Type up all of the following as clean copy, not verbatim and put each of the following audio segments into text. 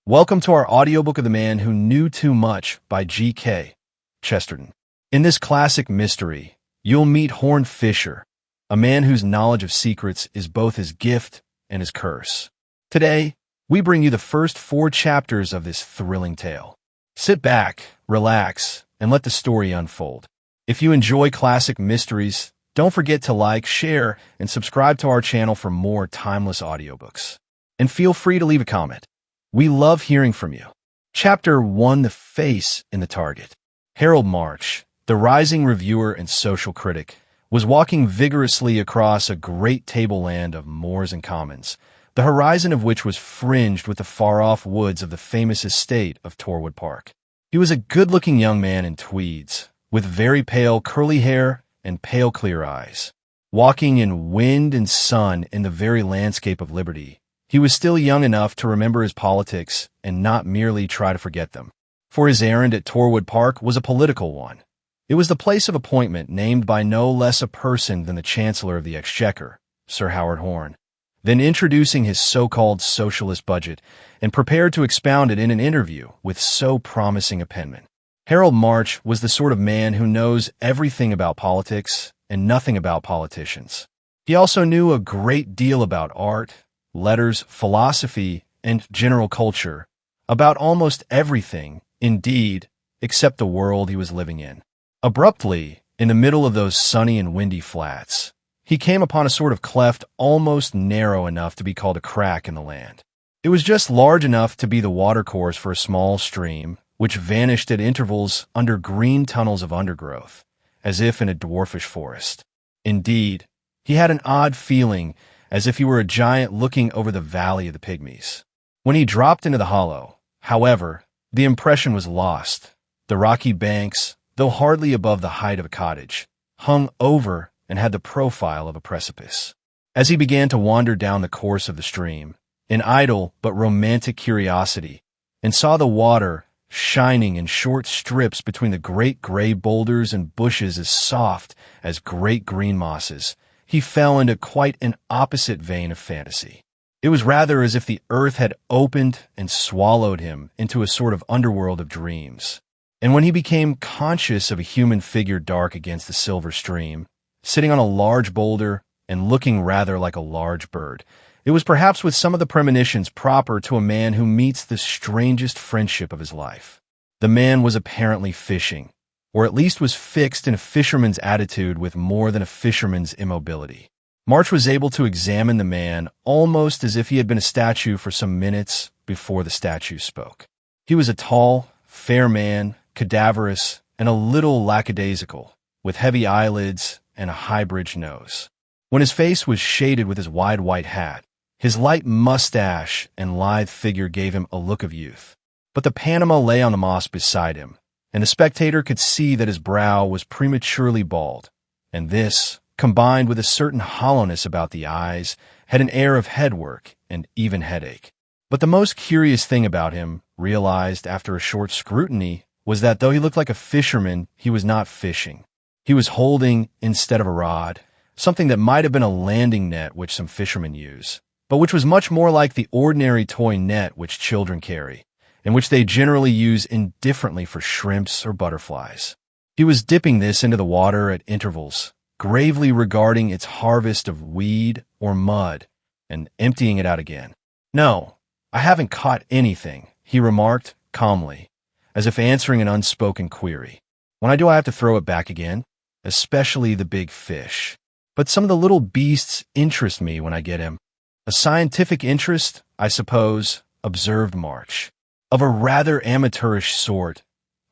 Welcome to our audiobook of The Man Who Knew Too Much by G.K. Chesterton. In this classic mystery, you'll meet Horne Fisher, a man whose knowledge of secrets is both his gift and his curse. Today, we bring you the first 4 chapters of this thrilling tale. Sit back, relax, and let the story unfold. If you enjoy classic mysteries, don't forget to like, share, and subscribe to our channel for more timeless audiobooks. And feel free to leave a comment. We love hearing from you. Chapter 1: The Face in the Target. Harold March, the rising reviewer and social critic, was walking vigorously across a great tableland of moors and commons, the horizon of which was fringed with the far-off woods of the famous estate of Torwood Park. He was a good-looking young man in tweeds, with very pale curly hair and pale clear eyes. Walking in wind and sun in the very landscape of liberty, he was still young enough to remember his politics and not merely try to forget them. For his errand at Torwood Park was a political one. It was the place of appointment named by no less a person than the Chancellor of the Exchequer, Sir Howard Horne. Then introducing his so-called socialist budget and prepared to expound it in an interview with so promising a penman. Harold March was the sort of man who knows everything about politics and nothing about politicians. He also knew a great deal about art, letters, philosophy, and general culture, about almost everything, indeed, except the world he was living in. Abruptly, in the middle of those sunny and windy flats, he came upon a sort of cleft almost narrow enough to be called a crack in the land. It was just large enough to be the watercourse for a small stream, which vanished at intervals under green tunnels of undergrowth, as if in a dwarfish forest. Indeed, he had an odd feeling as if he were a giant looking over the valley of the pygmies. When he dropped into the hollow, however, the impression was lost. The rocky banks, though hardly above the height of a cottage, hung over and had the profile of a precipice. As he began to wander down the course of the stream, in idle but romantic curiosity, and saw the water shining in short strips between the great gray boulders and bushes as soft as great green mosses, he fell into quite an opposite vein of fantasy. It was rather as if the earth had opened and swallowed him into a sort of underworld of dreams. And when he became conscious of a human figure dark against the silver stream, sitting on a large boulder and looking rather like a large bird, it was perhaps with some of the premonitions proper to a man who meets the strangest friendship of his life. The man was apparently fishing, or at least was fixed in a fisherman's attitude with more than a fisherman's immobility. March was able to examine the man almost as if he had been a statue for some minutes before the statue spoke. He was a tall, fair man, cadaverous, and a little lackadaisical, with heavy eyelids and a high-bridged nose. When his face was shaded with his wide white hat, his light mustache and lithe figure gave him a look of youth. But the Panama lay on the moss beside him, and the spectator could see that his brow was prematurely bald, and this, combined with a certain hollowness about the eyes, had an air of headwork and even headache. But the most curious thing about him, realized after a short scrutiny, was that though he looked like a fisherman, he was not fishing. He was holding, instead of a rod, something that might have been a landing net which some fishermen use, but which was much more like the ordinary toy net which children carry, and which they generally use indifferently for shrimps or butterflies. He was dipping this into the water at intervals, gravely regarding its harvest of weed or mud, and emptying it out again. "No, I haven't caught anything," he remarked calmly, as if answering an unspoken query. "When I do, I have to throw it back again, especially the big fish. But some of the little beasts interest me when I get him." "A scientific interest, I suppose," observed March. "Of a rather amateurish sort,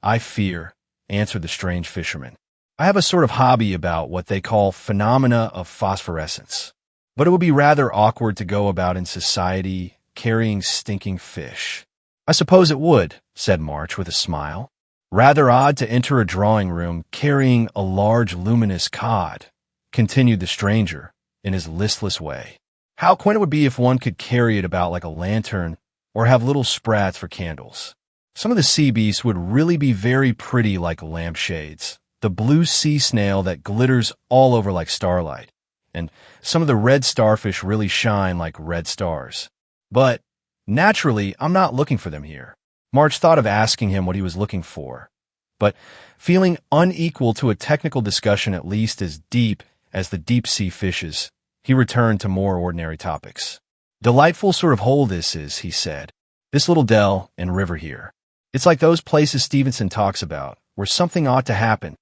I fear," answered the strange fisherman. "I have a sort of hobby about what they call phenomena of phosphorescence. But it would be rather awkward to go about in society carrying stinking fish." "I suppose it would," said March with a smile. "Rather odd to enter a drawing-room carrying a large luminous cod," continued the stranger in his listless way. "How quaint it would be if one could carry it about like a lantern or have little sprats for candles. Some of the sea beasts would really be very pretty like lampshades. The blue sea snail that glitters all over like starlight, and some of the red starfish really shine like red stars. But Naturally, I'm not looking for them here. March thought of asking him what he was looking for, but feeling unequal to a technical discussion at least as deep as the deep-sea fishes, he returned to more ordinary topics. Delightful sort of hole this is, he said. This little dell and river here. It's like those places Stevenson talks about, where something ought to happen.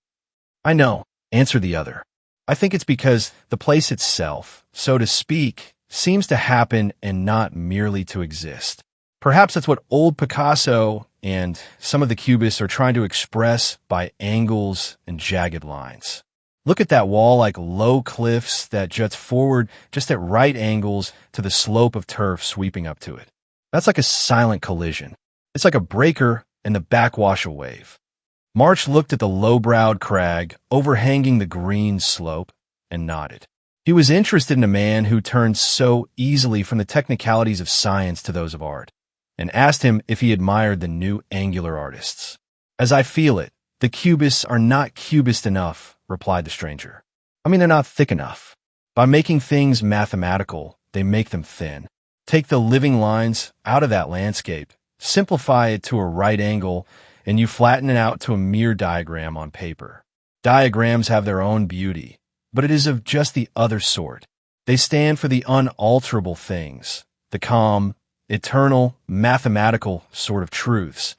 I know, answered the other. I think it's because the place itself, so to speak, seems to happen and not merely to exist. Perhaps that's what old Picasso and some of the Cubists are trying to express by angles and jagged lines. Look at that wall like low cliffs that juts forward just at right angles to the slope of turf sweeping up to it. That's like a silent collision. It's like a breaker and the backwash of wave. March looked at the low-browed crag overhanging the green slope and nodded. He was interested in a man who turned so easily from the technicalities of science to those of art, and asked him if he admired the new angular artists. As I feel it, the Cubists are not Cubist enough, replied the stranger. I mean, they're not thick enough. By making things mathematical, they make them thin. Take the living lines out of that landscape, simplify it to a right angle, and you flatten it out to a mere diagram on paper. Diagrams have their own beauty, but it is of just the other sort. They stand for the unalterable things, the calm, eternal, mathematical sort of truths,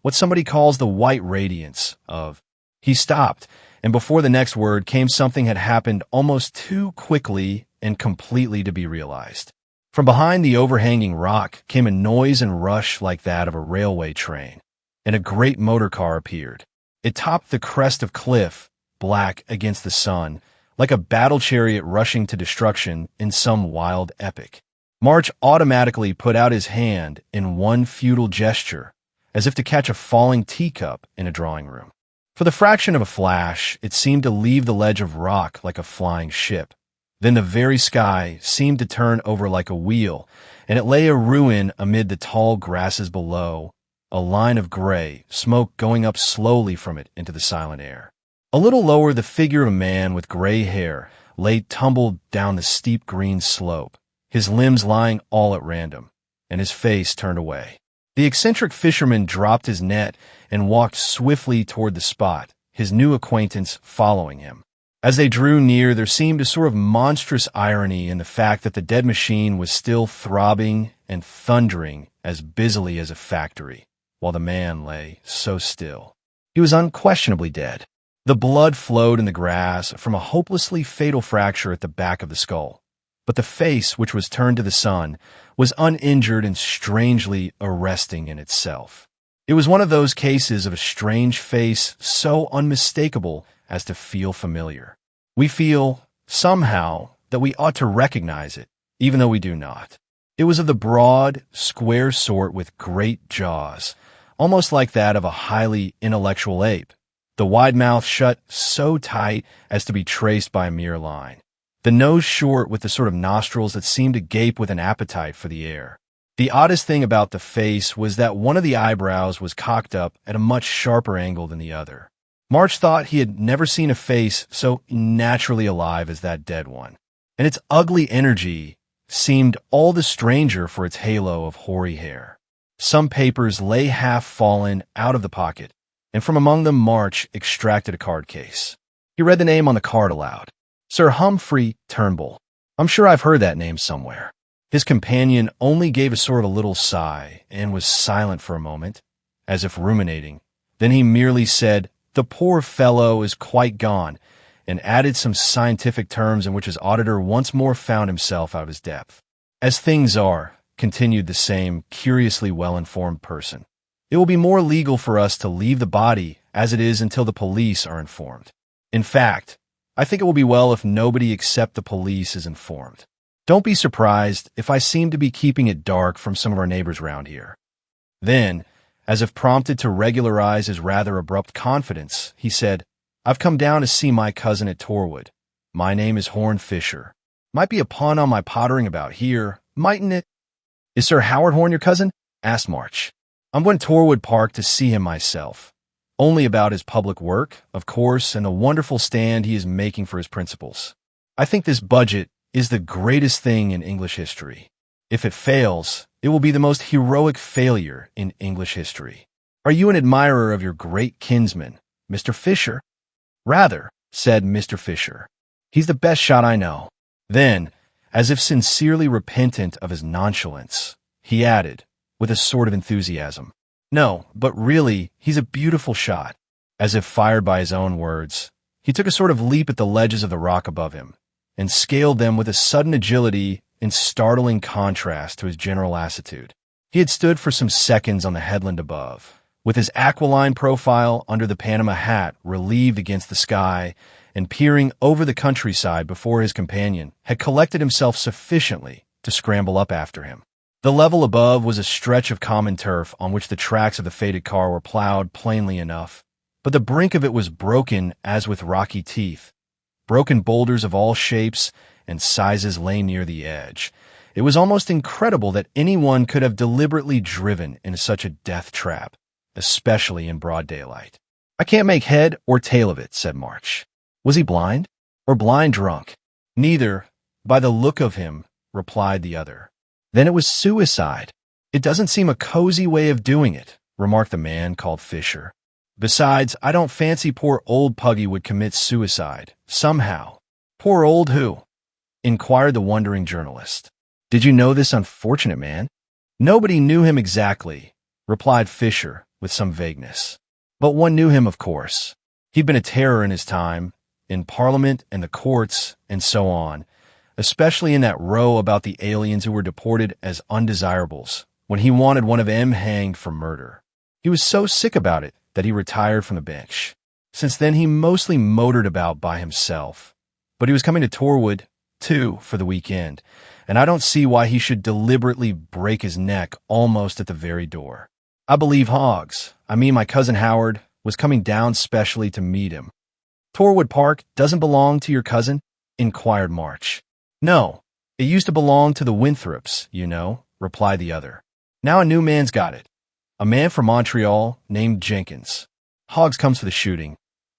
what somebody calls the white radiance of. He stopped, and before the next word came something had happened almost too quickly and completely to be realized. From behind the overhanging rock came a noise and rush like that of a railway train, and a great motor car appeared. It topped the crest of cliff, black against the sun, like a battle chariot rushing to destruction in some wild epic. March automatically put out his hand in one futile gesture, as if to catch a falling teacup in a drawing room. For the fraction of a flash, it seemed to leave the ledge of rock like a flying ship. Then the very sky seemed to turn over like a wheel, and it lay a ruin amid the tall grasses below, a line of gray, smoke going up slowly from it into the silent air. A little lower, the figure of a man with gray hair lay tumbled down the steep green slope, his limbs lying all at random, and his face turned away. The eccentric fisherman dropped his net and walked swiftly toward the spot, his new acquaintance following him. As they drew near, there seemed a sort of monstrous irony in the fact that the dead machine was still throbbing and thundering as busily as a factory, while the man lay so still. He was unquestionably dead. The blood flowed in the grass from a hopelessly fatal fracture at the back of the skull, but the face, which was turned to the sun, was uninjured and strangely arresting in itself. It was one of those cases of a strange face so unmistakable as to feel familiar. We feel, somehow, that we ought to recognize it, even though we do not. It was of the broad, square sort with great jaws, almost like that of a highly intellectual ape, the wide mouth shut so tight as to be traced by a mere line, the nose short with the sort of nostrils that seemed to gape with an appetite for the air. The oddest thing about the face was that one of the eyebrows was cocked up at a much sharper angle than the other. March thought he had never seen a face so naturally alive as that dead one, and its ugly energy seemed all the stranger for its halo of hoary hair. Some papers lay half fallen out of the pocket, and from among them March extracted a card case. He read the name on the card aloud. Sir Humphrey Turnbull. I'm sure I've heard that name somewhere. His companion only gave a sort of little sigh and was silent for a moment, as if ruminating. Then he merely said, "The poor fellow is quite gone," and added some scientific terms in which his auditor once more found himself out of his depth. "As things are," continued the same curiously well-informed person, "it will be more legal for us to leave the body as it is until the police are informed. In fact, I think it will be well if nobody except the police is informed. Don't be surprised if I seem to be keeping it dark from some of our neighbors round here." Then, as if prompted to regularize his rather abrupt confidence, he said, "I've come down to see my cousin at Torwood. My name is Horne Fisher. Might be a pun on my pottering about here, mightn't it?" "Is Sir Howard Horne your cousin?" asked March. "I'm going to Torwood Park to see him myself. Only about his public work, of course, and the wonderful stand he is making for his principles. I think this budget is the greatest thing in English history. If it fails, It will be the most heroic failure in English history. Are you an admirer of your great kinsman, Mr. Fisher? Rather, said Mr. Fisher. He's the best shot I know. Then, as if sincerely repentant of his nonchalance, he added, with a sort of enthusiasm, no, but really, he's a beautiful shot. As if fired by his own words, he took a sort of leap at the ledges of the rock above him, and scaled them with a sudden agility in startling contrast to his general lassitude. He had stood for some seconds on the headland above, with his aquiline profile under the Panama hat relieved against the sky, and peering over the countryside before his companion had collected himself sufficiently to scramble up after him. The level above was a stretch of common turf on which the tracks of the fated car were plowed plainly enough, but the brink of it was broken as with rocky teeth. Broken boulders of all shapes and sizes lay near the edge. It was almost incredible that anyone could have deliberately driven into such a death trap, especially in broad daylight. I can't make head or tail of it, said March. Was he blind or blind drunk? Neither, by the look of him, replied the other. Then it was suicide. It doesn't seem a cozy way of doing it, remarked the man called Fisher. Besides, I don't fancy poor old Puggy would commit suicide, somehow. Poor old who? Inquired the wondering journalist. Did you know this unfortunate man? Nobody knew him exactly, replied Fisher with some vagueness. But one knew him, of course. He'd been a terror in his time, in Parliament and the courts, and so on, especially in that row about the aliens who were deported as undesirables, when he wanted one of them hanged for murder. He was so sick about it that he retired from the bench. Since then he mostly motored about by himself. But he was coming to Torwood, too, for the weekend, and I don't see why he should deliberately break his neck almost at the very door. I believe my cousin Howard, was coming down specially to meet him. Torwood Park doesn't belong to your cousin? Inquired March. No, it used to belong to the Winthrops, you know, replied the other. Now a new man's got it. A man from Montreal named Jenkins. Hoggs comes for the shooting.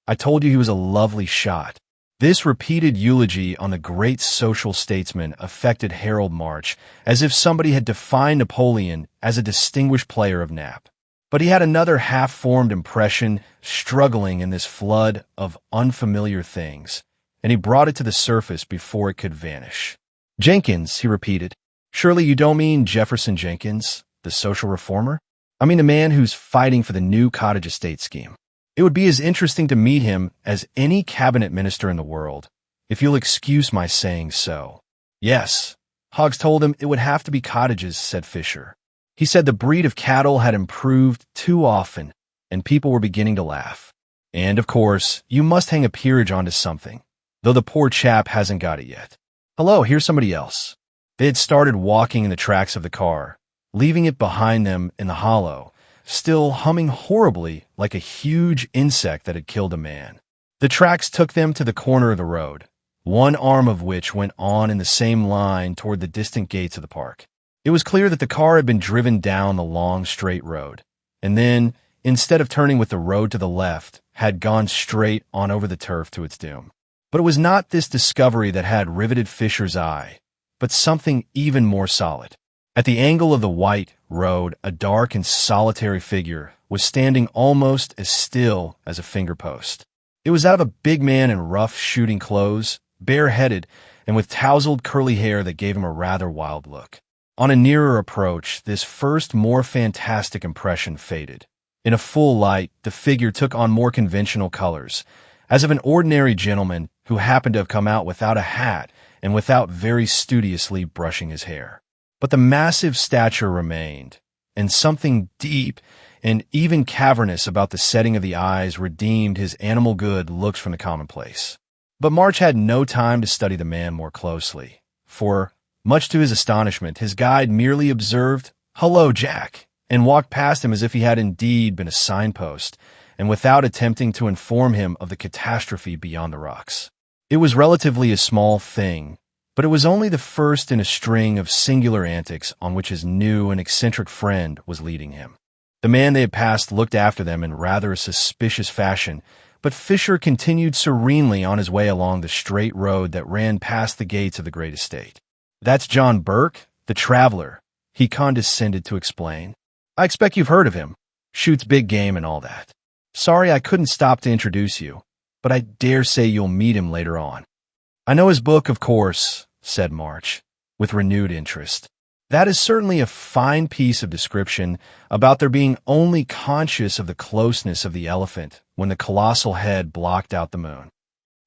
I told you he was a lovely shot. This repeated eulogy on the great social statesman affected Harold March as if somebody had defined Napoleon as a distinguished player of Nap. But he had another half-formed impression struggling in this flood of unfamiliar things, and he brought it to the surface before it could vanish. Jenkins, he repeated. Surely you don't mean Jefferson Jenkins, the social reformer? I mean the man who's fighting for the new cottage estate scheme. It would be as interesting to meet him as any cabinet minister in the world, if you'll excuse my saying so. Yes, Hoggs told him it would have to be cottages, said Fisher. He said the breed of cattle had improved too often, and people were beginning to laugh. And, of course, you must hang a peerage onto something, though the poor chap hasn't got it yet. Hello, here's somebody else. They had started walking in the tracks of the car, leaving it behind them in the hollow, still humming horribly like a huge insect that had killed a man. The tracks took them to the corner of the road, one arm of which went on in the same line toward the distant gates of the park. It was clear that the car had been driven down the long, straight road, and then, instead of turning with the road to the left, had gone straight on over the turf to its doom. But it was not this discovery that had riveted Fisher's eye, but something even more solid. At the angle of the white road, a dark and solitary figure was standing almost as still as a finger-post. It was that of a big man in rough shooting clothes, bare-headed, and with tousled curly hair that gave him a rather wild look. On a nearer approach, this first more fantastic impression faded. In a full light, the figure took on more conventional colors, as of an ordinary gentleman who happened to have come out without a hat and without very studiously brushing his hair. But the massive stature remained, and something deep and even cavernous about the setting of the eyes redeemed his animal good looks from the commonplace. But March had no time to study the man more closely, for, much to his astonishment, his guide merely observed, "Hello, Jack," and walked past him as if he had indeed been a signpost, and without attempting to inform him of the catastrophe beyond the rocks. It was relatively a small thing, but it was only the first in a string of singular antics on which his new and eccentric friend was leading him. The man they had passed looked after them in rather a suspicious fashion, but Fisher continued serenely on his way along the straight road that ran past the gates of the great estate. "That's John Burke, the traveler," he condescended to explain. "I expect you've heard of him. Shoots big game and all that. Sorry I couldn't stop to introduce you, but I dare say you'll meet him later on." "I know his book, of course," said March, with renewed interest. "That is certainly a fine piece of description about their being only conscious of the closeness of the elephant when the colossal head blocked out the moon."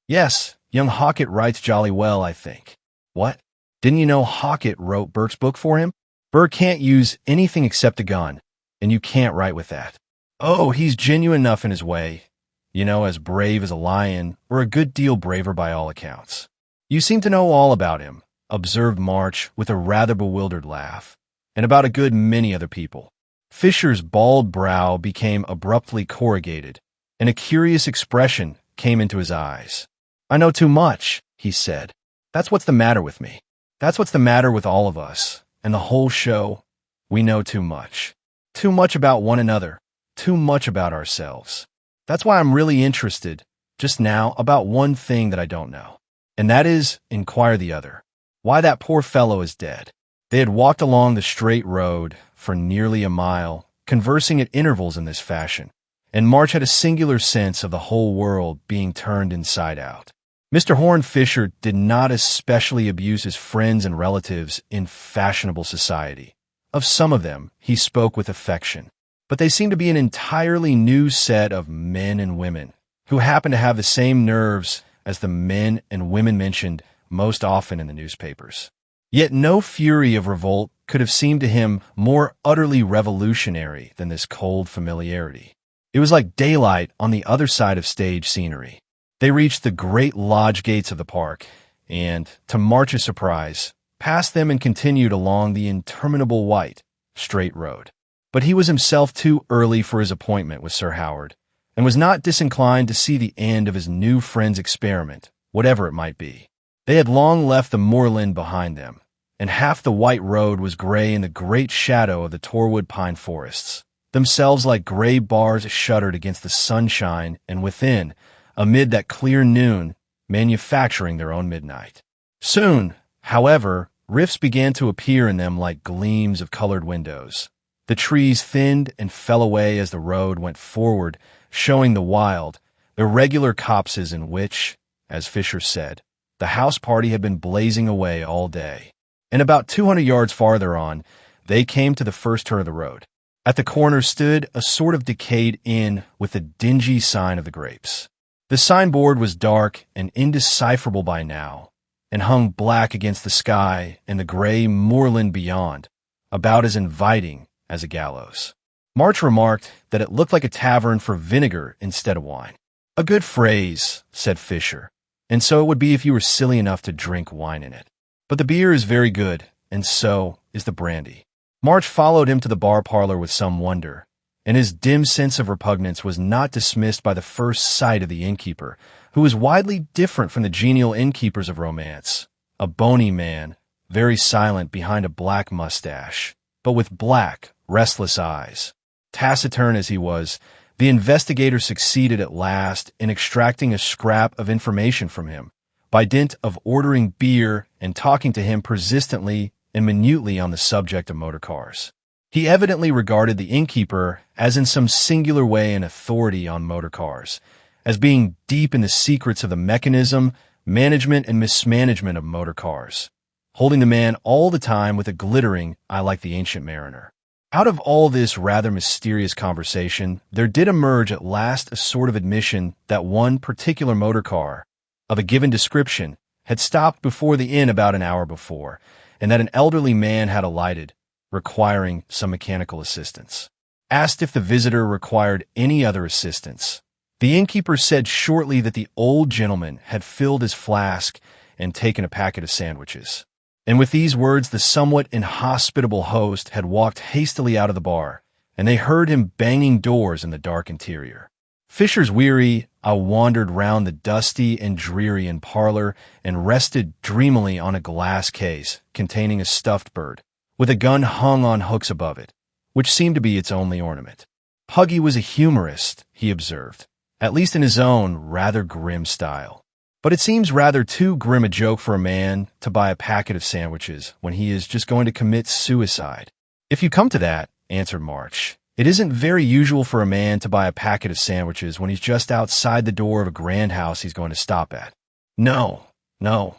"Yes, young Hockett writes jolly well, I think." "What? Didn't you know Hockett wrote Burke's book for him?" "Burke can't use anything except a gun, and you can't write with that." "Oh, he's genuine enough in his way. You know, as brave as a lion, or a good deal braver by all accounts." "You seem to know all about him," observed March with a rather bewildered laugh, "and about a good many other people." Fisher's bald brow became abruptly corrugated, and a curious expression came into his eyes. "I know too much," he said. "That's what's the matter with me. That's what's the matter with all of us, and the whole show. We know too much. Too much about one another, too much about ourselves. That's why I'm really interested, just now, about one thing that I don't know. And that is," inquired the other, "why that poor fellow is dead." They had walked along the straight road for nearly a mile, conversing at intervals in this fashion, and March had a singular sense of the whole world being turned inside out. Mr. Horne Fisher did not especially abuse his friends and relatives in fashionable society. Of some of them he spoke with affection, but they seemed to be an entirely new set of men and women who happened to have the same nerves as the men and women mentioned most often in the newspapers. Yet no fury of revolt could have seemed to him more utterly revolutionary than this cold familiarity. It was like daylight on the other side of stage scenery. They reached the great lodge gates of the park, and, to March's surprise, passed them and continued along the interminable white, straight road. But he was himself too early for his appointment with Sir Howard, and was not disinclined to see the end of his new friend's experiment, whatever it might be. They had long left the moorland behind them, and half the white road was gray in the great shadow of the Torwood pine forests, themselves like gray bars shuttered against the sunshine, and within, amid that clear noon, manufacturing their own midnight. Soon, however, rifts began to appear in them like gleams of colored windows. The trees thinned and fell away as the road went forward, showing the wild, irregular copses in which, as Fisher said, the house party had been blazing away all day. And about 200 yards farther on, they came to the first turn of the road. At the corner stood a sort of decayed inn with the dingy sign of the Grapes. The signboard was dark and indecipherable by now, and hung black against the sky and the gray moorland beyond, about as inviting as a gallows. March remarked that it looked like a tavern for vinegar instead of wine. "A good phrase," said Fisher, "and so it would be if you were silly enough to drink wine in it. But the beer is very good, and so is the brandy." March followed him to the bar parlor with some wonder, and his dim sense of repugnance was not dismissed by the first sight of the innkeeper, who was widely different from the genial innkeepers of romance, a bony man, very silent behind a black mustache, but with black, restless eyes. Taciturn as he was, the investigator succeeded at last in extracting a scrap of information from him, by dint of ordering beer and talking to him persistently and minutely on the subject of motor cars. He evidently regarded the innkeeper as in some singular way an authority on motor cars, as being deep in the secrets of the mechanism, management, and mismanagement of motor cars, holding the man all the time with a glittering "I like the Ancient Mariner." Out of all this rather mysterious conversation, there did emerge at last a sort of admission that one particular motor car, of a given description, had stopped before the inn about an hour before, and that an elderly man had alighted, requiring some mechanical assistance. Asked if the visitor required any other assistance, the innkeeper said shortly that the old gentleman had filled his flask and taken a packet of sandwiches. And with these words the somewhat inhospitable host had walked hastily out of the bar, and they heard him banging doors in the dark interior. Fisher's weary eye wandered round the dusty and dreary inn parlor and rested dreamily on a glass case containing a stuffed bird, with a gun hung on hooks above it, which seemed to be its only ornament. Puggy was a humorist, he observed, at least in his own rather grim style. But it seems rather too grim a joke for a man to buy a packet of sandwiches when he is just going to commit suicide. "If you come to that," answered March, "it isn't very usual for a man to buy a packet of sandwiches when he's just outside the door of a grand house he's going to stop at." "No, no,"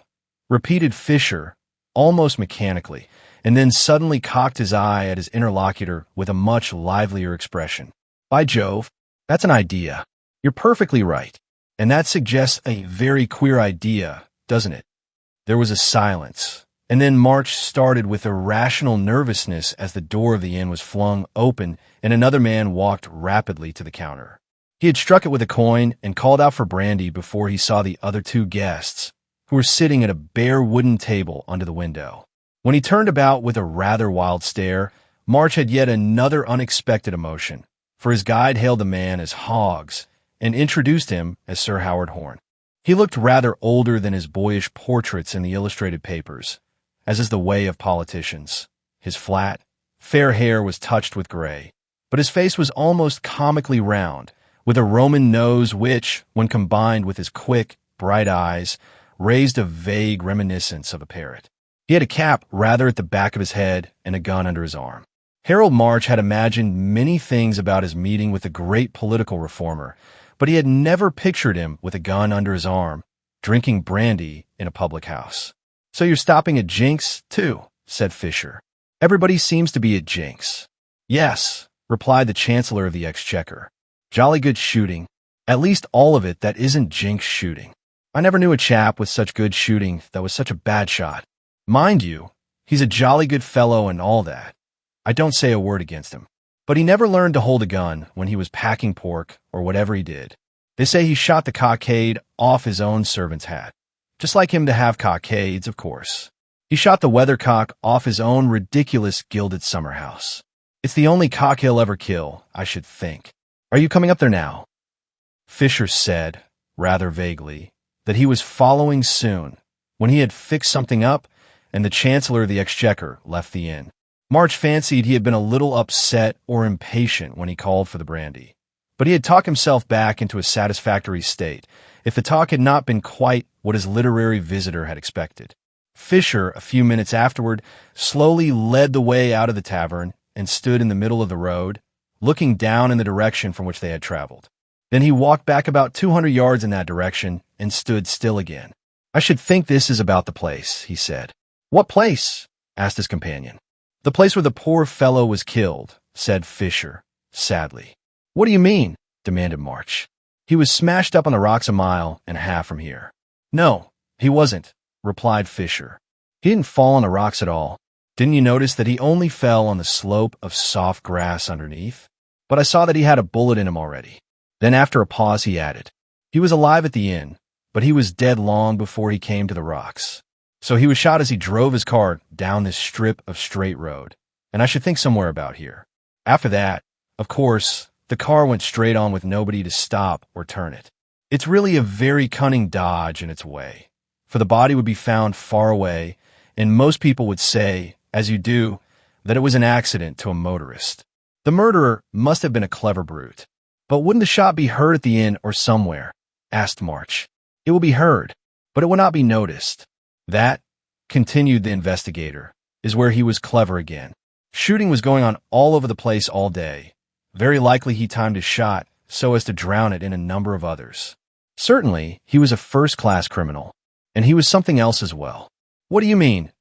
repeated Fisher, almost mechanically, and then suddenly cocked his eye at his interlocutor with a much livelier expression. "By Jove, that's an idea. You're perfectly right. And that suggests a very queer idea, doesn't it?" There was a silence, and then March started with irrational nervousness as the door of the inn was flung open and another man walked rapidly to the counter. He had struck it with a coin and called out for brandy before he saw the other two guests, who were sitting at a bare wooden table under the window. When he turned about with a rather wild stare, March had yet another unexpected emotion, for his guide hailed the man as Hoggs and introduced him as Sir Howard Horne. He looked rather older than his boyish portraits in the illustrated papers, as is the way of politicians. His flat, fair hair was touched with gray, but his face was almost comically round, with a Roman nose which, when combined with his quick, bright eyes, raised a vague reminiscence of a parrot. He had a cap rather at the back of his head and a gun under his arm. Harold March had imagined many things about his meeting with the great political reformer, but he had never pictured him with a gun under his arm, drinking brandy in a public house. "So you're stopping at Jinks, too," said Fisher. "Everybody seems to be at Jinks." "Yes," replied the Chancellor of the Exchequer. "Jolly good shooting. At least all of it that isn't Jinks shooting. I never knew a chap with such good shooting that was such a bad shot. Mind you, he's a jolly good fellow and all that. I don't say a word against him. But he never learned to hold a gun when he was packing pork or whatever he did. They say he shot the cockade off his own servant's hat. Just like him to have cockades, of course. He shot the weathercock off his own ridiculous gilded summer house. It's the only cock he'll ever kill, I should think. Are you coming up there now?" Fisher said, rather vaguely, that he was following soon, when he had fixed something up, and the Chancellor of the Exchequer left the inn. March fancied he had been a little upset or impatient when he called for the brandy, but he had talked himself back into a satisfactory state, if the talk had not been quite what his literary visitor had expected. Fisher, a few minutes afterward, slowly led the way out of the tavern and stood in the middle of the road, looking down in the direction from which they had traveled. Then he walked back about 200 yards in that direction and stood still again. "I should think this is about the place," he said. "What place?" asked his companion. "The place where the poor fellow was killed," said Fisher, sadly. "What do you mean?" demanded March. "He was smashed up on the rocks a mile and a half from here." "No, he wasn't," replied Fisher. "He didn't fall on the rocks at all. Didn't you notice that he only fell on the slope of soft grass underneath? But I saw that he had a bullet in him already." Then after a pause he added, "He was alive at the inn, but he was dead long before he came to the rocks. So he was shot as he drove his car down this strip of straight road, and I should think somewhere about here. After that, of course, the car went straight on with nobody to stop or turn it. It's really a very cunning dodge in its way, for the body would be found far away, and most people would say, as you do, that it was an accident to a motorist. The murderer must have been a clever brute. But wouldn't the shot be heard at the inn or somewhere?" asked March. "It will be heard, but it will not be noticed. That," continued the investigator, "is where he was clever again. Shooting was going on all over the place all day. Very likely he timed his shot so as to drown it in a number of others. Certainly, he was a first-class criminal, and he was something else as well." "What do you mean?"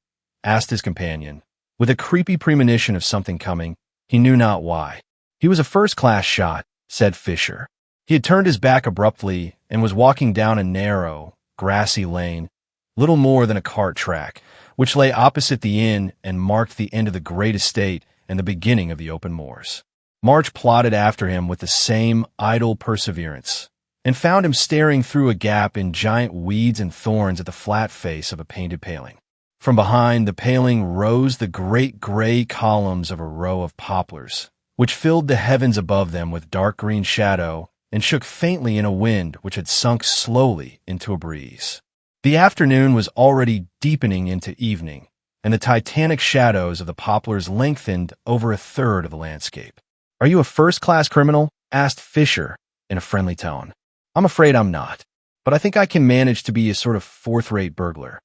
asked his companion, with a creepy premonition of something coming, he knew not why. "He was a first-class shot," said Fisher. "He had turned his back abruptly and was walking down a narrow, grassy lane, little more than a cart track, which lay opposite the inn and marked the end of the great estate and the beginning of the open moors. March plodded after him with the same idle perseverance, and found him staring through a gap in giant weeds and thorns at the flat face of a painted paling. From behind the paling rose the great gray columns of a row of poplars, which filled the heavens above them with dark green shadow and shook faintly in a wind which had sunk slowly into a breeze. The afternoon was already deepening into evening, and the titanic shadows of the poplars lengthened over a third of the landscape. "Are you a first-class criminal?" asked Fisher in a friendly tone. "I'm afraid I'm not, but I think I can manage to be a sort of fourth-rate burglar."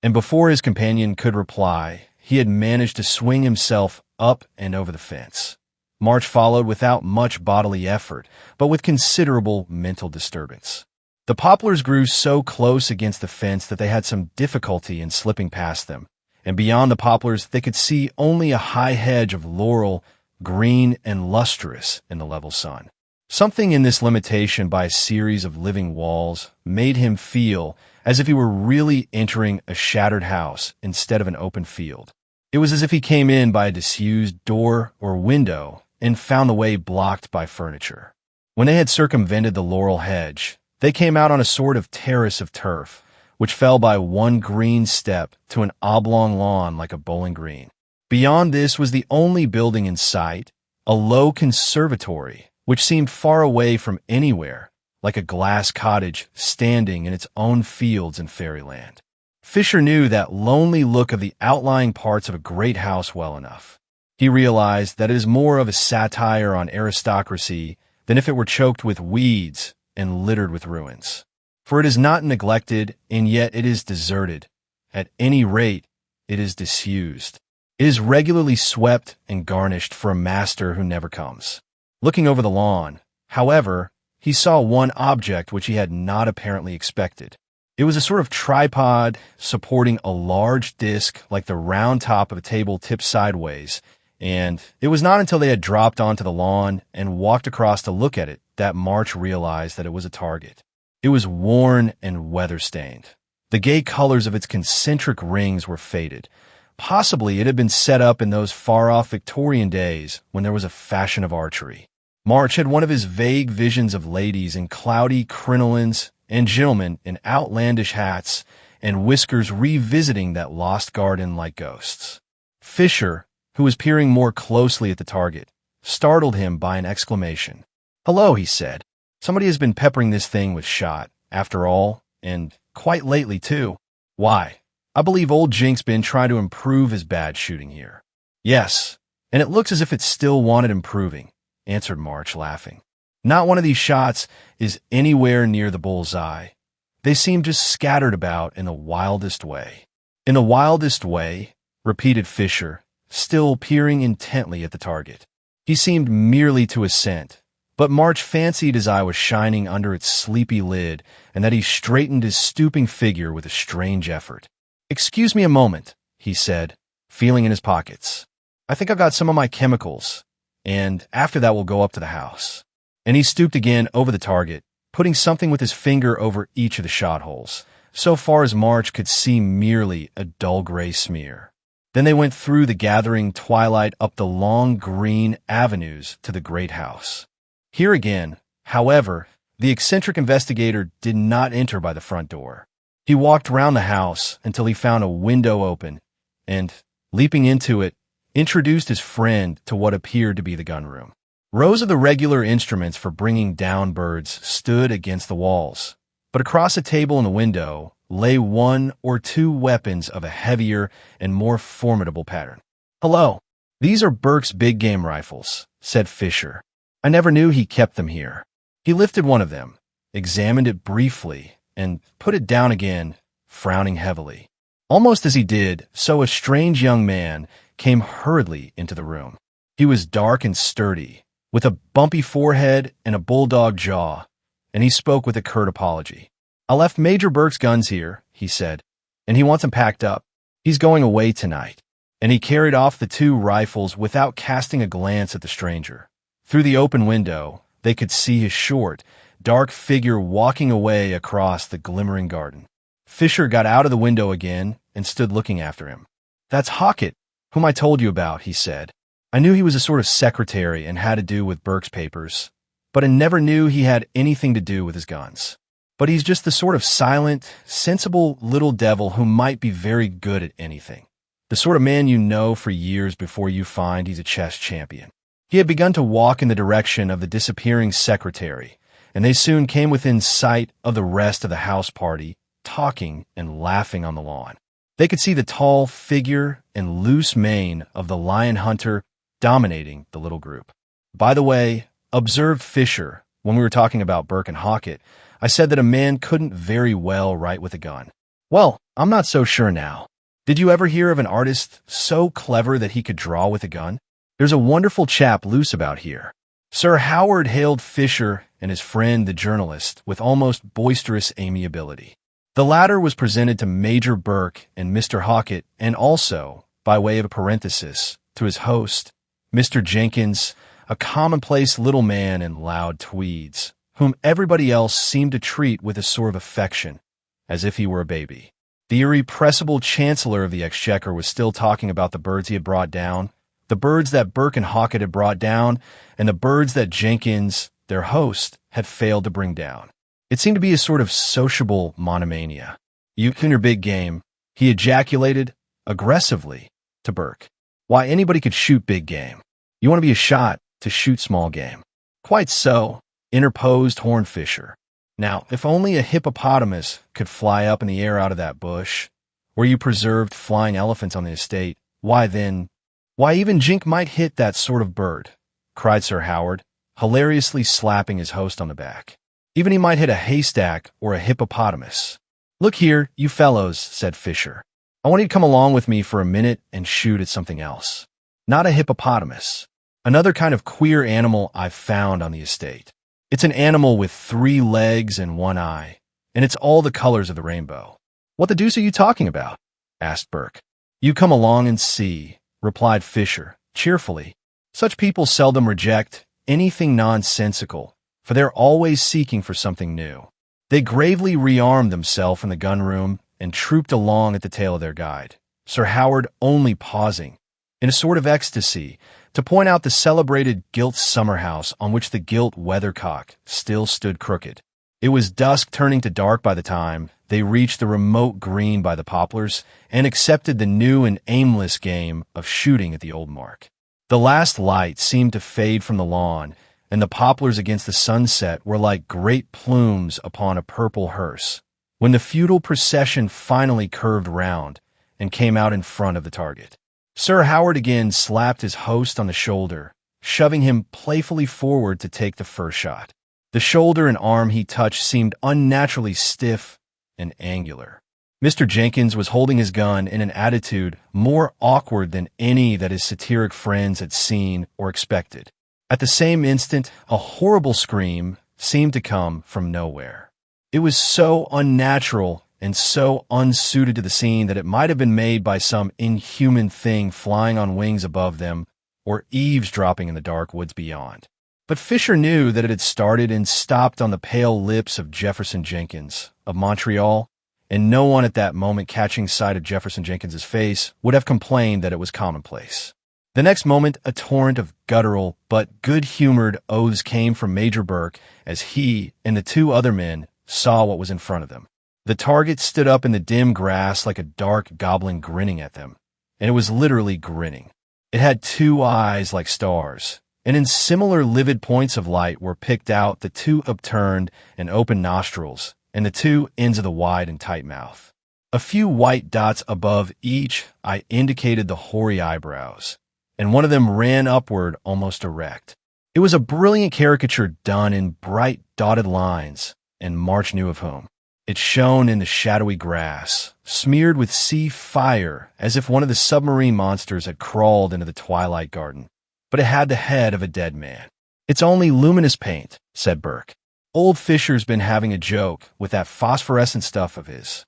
And before his companion could reply, he had managed to swing himself up and over the fence. March followed without much bodily effort, but with considerable mental disturbance. The poplars grew so close against the fence that they had some difficulty in slipping past them, and beyond the poplars they could see only a high hedge of laurel, green and lustrous in the level sun. Something in this limitation by a series of living walls made him feel as if he were really entering a shattered house instead of an open field. It was as if he came in by a disused door or window and found the way blocked by furniture. When they had circumvented the laurel hedge, they came out on a sort of terrace of turf, which fell by one green step to an oblong lawn like a bowling green. Beyond this was the only building in sight, a low conservatory, which seemed far away from anywhere, like a glass cottage standing in its own fields in fairyland. Fisher knew that lonely look of the outlying parts of a great house well enough. He realized that it is more of a satire on aristocracy than if it were choked with weeds and littered with ruins. For it is not neglected, and yet it is deserted. At any rate, it is disused. It is regularly swept and garnished for a master who never comes. Looking over the lawn, however, he saw one object which he had not apparently expected. It was a sort of tripod supporting a large disc like the round top of a table tipped sideways, and it was not until they had dropped onto the lawn and walked across to look at it that March realized that it was a target. It was worn and weather-stained. The gay colors of its concentric rings were faded. Possibly it had been set up in those far-off Victorian days when there was a fashion of archery. March had one of his vague visions of ladies in cloudy crinolines and gentlemen in outlandish hats and whiskers revisiting that lost garden like ghosts. Fisher, who was peering more closely at the target, startled him by an exclamation. "Hello," he said. "Somebody has been peppering this thing with shot, after all, and quite lately, too. Why, I believe old Jink's been trying to improve his bad shooting here." "Yes, and it looks as if it still wanted improving," answered March, laughing. "Not one of these shots is anywhere near the bull's eye. They seem just scattered about in the wildest way." "In the wildest way," repeated Fisher, still peering intently at the target. He seemed merely to assent, but March fancied his eye was shining under its sleepy lid and that he straightened his stooping figure with a strange effort. "Excuse me a moment," he said, feeling in his pockets. "I think I've got some of my chemicals, and after that we'll go up to the house." And he stooped again over the target, putting something with his finger over each of the shot holes, so far as March could see merely a dull gray smear. Then they went through the gathering twilight up the long green avenues to the great house. Here again, however, the eccentric investigator did not enter by the front door. He walked round the house until he found a window open and, leaping into it, introduced his friend to what appeared to be the gun room. Rows of the regular instruments for bringing down birds stood against the walls, but across a table in the window lay one or two weapons of a heavier and more formidable pattern. "Hello, these are Burke's big game rifles," said Fisher. "I never knew he kept them here." He lifted one of them, examined it briefly, and put it down again, frowning heavily. Almost as he did, so a strange young man came hurriedly into the room. He was dark and sturdy, with a bumpy forehead and a bulldog jaw, and he spoke with a curt apology. "I left Major Burke's guns here," he said, "and he wants them packed up. He's going away tonight." And he carried off the two rifles without casting a glance at the stranger. Through the open window, they could see his short, dark figure walking away across the glimmering garden. Fisher got out of the window again and stood looking after him. "That's Hockett, whom I told you about," he said. "I knew he was a sort of secretary and had to do with Burke's papers, but I never knew he had anything to do with his guns. But he's just the sort of silent, sensible little devil who might be very good at anything. The sort of man you know for years before you find he's a chess champion." He had begun to walk in the direction of the disappearing secretary, and they soon came within sight of the rest of the house party, talking and laughing on the lawn. They could see the tall figure and loose mane of the lion hunter dominating the little group. "By the way," observed Fisher, when we were talking about Burke and Hockett, "I said that a man couldn't very well write with a gun. Well, I'm not so sure now. Did you ever hear of an artist so clever that he could draw with a gun?" There's a wonderful chap loose about here." Sir Howard hailed Fisher and his friend the journalist with almost boisterous amiability. The latter was presented to Major Burke and Mr. Hockett, and also, by way of a parenthesis, to his host, Mr. Jenkins, a commonplace little man in loud tweeds, whom everybody else seemed to treat with a sort of affection, as if he were a baby. The irrepressible Chancellor of the Exchequer was still talking about the birds he had brought down, the birds that Burke and Hockett had brought down, and the birds that Jenkins, their host, had failed to bring down. It seemed to be a sort of sociable monomania. "You and your big game," he ejaculated aggressively to Burke. "Why, anybody could shoot big game. You want to be a shot to shoot small game." "Quite so," interposed Horne Fisher. "Now, if only a hippopotamus could fly up in the air out of that bush, or you preserved flying elephants on the estate, why then—" "Why, even Jink might hit that sort of bird," cried Sir Howard, hilariously slapping his host on the back. "Even he might hit a haystack or a hippopotamus." "Look here, you fellows," said Fisher. "I want you to come along with me for a minute and shoot at something else. Not a hippopotamus. Another kind of queer animal I've found on the estate. It's an animal with 3 legs and 1 eye, and it's all the colors of the rainbow." "What the deuce are you talking about?" asked Burke. "You come along and see," replied Fisher, cheerfully. "Such people seldom reject anything nonsensical, for they're always seeking for something new." They gravely rearmed themselves in the gun-room and trooped along at the tail of their guide, Sir Howard only pausing, in a sort of ecstasy, to point out the celebrated gilt summer-house on which the gilt weathercock still stood crooked. It was dusk turning to dark by the time they reached the remote green by the poplars and accepted the new and aimless game of shooting at the old mark. The last light seemed to fade from the lawn, and the poplars against the sunset were like great plumes upon a purple hearse, when the feudal procession finally curved round and came out in front of the target. Sir Howard again slapped his host on the shoulder, shoving him playfully forward to take the first shot. The shoulder and arm he touched seemed unnaturally stiff and angular. Mr. Jenkins was holding his gun in an attitude more awkward than any that his satiric friends had seen or expected. At the same instant, a horrible scream seemed to come from nowhere. It was so unnatural and so unsuited to the scene that it might have been made by some inhuman thing flying on wings above them or eavesdropping in the dark woods beyond. But Fisher knew that it had started and stopped on the pale lips of Jefferson Jenkins, of Montreal, and no one at that moment catching sight of Jefferson Jenkins's face would have complained that it was commonplace. The next moment, a torrent of guttural but good-humored oaths came from Major Burke as he and the 2 other men saw what was in front of them. The target stood up in the dim grass like a dark goblin grinning at them, and it was literally grinning. It had 2 eyes like stars, and in similar livid points of light were picked out the 2 upturned and open nostrils and the 2 ends of the wide and tight mouth. A few white dots above each eye indicated the hoary eyebrows, and one of them ran upward almost erect. It was a brilliant caricature done in bright dotted lines, and March knew of whom. It shone in the shadowy grass, smeared with sea fire as if one of the submarine monsters had crawled into the twilight garden, but it had the head of a dead man. "It's only luminous paint," said Burke. "Old Fisher's been having a joke with that phosphorescent stuff of his.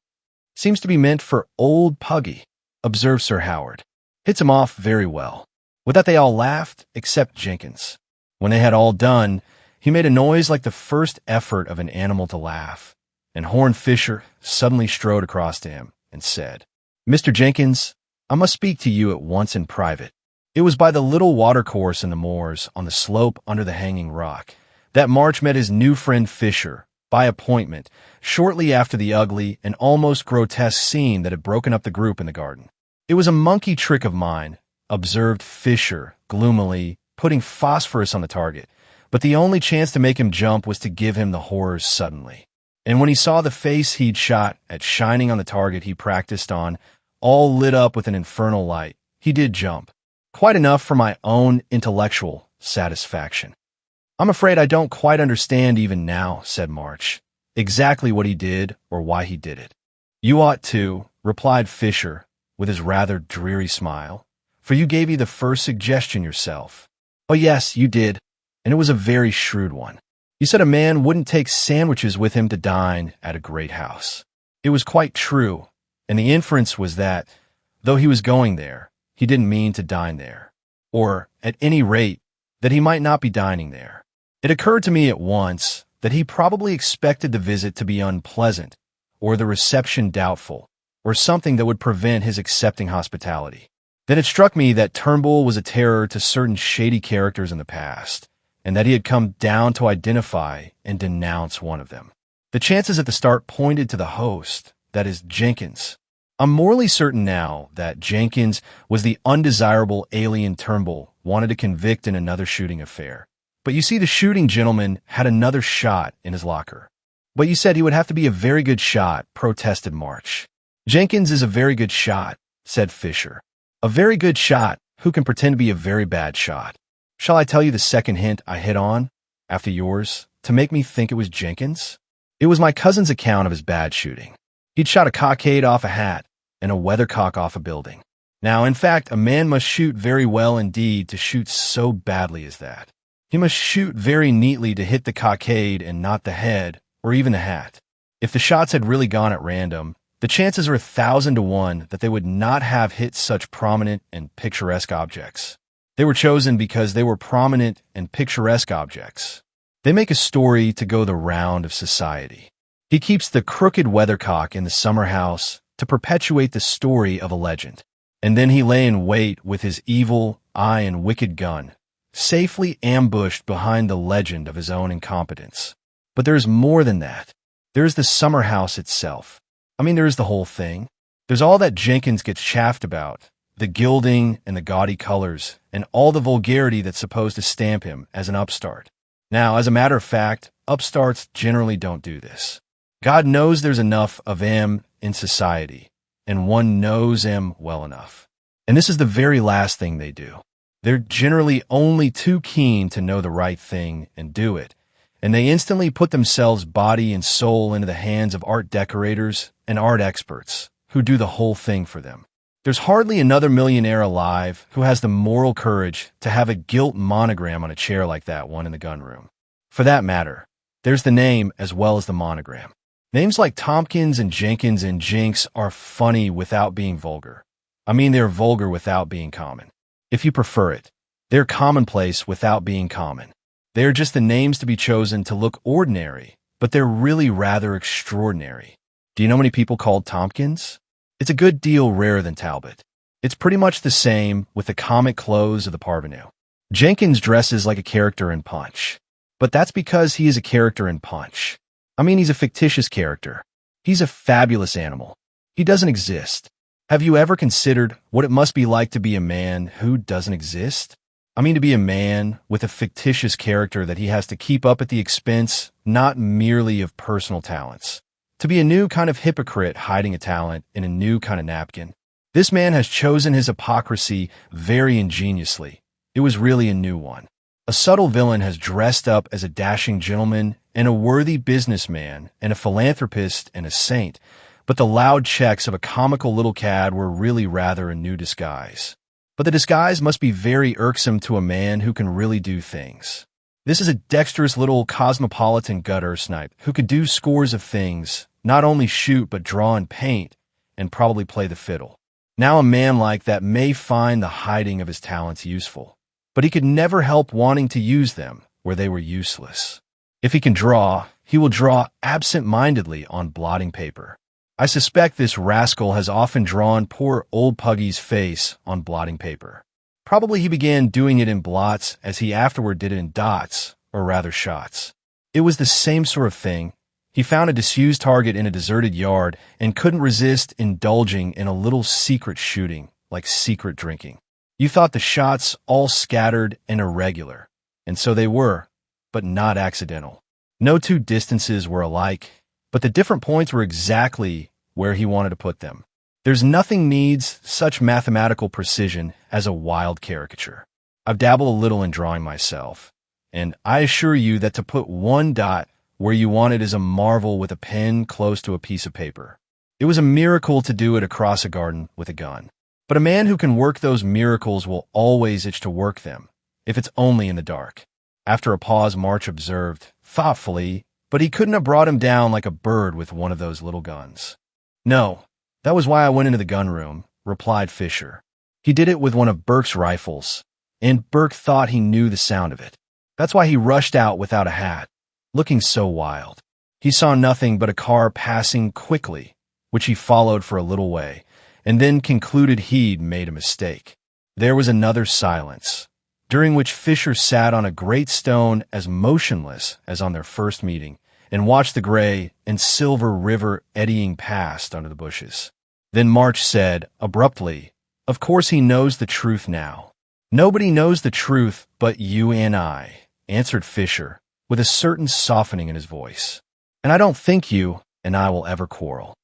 Seems to be meant for old Puggy," observed Sir Howard. "Hits him off very well." With that they all laughed, except Jenkins. When they had all done, he made a noise like the first effort of an animal to laugh, and Horne Fisher suddenly strode across to him and said, "Mr. Jenkins, I must speak to you at once in private." It was by the little watercourse in the moors on the slope under the hanging rock that March met his new friend Fisher, by appointment, shortly after the ugly and almost grotesque scene that had broken up the group in the garden. "It was a monkey trick of mine," observed Fisher gloomily, putting phosphorus on the target, but the only chance to make him jump was to give him the horrors suddenly. And when he saw the face he'd shot at shining on the target he practiced on, all lit up with an infernal light, he did jump. Quite enough for my own intellectual satisfaction. "I'm afraid I don't quite understand even now," said March, "exactly what he did or why he did it." "You ought to," replied Fisher, with his rather dreary smile, for you gave me the first suggestion yourself. Oh yes, you did, and it was a very shrewd one. You said a man wouldn't take sandwiches with him to dine at a great house. It was quite true, and the inference was that, though he was going there, he didn't mean to dine there, or, at any rate, that he might not be dining there. It occurred to me at once that he probably expected the visit to be unpleasant, or the reception doubtful, or something that would prevent his accepting hospitality. Then it struck me that Turnbull was a terror to certain shady characters in the past, and that he had come down to identify and denounce one of them. The chances at the start pointed to the host, that is, Jenkins. I'm morally certain now that Jenkins was the undesirable alien Turnbull wanted to convict in another shooting affair. But you see, the shooting gentleman had another shot in his locker. But you said he would have to be a very good shot, protested March. Jenkins is a very good shot, said Fisher. A very good shot who can pretend to be a very bad shot. Shall I tell you the second hint I hit on, after yours, to make me think it was Jenkins? It was my cousin's account of his bad shooting. He'd shot a cockade off a hat and a weathercock off a building. Now, in fact, a man must shoot very well indeed to shoot so badly as that. He must shoot very neatly to hit the cockade and not the head, or even the hat. If the shots had really gone at random, the chances are 1,000 to 1 that they would not have hit such prominent and picturesque objects. They were chosen because they were prominent and picturesque objects. They make a story to go the round of society. He keeps the crooked weathercock in the summer house to perpetuate the story of a legend. And then he lay in wait with his evil eye and wicked gun, safely ambushed behind the legend of his own incompetence. But there's more than that. There's the summer house itself. I mean, there's the whole thing. There's all that Jenkins gets chaffed about, the gilding and the gaudy colors, and all the vulgarity that's supposed to stamp him as an upstart. Now, as a matter of fact, upstarts generally don't do this. God knows there's enough of him in society, and one knows him well enough. And this is the very last thing they do. They're generally only too keen to know the right thing and do it, and they instantly put themselves body and soul into the hands of art decorators and art experts who do the whole thing for them. There's hardly another millionaire alive who has the moral courage to have a gilt monogram on a chair like that one in the gun room. For that matter, there's the name as well as the monogram. Names like Tompkins and Jenkins and Jinx are funny without being vulgar. I mean, they're vulgar without being common. If you prefer it, they're commonplace without being common. They're just the names to be chosen to look ordinary, but they're really rather extraordinary. Do you know many people called Tompkins? It's a good deal rarer than Talbot. It's pretty much the same with the comic clothes of the parvenu. Jenkins dresses like a character in Punch, but that's because he is a character in Punch. I mean, he's a fictitious character. He's a fabulous animal. He doesn't exist. Have you ever considered what it must be like to be a man who doesn't exist? I mean, to be a man with a fictitious character that he has to keep up at the expense not merely of personal talents. To be a new kind of hypocrite hiding a talent in a new kind of napkin. This man has chosen his hypocrisy very ingeniously. It was really a new one. A subtle villain has dressed up as a dashing gentleman and a worthy businessman and a philanthropist and a saint, but the loud checks of a comical little cad were really rather a new disguise. But the disguise must be very irksome to a man who can really do things. This is a dexterous little cosmopolitan gutter snipe who could do scores of things, not only shoot but draw and paint, and probably play the fiddle. Now a man like that may find the hiding of his talents useful, but he could never help wanting to use them where they were useless. If he can draw, he will draw absent-mindedly on blotting paper. I suspect this rascal has often drawn poor old Puggy's face on blotting paper. Probably he began doing it in blots as he afterward did it in dots, or rather shots. It was the same sort of thing. He found a disused target in a deserted yard and couldn't resist indulging in a little secret shooting, like secret drinking. You thought the shots all scattered and irregular, and so they were, but not accidental. No two distances were alike, but the different points were exactly where he wanted to put them. There's nothing needs such mathematical precision as a wild caricature. I've dabbled a little in drawing myself, and I assure you that to put one dot where you want it is a marvel with a pen close to a piece of paper. It was a miracle to do it across a garden with a gun. But a man who can work those miracles will always itch to work them, if it's only in the dark. After a pause, March observed, thoughtfully, but he couldn't have brought him down like a bird with one of those little guns. No, that was why I went into the gun room, replied Fisher. He did it with one of Burke's rifles, and Burke thought he knew the sound of it. That's why he rushed out without a hat, looking so wild. He saw nothing but a car passing quickly, which he followed for a little way, and then concluded he'd made a mistake. There was another silence, during which Fisher sat on a great stone as motionless as on their first meeting, and watched the gray and silver river eddying past under the bushes. Then March said, abruptly, "Of course he knows the truth now." "Nobody knows the truth but you and I," answered Fisher, with a certain softening in his voice. "And I don't think you and I will ever quarrel."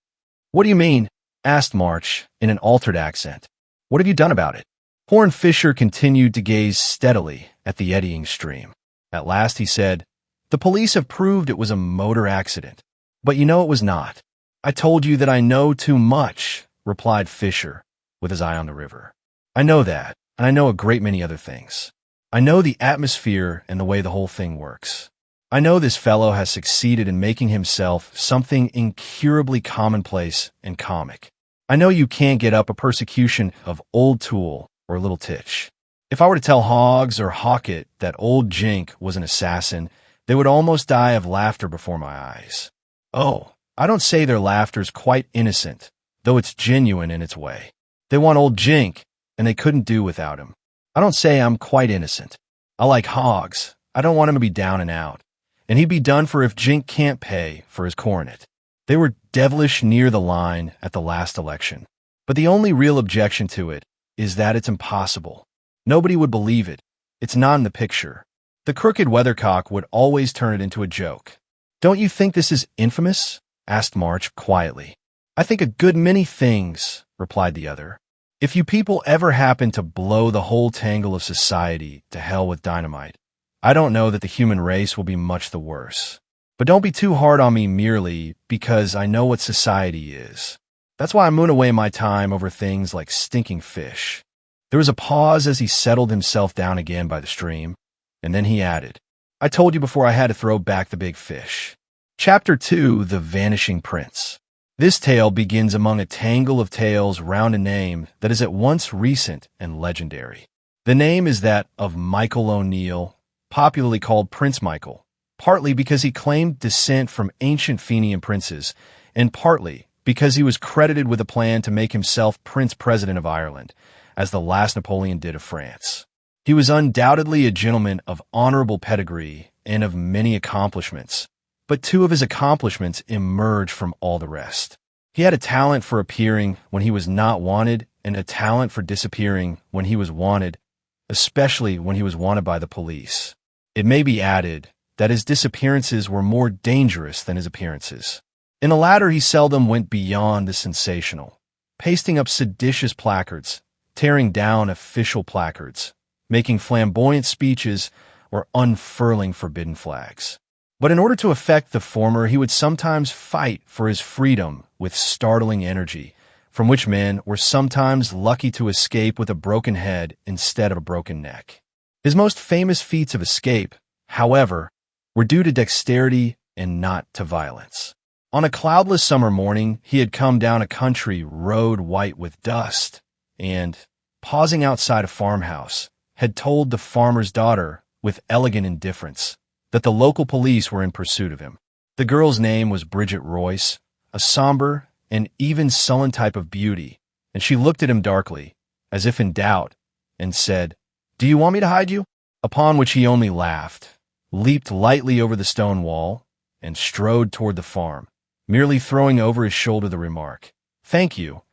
"What do you mean?" asked March in an altered accent. "What have you done about it?" Horne Fisher continued to gaze steadily at the eddying stream. At last he said, "The police have proved it was a motor accident. But you know it was not." "I told you that I know too much," replied Fisher, with his eye on the river. "I know that, and I know a great many other things. I know the atmosphere and the way the whole thing works. I know this fellow has succeeded in making himself something incurably commonplace and comic. I know you can't get up a persecution of Old Toole or Little Titch. If I were to tell Hoggs or Hawkett that Old Jink was an assassin, they would almost die of laughter before my eyes. Oh, I don't say their laughter's quite innocent, though it's genuine in its way. They want Old Jink, and they couldn't do without him. I don't say I'm quite innocent. I like Hoggs. I don't want him to be down and out. And he'd be done for if Jink can't pay for his coronet. They were devilish near the line at the last election. But the only real objection to it is that it's impossible. Nobody would believe it. It's not in the picture. The crooked weathercock would always turn it into a joke. "Don't you think this is infamous?" asked March quietly. "I think a good many things," replied the other. "If you people ever happen to blow the whole tangle of society to hell with dynamite, I don't know that the human race will be much the worse. But don't be too hard on me merely because I know what society is. That's why I moon away my time over things like stinking fish." There was a pause as he settled himself down again by the stream, and then he added, "I told you before I had to throw back the big fish." Chapter 2, The Vanishing Prince. This tale begins among a tangle of tales round a name that is at once recent and legendary. The name is that of Michael O'Neill, popularly called Prince Michael, partly because he claimed descent from ancient Fenian princes, and partly because he was credited with a plan to make himself Prince President of Ireland, as the last Napoleon did of France. He was undoubtedly a gentleman of honorable pedigree and of many accomplishments, but two of his accomplishments emerged from all the rest. He had a talent for appearing when he was not wanted and a talent for disappearing when he was wanted, especially when he was wanted by the police. It may be added that his disappearances were more dangerous than his appearances. In the latter, he seldom went beyond the sensational, pasting up seditious placards, tearing down official placards, making flamboyant speeches, or unfurling forbidden flags. But in order to effect the former, he would sometimes fight for his freedom with startling energy, from which men were sometimes lucky to escape with a broken head instead of a broken neck. His most famous feats of escape, however, were due to dexterity and not to violence. On a cloudless summer morning, he had come down a country road white with dust, and, pausing outside a farmhouse, had told the farmer's daughter, with elegant indifference, that the local police were in pursuit of him. The girl's name was Bridget Royce, a somber and even sullen type of beauty, and she looked at him darkly, as if in doubt, and said, "Do you want me to hide you?" Upon which he only laughed, leaped lightly over the stone wall, and strode toward the farm, merely throwing over his shoulder the remark, "Thank you,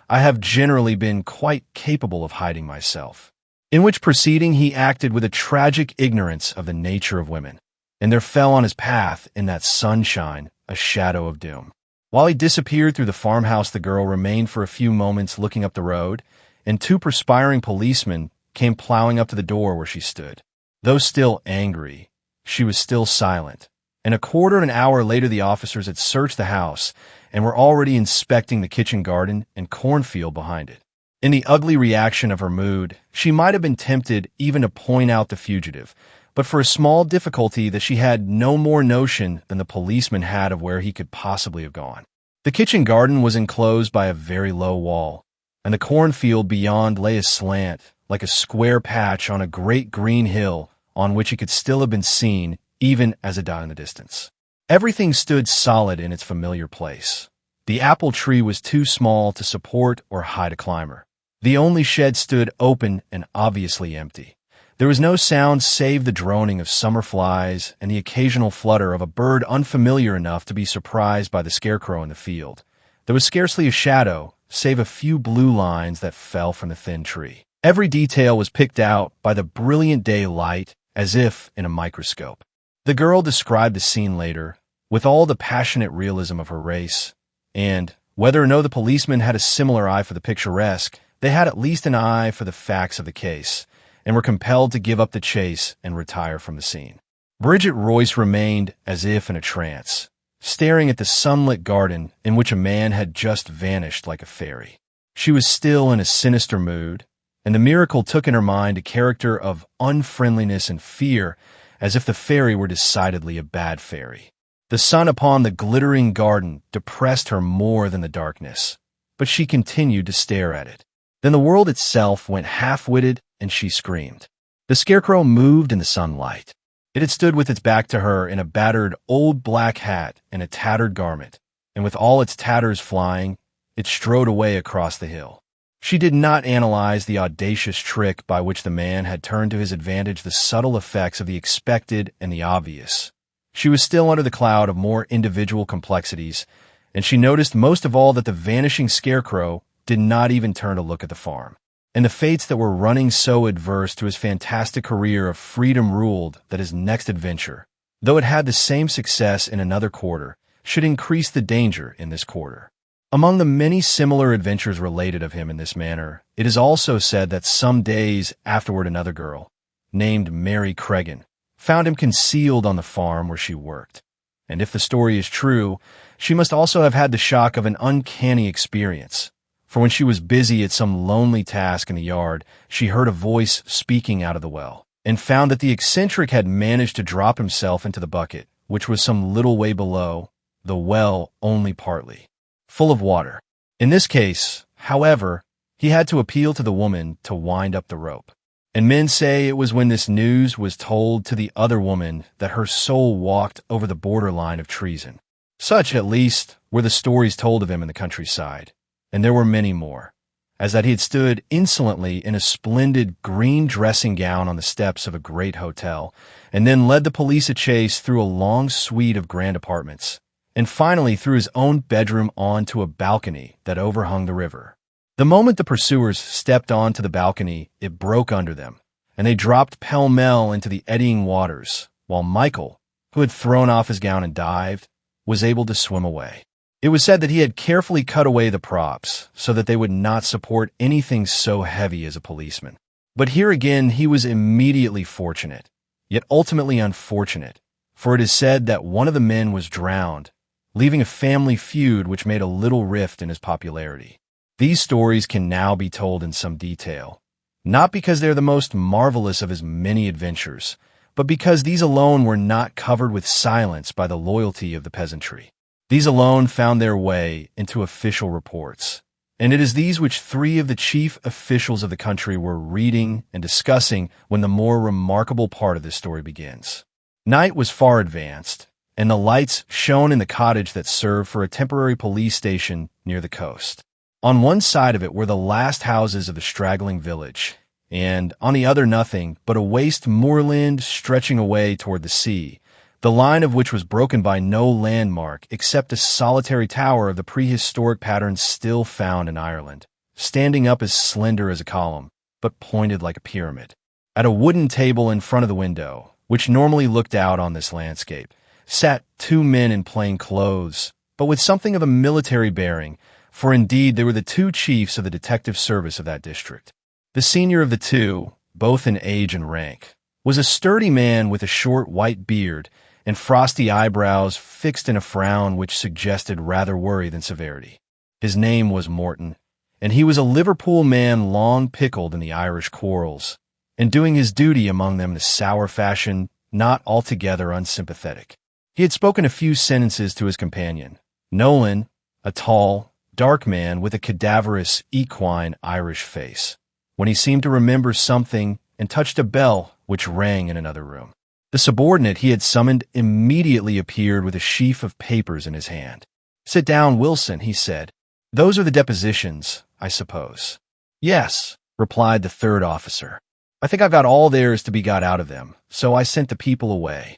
I have generally been quite capable of hiding myself." In which proceeding he acted with a tragic ignorance of the nature of women, and there fell on his path in that sunshine a shadow of doom. While he disappeared through the farmhouse, the girl remained for a few moments looking up the road, and two perspiring policemen came plowing up to the door where she stood. Though still angry, she was still silent, and a quarter of an hour later the officers had searched the house and were already inspecting the kitchen garden and cornfield behind it. In the ugly reaction of her mood, she might have been tempted even to point out the fugitive, but for a small difficulty that she had no more notion than the policeman had of where he could possibly have gone. The kitchen garden was enclosed by a very low wall, and the cornfield beyond lay aslant, like a square patch on a great green hill on which it could still have been seen even as a dot in the distance. Everything stood solid in its familiar place. The apple tree was too small to support or hide a climber. The only shed stood open and obviously empty. There was no sound save the droning of summer flies and the occasional flutter of a bird unfamiliar enough to be surprised by the scarecrow in the field. There was scarcely a shadow, save a few blue lines that fell from the thin tree. Every detail was picked out by the brilliant daylight, as if in a microscope. The girl described the scene later, with all the passionate realism of her race, and, whether or no the policeman had a similar eye for the picturesque, they had at least an eye for the facts of the case, and were compelled to give up the chase and retire from the scene. Bridget Royce remained as if in a trance, staring at the sunlit garden in which a man had just vanished like a fairy. She was still in a sinister mood, and the miracle took in her mind a character of unfriendliness and fear, as if the fairy were decidedly a bad fairy. The sun upon the glittering garden depressed her more than the darkness, but she continued to stare at it. Then the world itself went half-witted, and she screamed. The scarecrow moved in the sunlight. It had stood with its back to her in a battered old black hat and a tattered garment, and with all its tatters flying, it strode away across the hill. She did not analyze the audacious trick by which the man had turned to his advantage the subtle effects of the expected and the obvious. She was still under the cloud of more individual complexities, and she noticed most of all that the vanishing scarecrow did not even turn to look at the farm. And the fates that were running so adverse to his fantastic career of freedom ruled that his next adventure, though it had the same success in another quarter, should increase the danger in this quarter. Among the many similar adventures related of him in this manner, it is also said that some days afterward another girl, named Mary Cregan, found him concealed on the farm where she worked. And if the story is true, she must also have had the shock of an uncanny experience. For when she was busy at some lonely task in the yard, she heard a voice speaking out of the well, and found that the eccentric had managed to drop himself into the bucket, which was some little way below, the well only partly full of water. In this case, however, he had to appeal to the woman to wind up the rope. And men say it was when this news was told to the other woman that her soul walked over the borderline of treason. Such, at least, were the stories told of him in the countryside. And there were many more, as that he had stood insolently in a splendid green dressing gown on the steps of a great hotel, and then led the police a chase through a long suite of grand apartments, and finally through his own bedroom onto a balcony that overhung the river. The moment the pursuers stepped onto the balcony, it broke under them, and they dropped pell-mell into the eddying waters, while Michael, who had thrown off his gown and dived, was able to swim away. It was said that he had carefully cut away the props so that they would not support anything so heavy as a policeman. But here again he was immediately fortunate, yet ultimately unfortunate, for it is said that one of the men was drowned, leaving a family feud which made a little rift in his popularity. These stories can now be told in some detail, not because they are the most marvelous of his many adventures, but because these alone were not covered with silence by the loyalty of the peasantry. These alone found their way into official reports, and it is these which three of the chief officials of the country were reading and discussing when the more remarkable part of this story begins. Night was far advanced, and the lights shone in the cottage that served for a temporary police station near the coast. On one side of it were the last houses of the straggling village, and on the other nothing but a waste moorland stretching away toward the sea, the line of which was broken by no landmark except a solitary tower of the prehistoric pattern still found in Ireland, standing up as slender as a column, but pointed like a pyramid. At a wooden table in front of the window, which normally looked out on this landscape, sat two men in plain clothes, but with something of a military bearing, for indeed they were the two chiefs of the detective service of that district. The senior of the two, both in age and rank, was a sturdy man with a short white beard and frosty eyebrows fixed in a frown which suggested rather worry than severity. His name was Morton, and he was a Liverpool man long pickled in the Irish quarrels, and doing his duty among them in a sour fashion not altogether unsympathetic. He had spoken a few sentences to his companion, Nolan, a tall, dark man with a cadaverous, equine Irish face, when he seemed to remember something and touched a bell which rang in another room. The subordinate he had summoned immediately appeared with a sheaf of papers in his hand. "Sit down, Wilson," he said. "Those are the depositions, I suppose." "Yes," replied the third officer. "I think I've got all there is to be got out of them, so I sent the people away."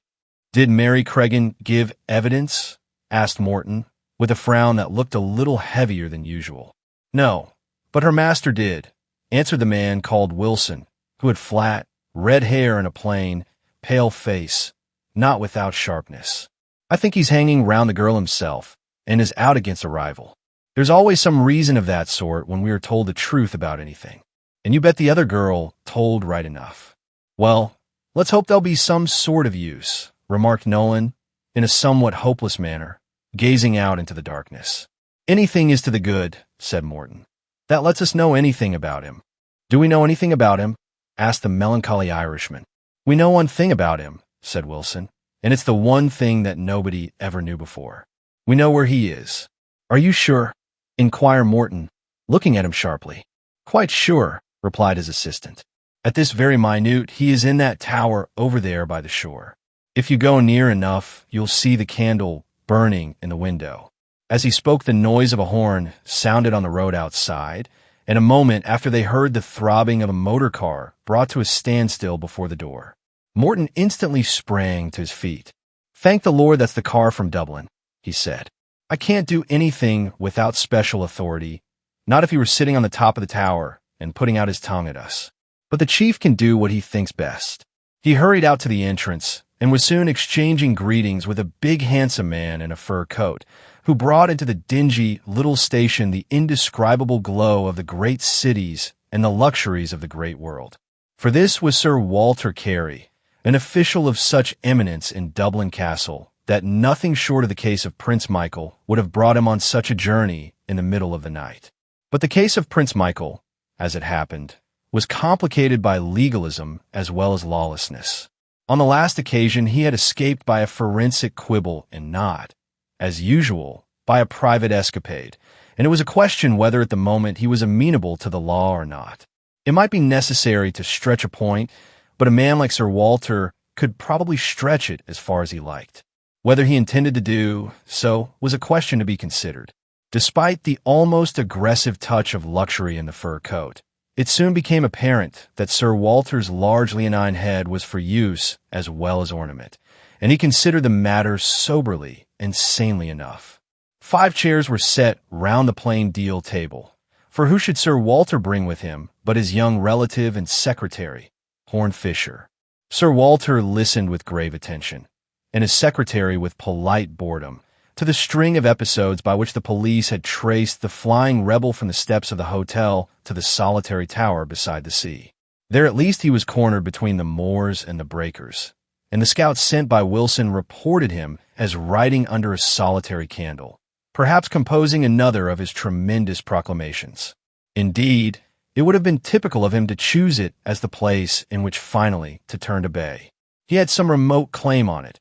"Did Mary Cregan give evidence?" asked Morton, with a frown that looked a little heavier than usual. "No, but her master did," answered the man called Wilson, who had flat, red hair and a plain, pale face, not without sharpness. "I think he's hanging round the girl himself, and is out against a rival. There's always some reason of that sort when we are told the truth about anything, and you bet the other girl told right enough." "Well, let's hope there'll be some sort of use," remarked Nolan, in a somewhat hopeless manner, gazing out into the darkness. "Anything is to the good," said Morton. "That lets us know anything about him." "Do we know anything about him?" asked the melancholy Irishman. "We know one thing about him," said Wilson, "and it's the one thing that nobody ever knew before. We know where he is." "Are you sure?" inquired Morton, looking at him sharply. "Quite sure," replied his assistant. "At this very minute, he is in that tower over there by the shore. If you go near enough, you'll see the candle burning in the window." As he spoke, the noise of a horn sounded on the road outside, and a moment after they heard the throbbing of a motor car brought to a standstill before the door. Morton instantly sprang to his feet. "Thank the Lord that's the car from Dublin," he said. "I can't do anything without special authority, not if he were sitting on the top of the tower and putting out his tongue at us. But the chief can do what he thinks best." He hurried out to the entrance and was soon exchanging greetings with a big handsome man in a fur coat, who brought into the dingy little station the indescribable glow of the great cities and the luxuries of the great world. For this was Sir Walter Carey, an official of such eminence in Dublin Castle that nothing short of the case of Prince Michael would have brought him on such a journey in the middle of the night. But the case of Prince Michael, as it happened, was complicated by legalism as well as lawlessness. On the last occasion, he had escaped by a forensic quibble and not, as usual, by a private escapade, and it was a question whether at the moment he was amenable to the law or not. It might be necessary to stretch a point, but a man like Sir Walter could probably stretch it as far as he liked. Whether he intended to do so was a question to be considered. Despite the almost aggressive touch of luxury in the fur coat, it soon became apparent that Sir Walter's large leonine head was for use as well as ornament, and he considered the matter soberly and sanely enough. 5 chairs were set round the plain deal table, for who should Sir Walter bring with him but his young relative and secretary, Horne Fisher? Sir Walter listened with grave attention, and his secretary with polite boredom, to the string of episodes by which the police had traced the flying rebel from the steps of the hotel to the solitary tower beside the sea. There at least he was cornered between the moors and the breakers, and the scouts sent by Wilson reported him as riding under a solitary candle, perhaps composing another of his tremendous proclamations. Indeed, it would have been typical of him to choose it as the place in which finally to turn to bay. He had some remote claim on it,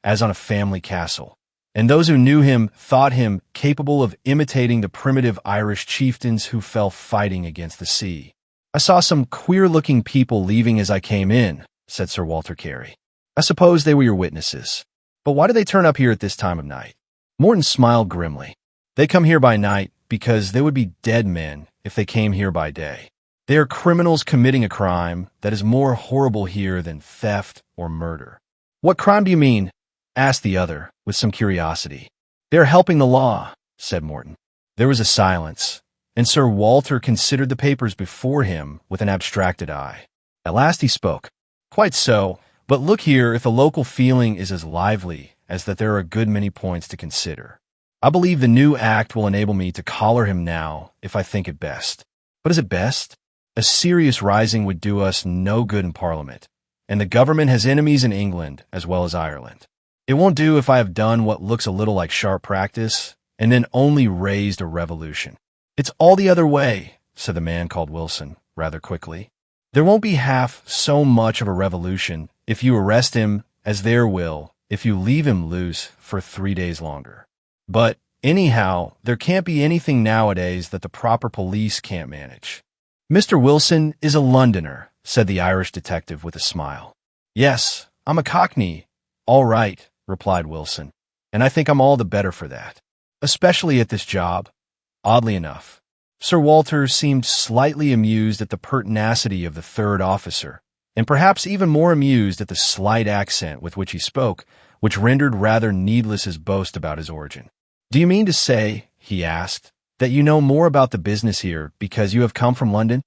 as on a family castle, and those who knew him thought him capable of imitating the primitive Irish chieftains who fell fighting against the sea. "I saw some queer-looking people leaving as I came in," said Sir Walter Carey. "I suppose they were your witnesses. But why do they turn up here at this time of night?" Morton smiled grimly. "They come here by night because they would be dead men if they came here by day. They are criminals committing a crime that is more horrible here than theft or murder." "What crime do you mean?" asked the other, with some curiosity. "They are helping the law," said Morton. There was a silence, and Sir Walter considered the papers before him with an abstracted eye. At last he spoke. "Quite so, but look here, if the local feeling is as lively as that there are a good many points to consider. I believe the new act will enable me to collar him now if I think it best. But is it best? A serious rising would do us no good in Parliament, and the government has enemies in England as well as Ireland. It won't do if I have done what looks a little like sharp practice, and then only raised a revolution. "It's all the other way," said the man called Wilson, rather quickly. "There won't be half so much of a revolution if you arrest him as there will if you leave him loose for 3 days longer. But anyhow, there can't be anything nowadays that the proper police can't manage." "Mr. Wilson is a Londoner," said the Irish detective with a smile. "Yes, I'm a Cockney, all right," replied Wilson, "and I think I'm all the better for that, especially at this job, oddly enough." Sir Walter seemed slightly amused at the pertinacity of the third officer, and perhaps even more amused at the slight accent with which he spoke, which rendered rather needless his boast about his origin. "Do you mean to say," he asked, "that you know more about the business here because you have come from London?"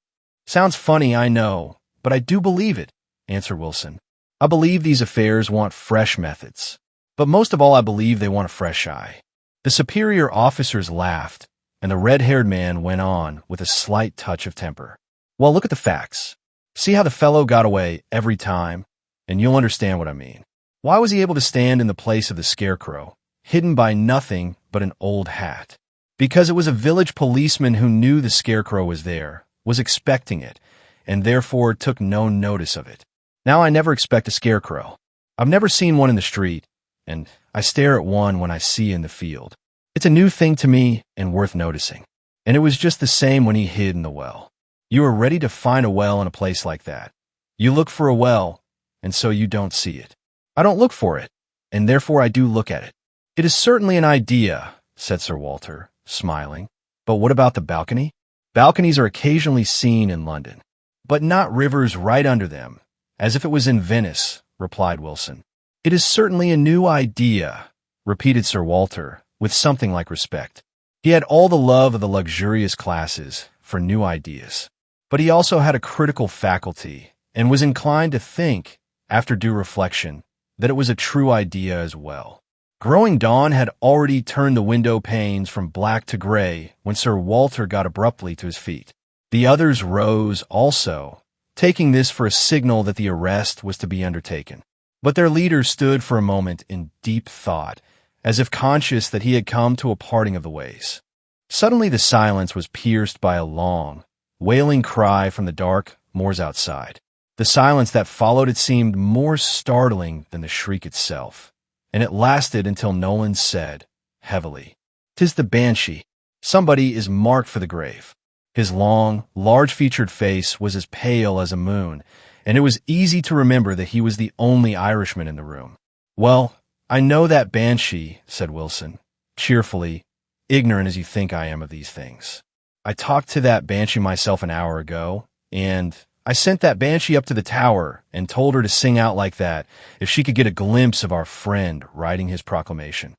"Sounds funny, I know, but I do believe it," answered Wilson. "I believe these affairs want fresh methods, but most of all I believe they want a fresh eye." The superior officers laughed, and the red-haired man went on with a slight touch of temper. "Well, look at the facts. See how the fellow got away every time, and you'll understand what I mean. Why was he able to stand in the place of the scarecrow, hidden by nothing but an old hat? Because it was a village policeman who knew the scarecrow was there, was expecting it, and therefore took no notice of it. Now I never expect a scarecrow. I've never seen one in the street, and I stare at one when I see in the field. It's a new thing to me and worth noticing. And it was just the same when he hid in the well. You are ready to find a well in a place like that. You look for a well, and so you don't see it. I don't look for it, and therefore I do look at it." "It is certainly an idea," said Sir Walter, smiling. "But what about the balcony?" "Balconies are occasionally seen in London, but not rivers right under them, as if it was in Venice," replied Wilson. "It is certainly a new idea," repeated Sir Walter, with something like respect. He had all the love of the luxurious classes for new ideas, but he also had a critical faculty and was inclined to think, after due reflection, that it was a true idea as well. Growing dawn had already turned the window panes from black to gray when Sir Walter got abruptly to his feet. The others rose also, taking this for a signal that the arrest was to be undertaken. But their leader stood for a moment in deep thought, as if conscious that he had come to a parting of the ways. Suddenly the silence was pierced by a long, wailing cry from the dark moors outside. The silence that followed it seemed more startling than the shriek itself, and it lasted until Nolan said, heavily, "'Tis the banshee. Somebody is marked for the grave." His long, large-featured face was as pale as a moon, and it was easy to remember that he was the only Irishman in the room. "Well, I know that banshee," said Wilson, cheerfully, ignorant as you think I am of these things. "I talked to that banshee myself an hour ago, and I sent that banshee up to the tower and told her to sing out like that if she could get a glimpse of our friend writing his proclamation."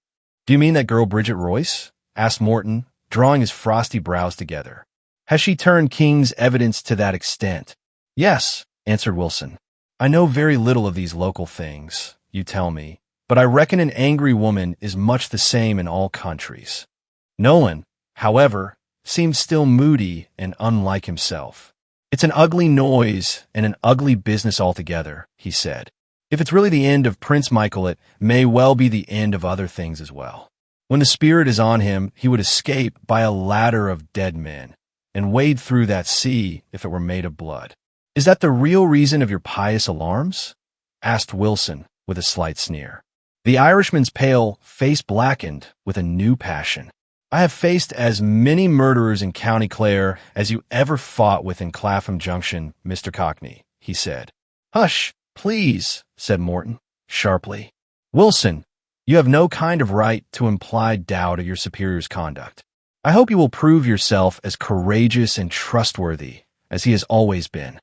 "Do you mean that girl Bridget Royce?" asked Morton, drawing his frosty brows together. "Has she turned King's evidence to that extent?" "Yes," answered Wilson. "I know very little of these local things, you tell me, but I reckon an angry woman is much the same in all countries." Nolan, however, seemed still moody and unlike himself. "It's an ugly noise and an ugly business altogether," he said. "If it's really the end of Prince Michael, it may well be the end of other things as well. When the spirit is on him, he would escape by a ladder of dead men and wade through that sea if it were made of blood." "Is that the real reason of your pious alarms?" asked Wilson with a slight sneer. The Irishman's pale face blackened with a new passion. "I have faced as many murderers in County Clare as you ever fought with in Clapham Junction, Mr. Cockney," he said. "Hush, please," said Morton, sharply. "Wilson, you have no kind of right to imply doubt of your superior's conduct. I hope you will prove yourself as courageous and trustworthy as he has always been."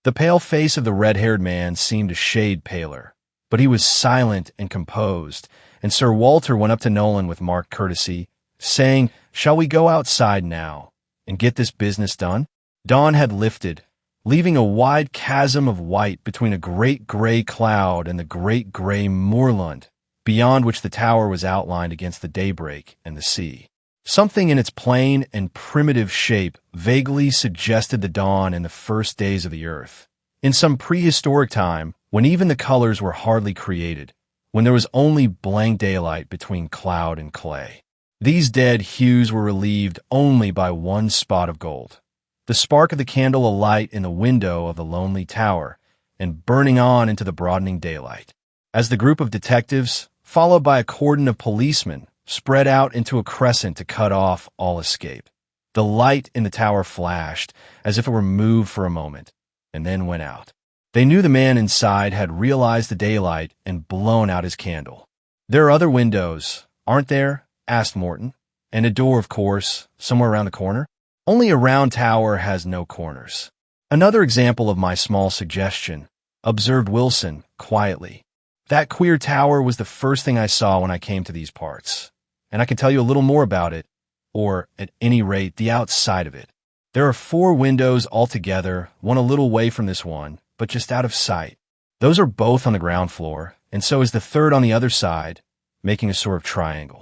The pale face of the red-haired man seemed a shade paler, but he was silent and composed, and Sir Walter went up to Nolan with marked courtesy, saying, "Shall we go outside now and get this business done?" Dawn had lifted, leaving a wide chasm of white between a great gray cloud and the great gray moorland, beyond which the tower was outlined against the daybreak and the sea. Something in its plain and primitive shape vaguely suggested the dawn in the first days of the earth, in some prehistoric time when even the colors were hardly created, when there was only blank daylight between cloud and clay. These dead hues were relieved only by one spot of gold, the spark of the candle alight in the window of the lonely tower and burning on into the broadening daylight. As the group of detectives, followed by a cordon of policemen, spread out into a crescent to cut off all escape, the light in the tower flashed as if it were moved for a moment, and then went out. They knew the man inside had realized the daylight and blown out his candle. "There are other windows, aren't there?" asked Morton. "And a door, of course, somewhere around the corner?" "Only a round tower has no corners." "Another example of my small suggestion," observed Wilson quietly. "That queer tower was the first thing I saw when I came to these parts, and I can tell you a little more about it, or, at any rate, the outside of it. There are 4 windows altogether, one a little way from this one, but just out of sight. Those are both on the ground floor, and so is the third on the other side, making a sort of triangle.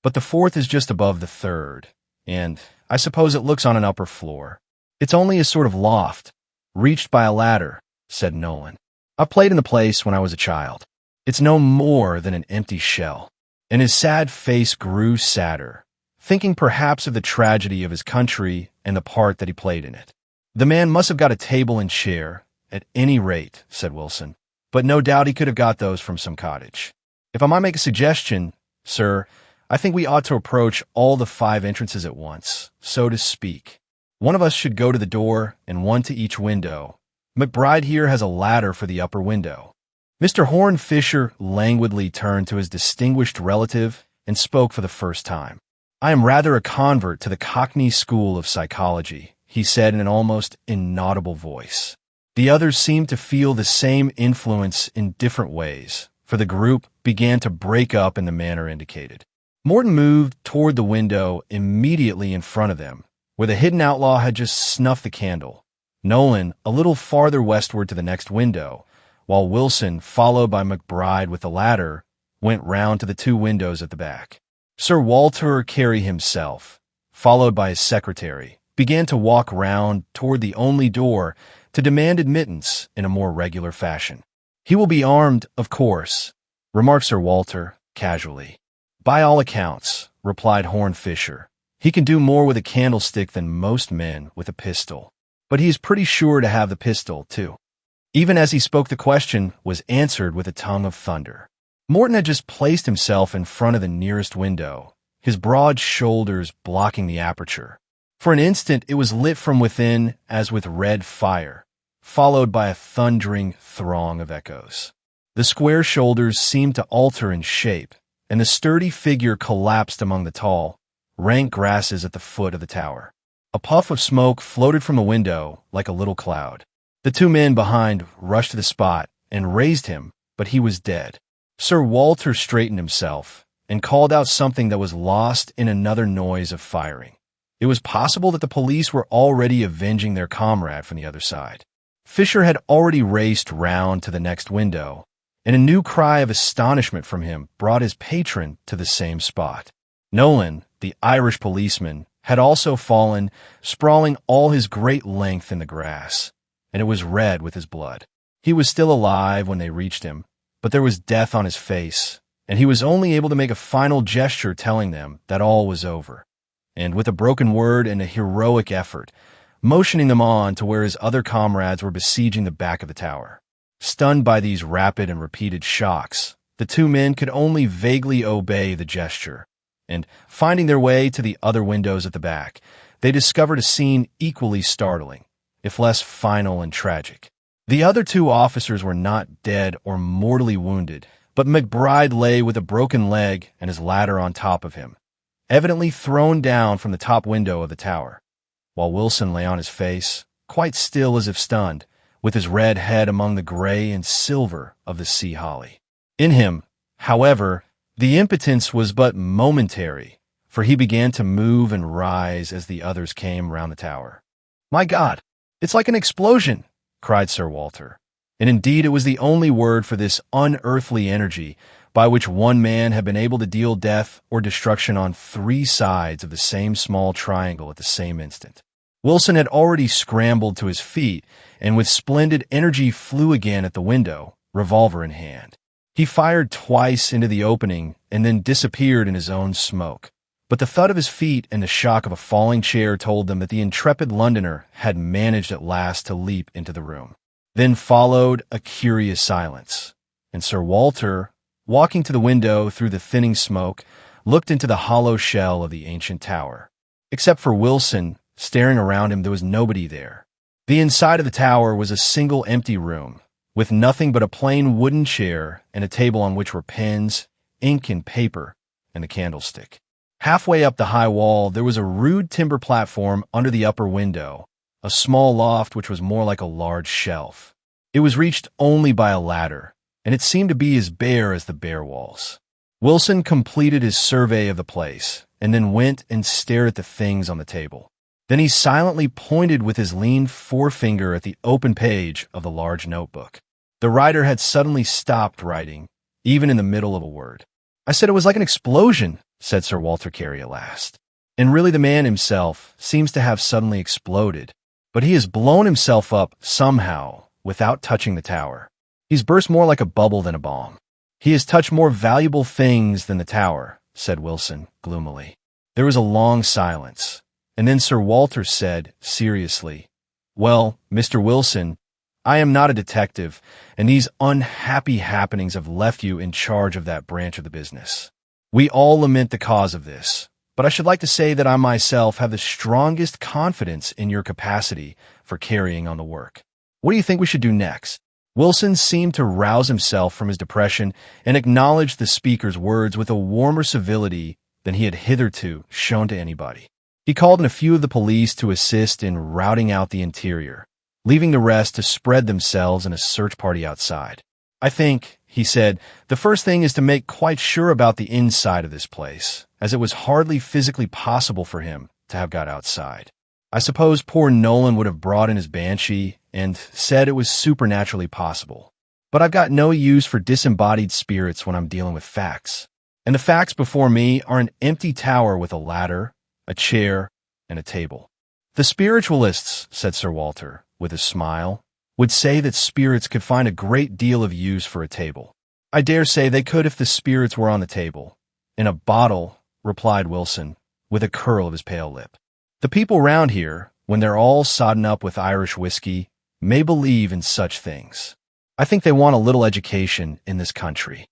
But the fourth is just above the third, and I suppose it looks on an upper floor. It's only a sort of loft, reached by a ladder," said Nolan. "I played in the place when I was a child. It's no more than an empty shell." And his sad face grew sadder, thinking perhaps of the tragedy of his country and the part that he played in it. "The man must have got a table and chair, at any rate," said Wilson. "But no doubt he could have got those from some cottage. If I might make a suggestion, sir, I think we ought to approach all the 5 entrances at once, so to speak. One of us should go to the door and one to each window. McBride here has a ladder for the upper window." Mr. Horne Fisher languidly turned to his distinguished relative and spoke for the first time. "I am rather a convert to the Cockney school of psychology," he said in an almost inaudible voice. The others seemed to feel the same influence in different ways, for the group began to break up in the manner indicated. Morton moved toward the window immediately in front of them, where the hidden outlaw had just snuffed the candle. Nolan a little farther westward to the next window, while Wilson, followed by McBride with the ladder, went round to the 2 windows at the back. Sir Walter Carey himself, followed by his secretary, began to walk round toward the only door to demand admittance in a more regular fashion. "He will be armed, of course," remarked Sir Walter casually. "By all accounts," replied Horne Fisher, "he can do more with a candlestick than most men with a pistol. But he is pretty sure to have the pistol, too." Even as he spoke, the question was answered with a tongue of thunder. Morton had just placed himself in front of the nearest window, his broad shoulders blocking the aperture. For an instant it was lit from within as with red fire, followed by a thundering throng of echoes. The square shoulders seemed to alter in shape, and the sturdy figure collapsed among the tall, rank grasses at the foot of the tower. A puff of smoke floated from the window like a little cloud. The 2 men behind rushed to the spot and raised him, but he was dead. Sir Walter straightened himself and called out something that was lost in another noise of firing. It was possible that the police were already avenging their comrade from the other side. Fisher had already raced round to the next window, and a new cry of astonishment from him brought his patron to the same spot. Nolan, the Irish policeman, had also fallen, sprawling all his great length in the grass, and it was red with his blood. He was still alive when they reached him, but there was death on his face, and he was only able to make a final gesture telling them that all was over, and with a broken word and a heroic effort, motioning them on to where his other comrades were besieging the back of the tower. Stunned by these rapid and repeated shocks, the 2 men could only vaguely obey the gesture, and, finding their way to the other windows at the back, they discovered a scene equally startling, if less final and tragic. The other 2 officers were not dead or mortally wounded, but McBride lay with a broken leg and his ladder on top of him, evidently thrown down from the top window of the tower, while Wilson lay on his face, quite still as if stunned, with his red head among the gray and silver of the sea holly. In him, however, the impotence was but momentary, for he began to move and rise as the others came round the tower. "My God, it's like an explosion!" cried Sir Walter. And indeed it was the only word for this unearthly energy by which one man had been able to deal death or destruction on 3 sides of the same small triangle at the same instant. Wilson had already scrambled to his feet, and with splendid energy flew again at the window, revolver in hand. He fired twice into the opening and then disappeared in his own smoke, But the thud of his feet and the shock of a falling chair told them that the intrepid Londoner had managed at last to leap into the room. Then followed a curious silence, and Sir Walter, walking to the window through the thinning smoke, looked into the hollow shell of the ancient tower. Except for Wilson, staring around him, there was nobody there. The inside of the tower was a single empty room, with nothing but a plain wooden chair and a table on which were pens, ink and paper, and a candlestick. Halfway up the high wall, there was a rude timber platform under the upper window, a small loft which was more like a large shelf. It was reached only by a ladder, and it seemed to be as bare as the bare walls. Wilson completed his survey of the place, and then went and stared at the things on the table. Then he silently pointed with his lean forefinger at the open page of the large notebook. The writer had suddenly stopped writing, even in the middle of a word. "I said it was like an explosion," said Sir Walter Carey at last. "And really the man himself seems to have suddenly exploded, but he has blown himself up somehow without touching the tower. He's burst more like a bubble than a bomb." "He has touched more valuable things than the tower," said Wilson gloomily. There was a long silence, and then Sir Walter said seriously, "Well, Mr. Wilson, I am not a detective, and these unhappy happenings have left you in charge of that branch of the business. We all lament the cause of this, but I should like to say that I myself have the strongest confidence in your capacity for carrying on the work. What do you think we should do next?" Wilson seemed to rouse himself from his depression and acknowledged the speaker's words with a warmer civility than he had hitherto shown to anybody. He called in a few of the police to assist in routing out the interior, leaving the rest to spread themselves in a search party outside. "I think," he said, "the first thing is to make quite sure about the inside of this place, as it was hardly physically possible for him to have got outside. I suppose poor Nolan would have brought in his banshee and said it was supernaturally possible. But I've got no use for disembodied spirits when I'm dealing with facts. And the facts before me are an empty tower with a ladder, a chair, and a table." "The spiritualists," said Sir Walter, with a smile, "would say that spirits could find a great deal of use for a table." "I dare say they could if the spirits were on the table. In a bottle," replied Wilson, with a curl of his pale lip. "The people round here, when they're all sodden up with Irish whiskey, may believe in such things. I think they want a little education in this country."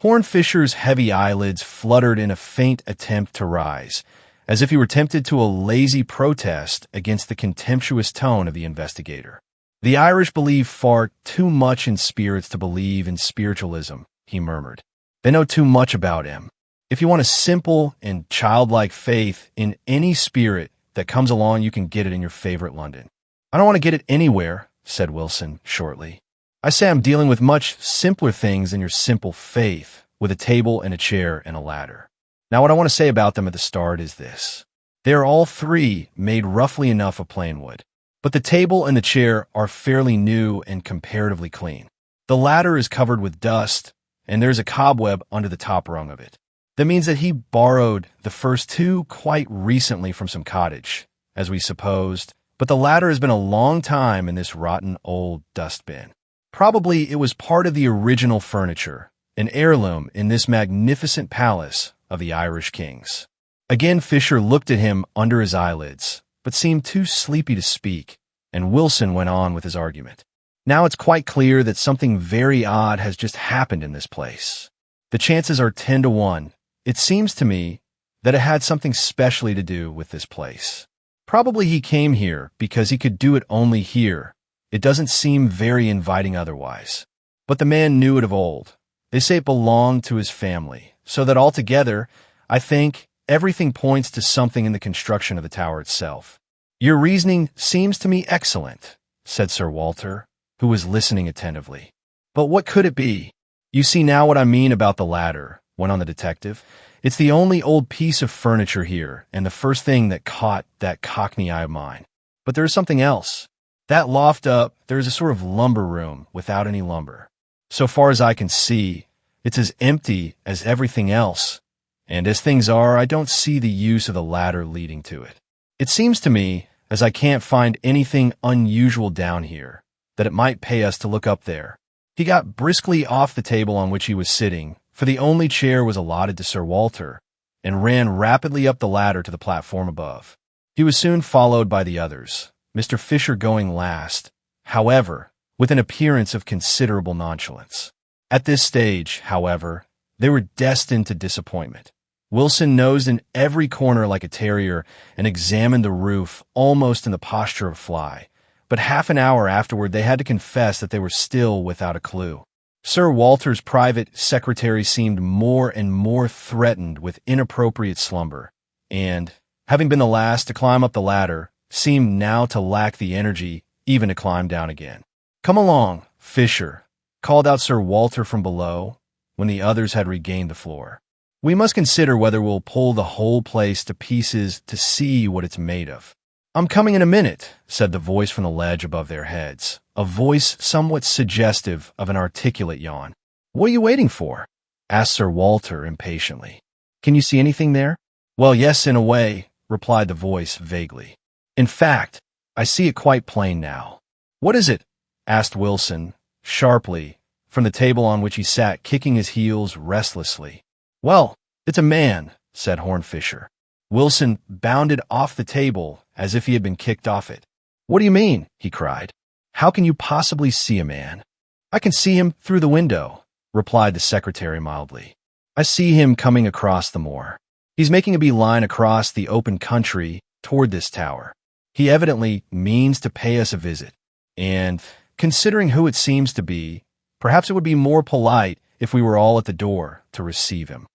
Horne Fisher's heavy eyelids fluttered in a faint attempt to rise, as if he were tempted to a lazy protest against the contemptuous tone of the investigator. "The Irish believe far too much in spirits to believe in spiritualism," he murmured. "They know too much about him. If you want a simple and childlike faith in any spirit that comes along, you can get it in your favorite London." "I don't want to get it anywhere," said Wilson shortly. "I say I'm dealing with much simpler things than your simple faith, with a table and a chair and a ladder. Now what I want to say about them at the start is this. They are all three made roughly enough of plain wood, but the table and the chair are fairly new and comparatively clean. The ladder is covered with dust, and there's a cobweb under the top rung of it. That means that he borrowed the first two quite recently from some cottage, as we supposed, but the ladder has been a long time in this rotten old dustbin. Probably it was part of the original furniture, an heirloom in this magnificent palace of the Irish kings." Again Fisher looked at him under his eyelids, but seemed too sleepy to speak, and Wilson went on with his argument. "Now it's quite clear that something very odd has just happened in this place. The chances are 10 to 1. It seems to me that it had something specially to do with this place. Probably he came here because he could do it only here. It doesn't seem very inviting otherwise. But the man knew it of old. They say it belonged to his family, so that altogether, I think, everything points to something in the construction of the tower itself." "Your reasoning seems to me excellent," said Sir Walter, who was listening attentively. "But what could it be?" "You see now what I mean about the ladder," went on the detective. "It's the only old piece of furniture here, and the first thing that caught that cockney eye of mine. But there is something else. That loft up, there is a sort of lumber room without any lumber. So far as I can see, it's as empty as everything else, and as things are, I don't see the use of the ladder leading to it. It seems to me, as I can't find anything unusual down here, that it might pay us to look up there." He got briskly off the table on which he was sitting, for the only chair was allotted to Sir Walter, and ran rapidly up the ladder to the platform above. He was soon followed by the others, Mr. Fisher going last, however, with an appearance of considerable nonchalance. At this stage, however, they were destined to disappointment. Wilson nosed in every corner like a terrier and examined the roof almost in the posture of a fly, but half an hour afterward they had to confess that they were still without a clue. Sir Walter's private secretary seemed more and more threatened with inappropriate slumber, and, having been the last to climb up the ladder, seemed now to lack the energy even to climb down again. "Come along, Fisher," called out Sir Walter from below, when the others had regained the floor. "We must consider whether we'll pull the whole place to pieces to see what it's made of." "I'm coming in a minute," said the voice from the ledge above their heads, a voice somewhat suggestive of an articulate yawn. "What are you waiting for?" asked Sir Walter impatiently. "Can you see anything there?" "Well, yes, in a way," replied the voice vaguely. "In fact, I see it quite plain now." "What is it?" asked Wilson, sharply, from the table on which he sat kicking his heels restlessly. "Well, it's a man," said Horne Fisher. Wilson bounded off the table as if he had been kicked off it. "What do you mean?" he cried. "How can you possibly see a man?" "I can see him through the window," replied the secretary mildly. "I see him coming across the moor. He's making a beeline across the open country toward this tower. He evidently means to pay us a visit, and, considering who it seems to be, perhaps it would be more polite if we were all at the door to receive him."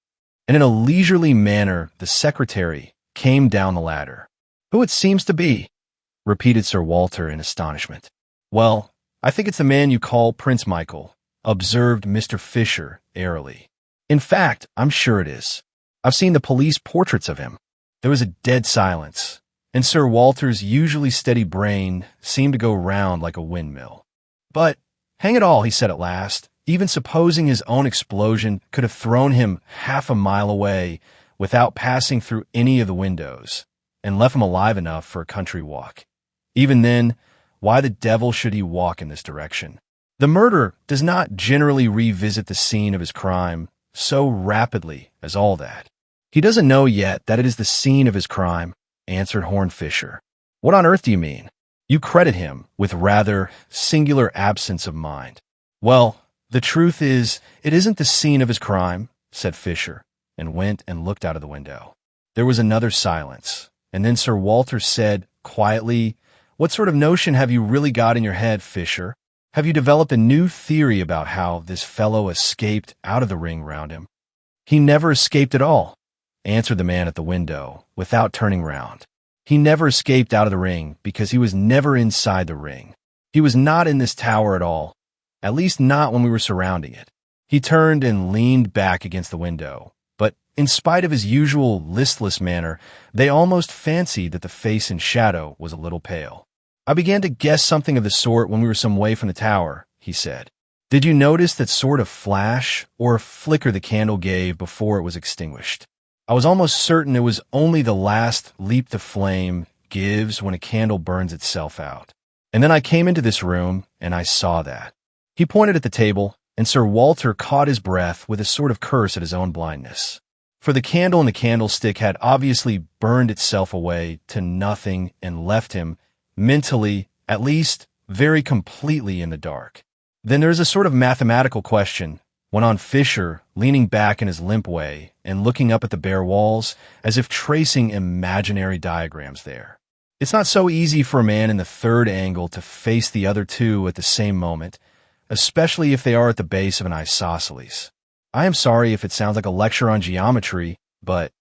And in a leisurely manner the secretary came down the ladder. "Who it seems to be?" repeated Sir Walter in astonishment. "Well, I think it's the man you call Prince Michael," observed Mr. Fisher airily. "In fact, I'm sure it is. I've seen the police portraits of him." There was a dead silence, and Sir Walter's usually steady brain seemed to go round like a windmill. "But, hang it all," he said at last, "even supposing his own explosion could have thrown him half a mile away without passing through any of the windows, and left him alive enough for a country walk. Even then, why the devil should he walk in this direction? The murderer does not generally revisit the scene of his crime so rapidly as all that." "He doesn't know yet that it is the scene of his crime," answered Horne Fisher. "What on earth do you mean? You credit him with rather singular absence of mind." "Well, the truth is, it isn't the scene of his crime," said Fisher, and went and looked out of the window. There was another silence, and then Sir Walter said quietly, "What sort of notion have you really got in your head, Fisher? Have you developed a new theory about how this fellow escaped out of the ring round him?" "He never escaped at all," answered the man at the window, without turning round. "He never escaped out of the ring because he was never inside the ring. He was not in this tower at all, at least not when we were surrounding it." He turned and leaned back against the window, but in spite of his usual listless manner, they almost fancied that the face in shadow was a little pale. "I began to guess something of the sort when we were some way from the tower," he said. "Did you notice that sort of flash or flicker the candle gave before it was extinguished? I was almost certain it was only the last leap to flame gives when a candle burns itself out. And then I came into this room, and I saw that." He pointed at the table, and Sir Walter caught his breath with a sort of curse at his own blindness. For the candle in the candlestick had obviously burned itself away to nothing and left him, mentally, at least, very completely in the dark. "Then there is a sort of mathematical question," went on Fisher, leaning back in his limp way and looking up at the bare walls, as if tracing imaginary diagrams there. "It's not so easy for a man in the third angle to face the other two at the same moment, especially if they are at the base of an isosceles. I am sorry if it sounds like a lecture on geometry, but—"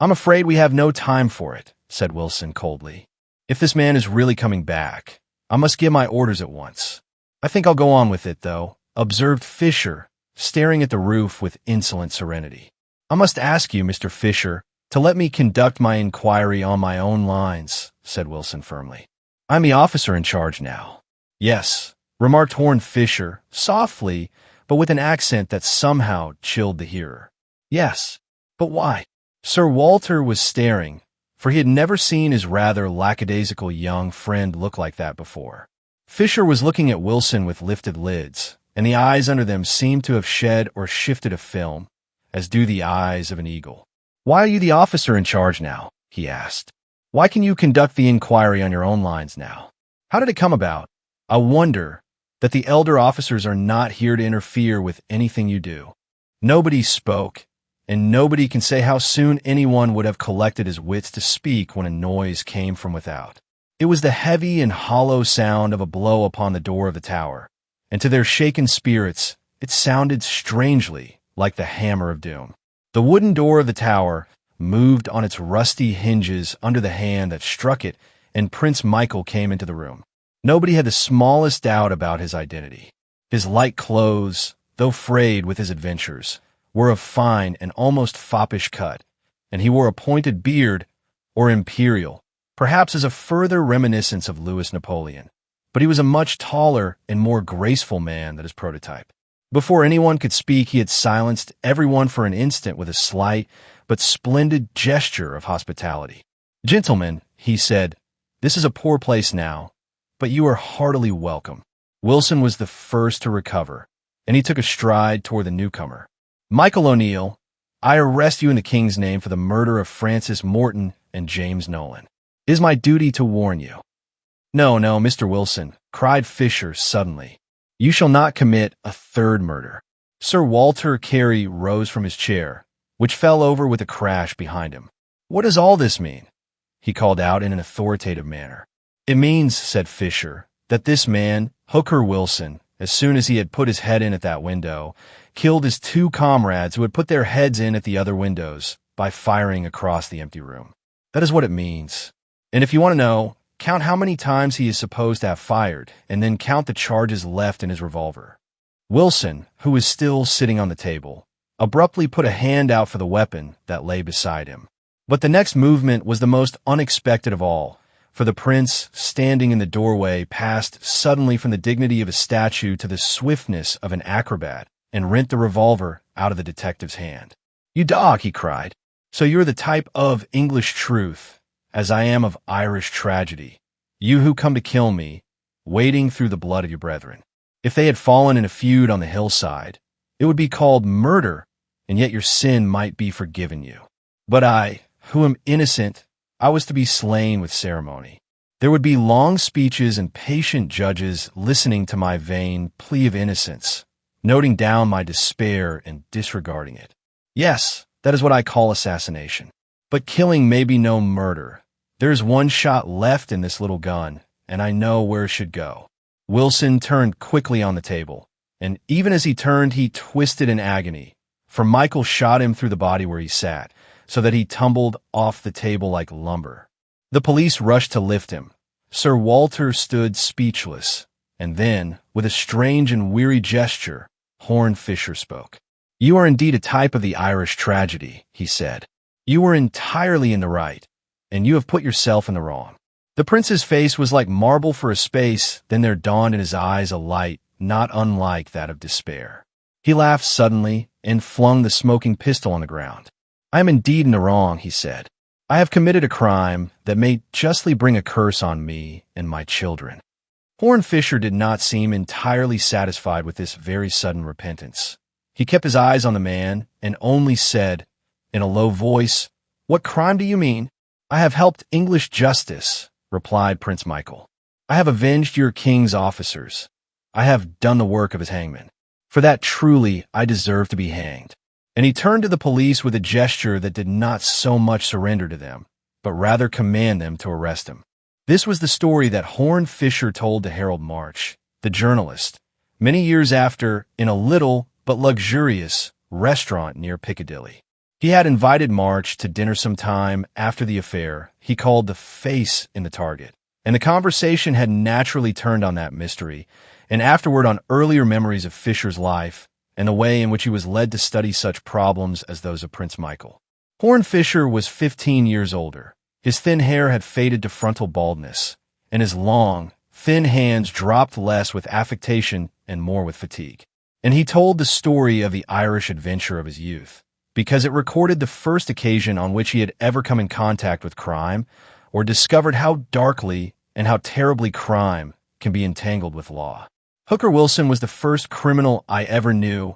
"I'm afraid we have no time for it," said Wilson coldly. "If this man is really coming back, I must give my orders at once." "I think I'll go on with it, though," observed Fisher, staring at the roof with insolent serenity. "I must ask you, Mr. Fisher, to let me conduct my inquiry on my own lines," said Wilson firmly. "I'm the officer in charge now." "Yes," remarked Horne Fisher, softly, but with an accent that somehow chilled the hearer. "Yes, but why?" Sir Walter was staring, for he had never seen his rather lackadaisical young friend look like that before. Fisher was looking at Wilson with lifted lids, and the eyes under them seemed to have shed or shifted a film, as do the eyes of an eagle. "Why are you the officer in charge now?" he asked. "Why can you conduct the inquiry on your own lines now? How did it come about, I wonder, that the elder officers are not here to interfere with anything you do?" Nobody spoke, and nobody can say how soon anyone would have collected his wits to speak when a noise came from without. It was the heavy and hollow sound of a blow upon the door of the tower, and to their shaken spirits it sounded strangely like the hammer of doom. The wooden door of the tower moved on its rusty hinges under the hand that struck it, and Prince Michael came into the room. Nobody had the smallest doubt about his identity. His light clothes, though frayed with his adventures, were of fine and almost foppish cut, and he wore a pointed beard, or imperial, perhaps as a further reminiscence of Louis Napoleon. But he was a much taller and more graceful man than his prototype. Before anyone could speak, he had silenced everyone for an instant with a slight but splendid gesture of hospitality. "Gentlemen," he said, "this is a poor place now, but you are heartily welcome." Wilson was the first to recover, and he took a stride toward the newcomer. "Michael O'Neill, I arrest you in the King's name for the murder of Francis Morton and James Nolan. It is my duty to warn you." "No, no, Mr. Wilson," cried Fisher suddenly. "You shall not commit a third murder." Sir Walter Carey rose from his chair, which fell over with a crash behind him. "What does all this mean?" he called out in an authoritative manner. "It means," said Fisher, "that this man, Hooker Wilson, as soon as he had put his head in at that window, killed his two comrades who had put their heads in at the other windows by firing across the empty room. That is what it means. And if you want to know, count how many times he is supposed to have fired, and then count the charges left in his revolver." Wilson, who was still sitting on the table, abruptly put a hand out for the weapon that lay beside him. But the next movement was the most unexpected of all, for the prince, standing in the doorway, passed suddenly from the dignity of a statue to the swiftness of an acrobat, and rent the revolver out of the detective's hand. "You dog!" he cried. "So you're the type of English truth, as I am of Irish tragedy. You who come to kill me, wading through the blood of your brethren. If they had fallen in a feud on the hillside, it would be called murder, and yet your sin might be forgiven you. But I, who am innocent, I was to be slain with ceremony. There would be long speeches and patient judges listening to my vain plea of innocence, noting down my despair and disregarding it. Yes, that is what I call assassination. But killing may be no murder. There is one shot left in this little gun, and I know where it should go." Wilson turned quickly on the table, and even as he turned, he twisted in agony, for Michael shot him through the body where he sat, so that he tumbled off the table like lumber. The police rushed to lift him. Sir Walter stood speechless, and then, with a strange and weary gesture, Horne Fisher spoke. "You are indeed a type of the Irish tragedy," he said. "You were entirely in the right, and you have put yourself in the wrong." The prince's face was like marble for a space, then there dawned in his eyes a light not unlike that of despair. He laughed suddenly and flung the smoking pistol on the ground. "I am indeed in the wrong," he said. "I have committed a crime that may justly bring a curse on me and my children." Horne Fisher did not seem entirely satisfied with this very sudden repentance. He kept his eyes on the man and only said, in a low voice, "What crime do you mean?" "I have helped English justice," replied Prince Michael. "I have avenged your king's officers. I have done the work of his hangman. For that truly I deserve to be hanged." And he turned to the police with a gesture that did not so much surrender to them, but rather command them to arrest him. This was the story that Horne Fisher told to Harold March, the journalist, many years after, in a little but luxurious restaurant near Piccadilly. He had invited March to dinner some time after the affair he called the face in the target, and the conversation had naturally turned on that mystery, and afterward on earlier memories of Fisher's life and the way in which he was led to study such problems as those of Prince Michael. Horne Fisher was 15 years older. His thin hair had faded to frontal baldness, and his long, thin hands dropped less with affectation and more with fatigue. And he told the story of the Irish adventure of his youth, because it recorded the first occasion on which he had ever come in contact with crime, or discovered how darkly and how terribly crime can be entangled with law. "Hooker Wilson was the first criminal I ever knew,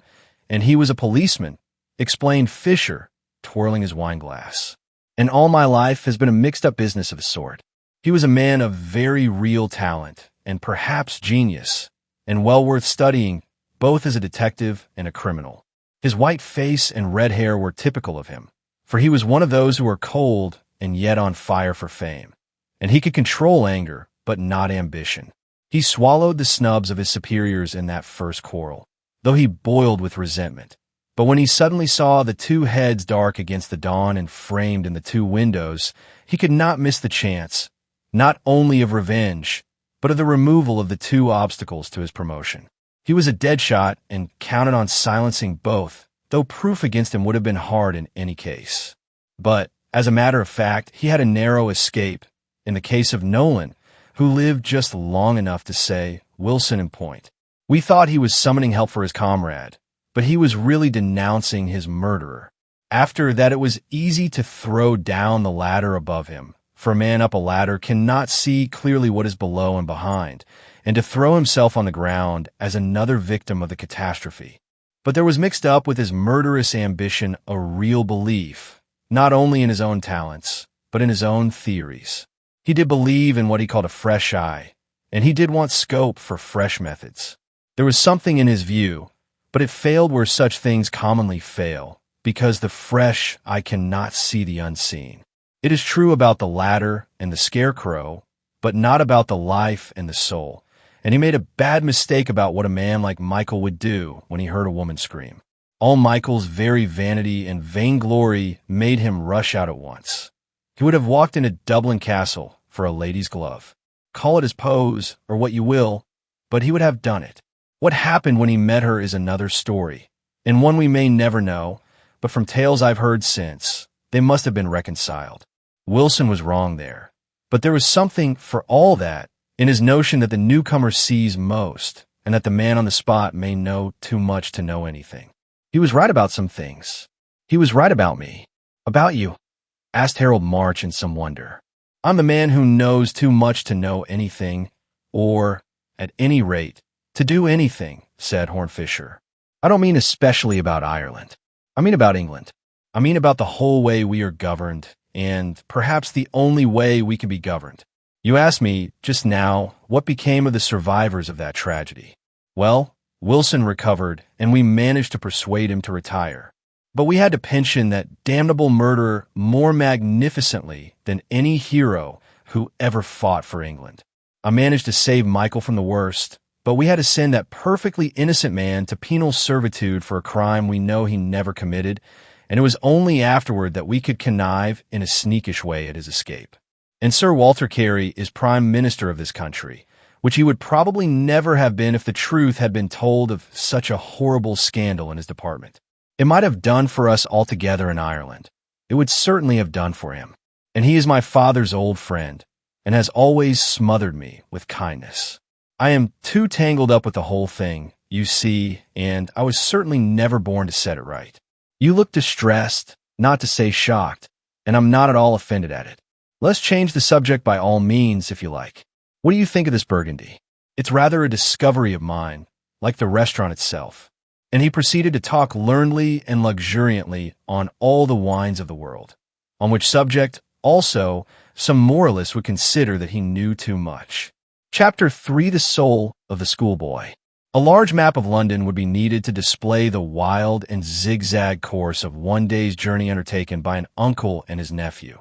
and he was a policeman," explained Fisher, twirling his wineglass. And all my life has been a mixed-up business of a sort. He was a man of very real talent, and perhaps genius, and well worth studying, both as a detective and a criminal. His white face and red hair were typical of him, for he was one of those who are cold and yet on fire for fame. And he could control anger, but not ambition. He swallowed the snubs of his superiors in that first quarrel, though he boiled with resentment. But when he suddenly saw the two heads dark against the dawn and framed in the two windows, he could not miss the chance, not only of revenge, but of the removal of the two obstacles to his promotion. He was a dead shot and counted on silencing both, though proof against him would have been hard in any case. But, as a matter of fact, he had a narrow escape, in the case of Nolan, who lived just long enough to say, "Wilson in point." We thought he was summoning help for his comrade, but he was really denouncing his murderer. After that, it was easy to throw down the ladder above him, for a man up a ladder cannot see clearly what is below and behind, and to throw himself on the ground as another victim of the catastrophe. But there was mixed up with his murderous ambition a real belief, not only in his own talents, but in his own theories. He did believe in what he called a fresh eye, and he did want scope for fresh methods. There was something in his view, but it failed where such things commonly fail, because the fresh eye cannot see the unseen. It is true about the ladder and the scarecrow, but not about the life and the soul. And he made a bad mistake about what a man like Michael would do when he heard a woman scream. All Michael's very vanity and vainglory made him rush out at once. He would have walked into Dublin Castle for a lady's glove. Call it his pose, or what you will, but he would have done it. What happened when he met her is another story, and one we may never know, but from tales I've heard since, they must have been reconciled. Wilson was wrong there, but there was something, for all that, in his notion that the newcomer sees most, and that the man on the spot may know too much to know anything. He was right about some things. He was right about me. About you? Asked Harold March in some wonder. I'm the man who knows too much to know anything, or, at any rate, to do anything, said Horne Fisher. I don't mean especially about Ireland. I mean about England. I mean about the whole way we are governed, and perhaps the only way we can be governed. You asked me, just now, what became of the survivors of that tragedy. Well, Wilson recovered, and we managed to persuade him to retire. But we had to pension that damnable murderer more magnificently than any hero who ever fought for England. I managed to save Michael from the worst, but we had to send that perfectly innocent man to penal servitude for a crime we know he never committed, and it was only afterward that we could connive in a sneakish way at his escape. And Sir Walter Carey is Prime Minister of this country, which he would probably never have been if the truth had been told of such a horrible scandal in his department. It might have done for us altogether in Ireland. It would certainly have done for him. And he is my father's old friend, and has always smothered me with kindness. I am too tangled up with the whole thing, you see, and I was certainly never born to set it right. You look distressed, not to say shocked, and I'm not at all offended at it. Let's change the subject by all means, if you like. What do you think of this Burgundy? It's rather a discovery of mine, like the restaurant itself. And he proceeded to talk learnedly and luxuriantly on all the wines of the world, on which subject, also, some moralists would consider that he knew too much. Chapter 3: The Soul of the Schoolboy. A large map of London would be needed to display the wild and zigzag course of one day's journey undertaken by an uncle and his nephew.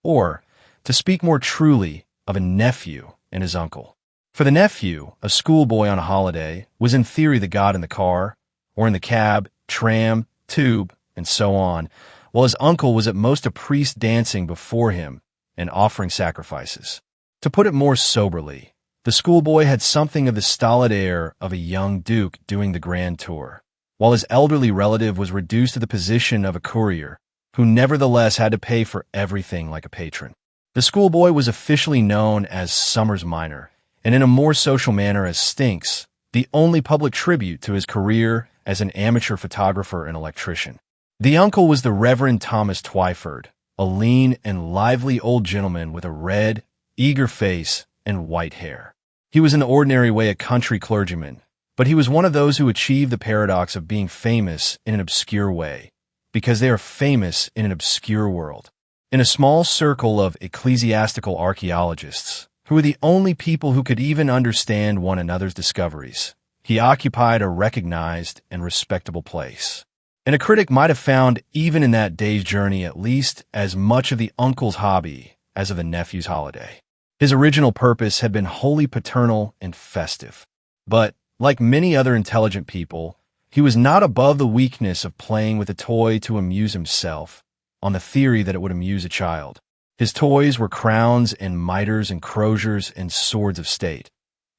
Or, to speak more truly, of a nephew and his uncle. For the nephew, a schoolboy on a holiday, was in theory the god in the car, or in the cab, tram, tube, and so on, while his uncle was at most a priest dancing before him and offering sacrifices. To put it more soberly, the schoolboy had something of the stolid air of a young duke doing the grand tour, while his elderly relative was reduced to the position of a courier, who nevertheless had to pay for everything like a patron. The schoolboy was officially known as Summers Minor, and in a more social manner as Stinks, the only public tribute to his career as an amateur photographer and electrician. The uncle was the Reverend Thomas Twyford, a lean and lively old gentleman with a red, eager face and white hair. He was in the ordinary way a country clergyman, but he was one of those who achieved the paradox of being famous in an obscure way, because they are famous in an obscure world. In a small circle of ecclesiastical archaeologists, who were the only people who could even understand one another's discoveries, he occupied a recognized and respectable place. And a critic might have found even in that day's journey at least as much of the uncle's hobby as of the nephew's holiday. His original purpose had been wholly paternal and festive. But, like many other intelligent people, he was not above the weakness of playing with a toy to amuse himself, on the theory that it would amuse a child. His toys were crowns and mitres and croziers and swords of state,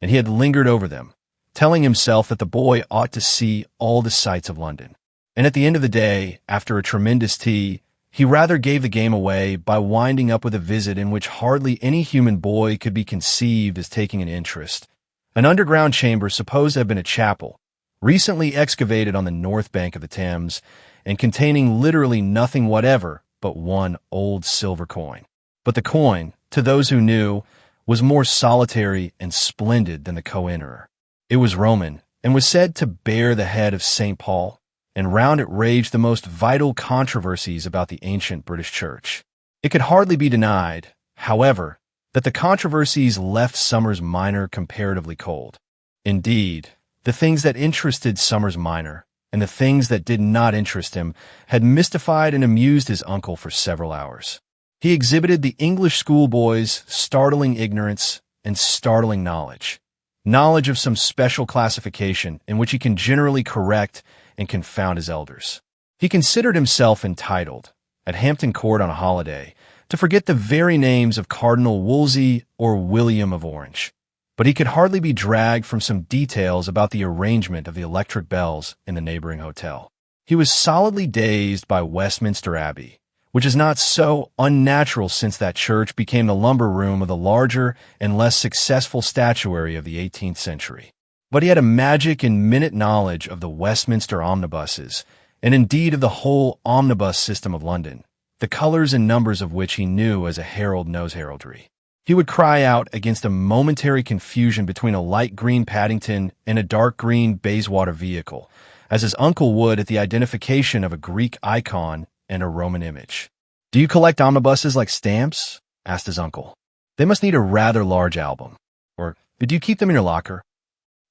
and he had lingered over them, telling himself that the boy ought to see all the sights of London. And at the end of the day, after a tremendous tea, he rather gave the game away by winding up with a visit in which hardly any human boy could be conceived as taking an interest. An underground chamber supposed to have been a chapel, recently excavated on the north bank of the Thames, and containing literally nothing whatever but one old silver coin. But the coin, to those who knew, was more solitary and splendid than the coiner. It was Roman, and was said to bear the head of St. Paul, and round it raged the most vital controversies about the ancient British Church. It could hardly be denied, however, that the controversies left Somers Minor comparatively cold. Indeed, the things that interested Somers Minor, and the things that did not interest him, had mystified and amused his uncle for several hours. He exhibited the English schoolboy's startling ignorance and startling knowledge of some special classification in which he can generally correct and confound his elders. He considered himself entitled, at Hampton Court on a holiday, to forget the very names of Cardinal Wolsey or William of Orange, but he could hardly be dragged from some details about the arrangement of the electric bells in the neighboring hotel. He was solidly dazed by Westminster Abbey, which is not so unnatural since that church became the lumber room of the larger and less successful statuary of the 18th century. But he had a magic and minute knowledge of the Westminster omnibuses, and indeed of the whole omnibus system of London, the colors and numbers of which he knew as a herald knows heraldry. He would cry out against a momentary confusion between a light green Paddington and a dark green Bayswater vehicle, as his uncle would at the identification of a Greek icon and a Roman image. "Do you collect omnibuses like stamps?" asked his uncle. "They must need a rather large album. Or do you keep them in your locker?"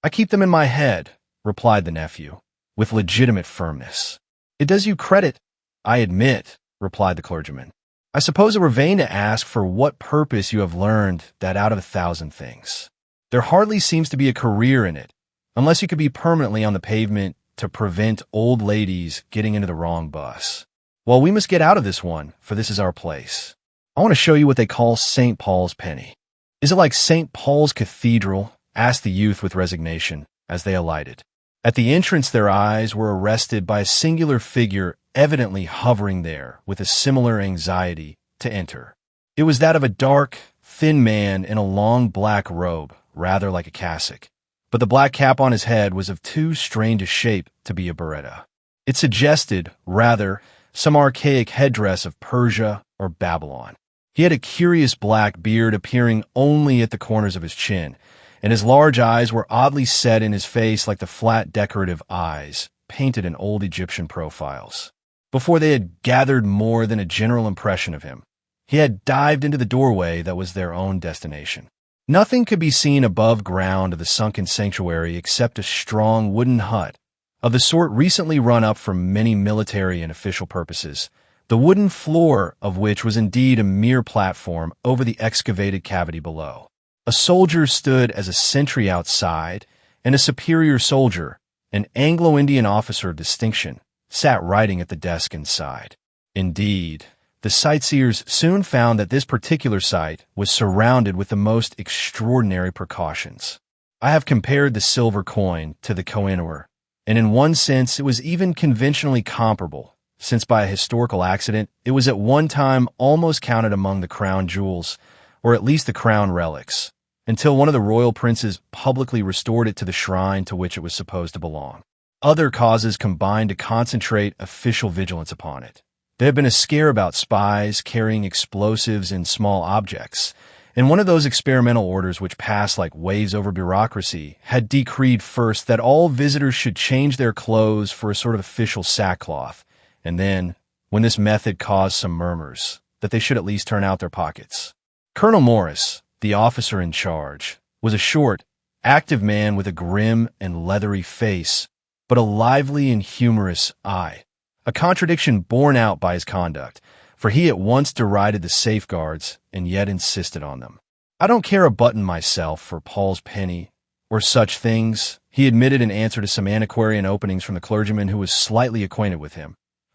"I keep them in my head," replied the nephew, with legitimate firmness. "It does you credit, I admit," replied the clergyman. "I suppose it were vain to ask for what purpose you have learned that out of 1,000 things. There hardly seems to be a career in it, unless you could be permanently on the pavement to prevent old ladies getting into the wrong bus. Well, we must get out of this one, for this is our place. I want to show you what they call St. Paul's Penny." "Is it like St. Paul's Cathedral?" asked the youth with resignation, as they alighted. At the entrance their eyes were arrested by a singular figure evidently hovering there with a similar anxiety to enter. It was that of a dark, thin man in a long black robe, rather like a cassock, but the black cap on his head was of too strange a shape to be a biretta. It suggested, rather, some archaic headdress of Persia or Babylon. He had a curious black beard appearing only at the corners of his chin, and his large eyes were oddly set in his face like the flat decorative eyes painted in old Egyptian profiles. Before they had gathered more than a general impression of him, he had dived into the doorway that was their own destination. Nothing could be seen above ground of the sunken sanctuary except a strong wooden hut, of the sort recently run up for many military and official purposes, the wooden floor of which was indeed a mere platform over the excavated cavity below. A soldier stood as a sentry outside, and a superior soldier, an Anglo-Indian officer of distinction, sat writing at the desk inside. Indeed, the sightseers soon found that this particular site was surrounded with the most extraordinary precautions. I have compared the silver coin to the Kohinoor, and in one sense it was even conventionally comparable, since by a historical accident it was at one time almost counted among the crown jewels, or at least the crown relics, until one of the royal princes publicly restored it to the shrine to which it was supposed to belong. Other causes combined to concentrate official vigilance upon it. There had been a scare about spies carrying explosives in small objects, and one of those experimental orders which pass like waves over bureaucracy had decreed first that all visitors should change their clothes for a sort of official sackcloth, and then, when this method caused some murmurs, that they should at least turn out their pockets. Colonel Morris, the officer in charge, was a short, active man with a grim and leathery face, but a lively and humorous eye, a contradiction borne out by his conduct, for he at once derided the safeguards and yet insisted on them. "I don't care a button myself for Paul's penny, or such things," he admitted in answer to some antiquarian openings from the clergyman who was slightly acquainted with him.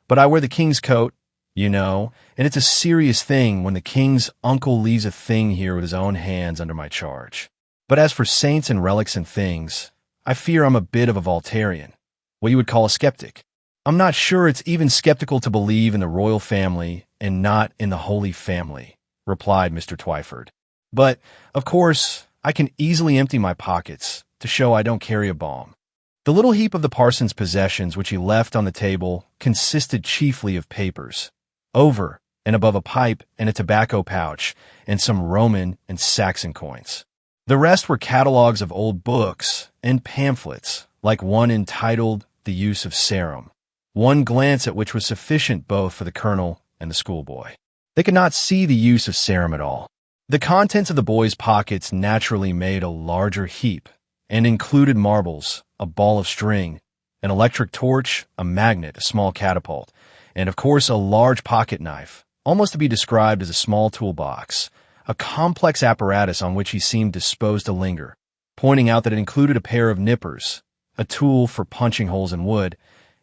"But I wear the king's coat, you know, and it's a serious thing when the king's uncle leaves a thing here with his own hands under my charge. But as for saints and relics and things, I fear I'm a bit of a Voltairean, what you would call a skeptic. I'm not sure it's even skeptical to believe in the royal family and not in the Holy Family," replied Mr. Twyford. "But, of course, I can easily empty my pockets to show I don't carry a bomb." The little heap of the parson's possessions which he left on the table consisted chiefly of papers, over and above a pipe and a tobacco pouch, and some Roman and Saxon coins. The rest were catalogues of old books and pamphlets, like one entitled The Use of Serum, one glance at which was sufficient both for the colonel and the schoolboy. They could not see the use of serum at all. The contents of the boys' pockets naturally made a larger heap, and included marbles, a ball of string, an electric torch, a magnet, a small catapult, and of course a large pocket knife, almost to be described as a small toolbox, a complex apparatus on which he seemed disposed to linger, pointing out that it included a pair of nippers, a tool for punching holes in wood,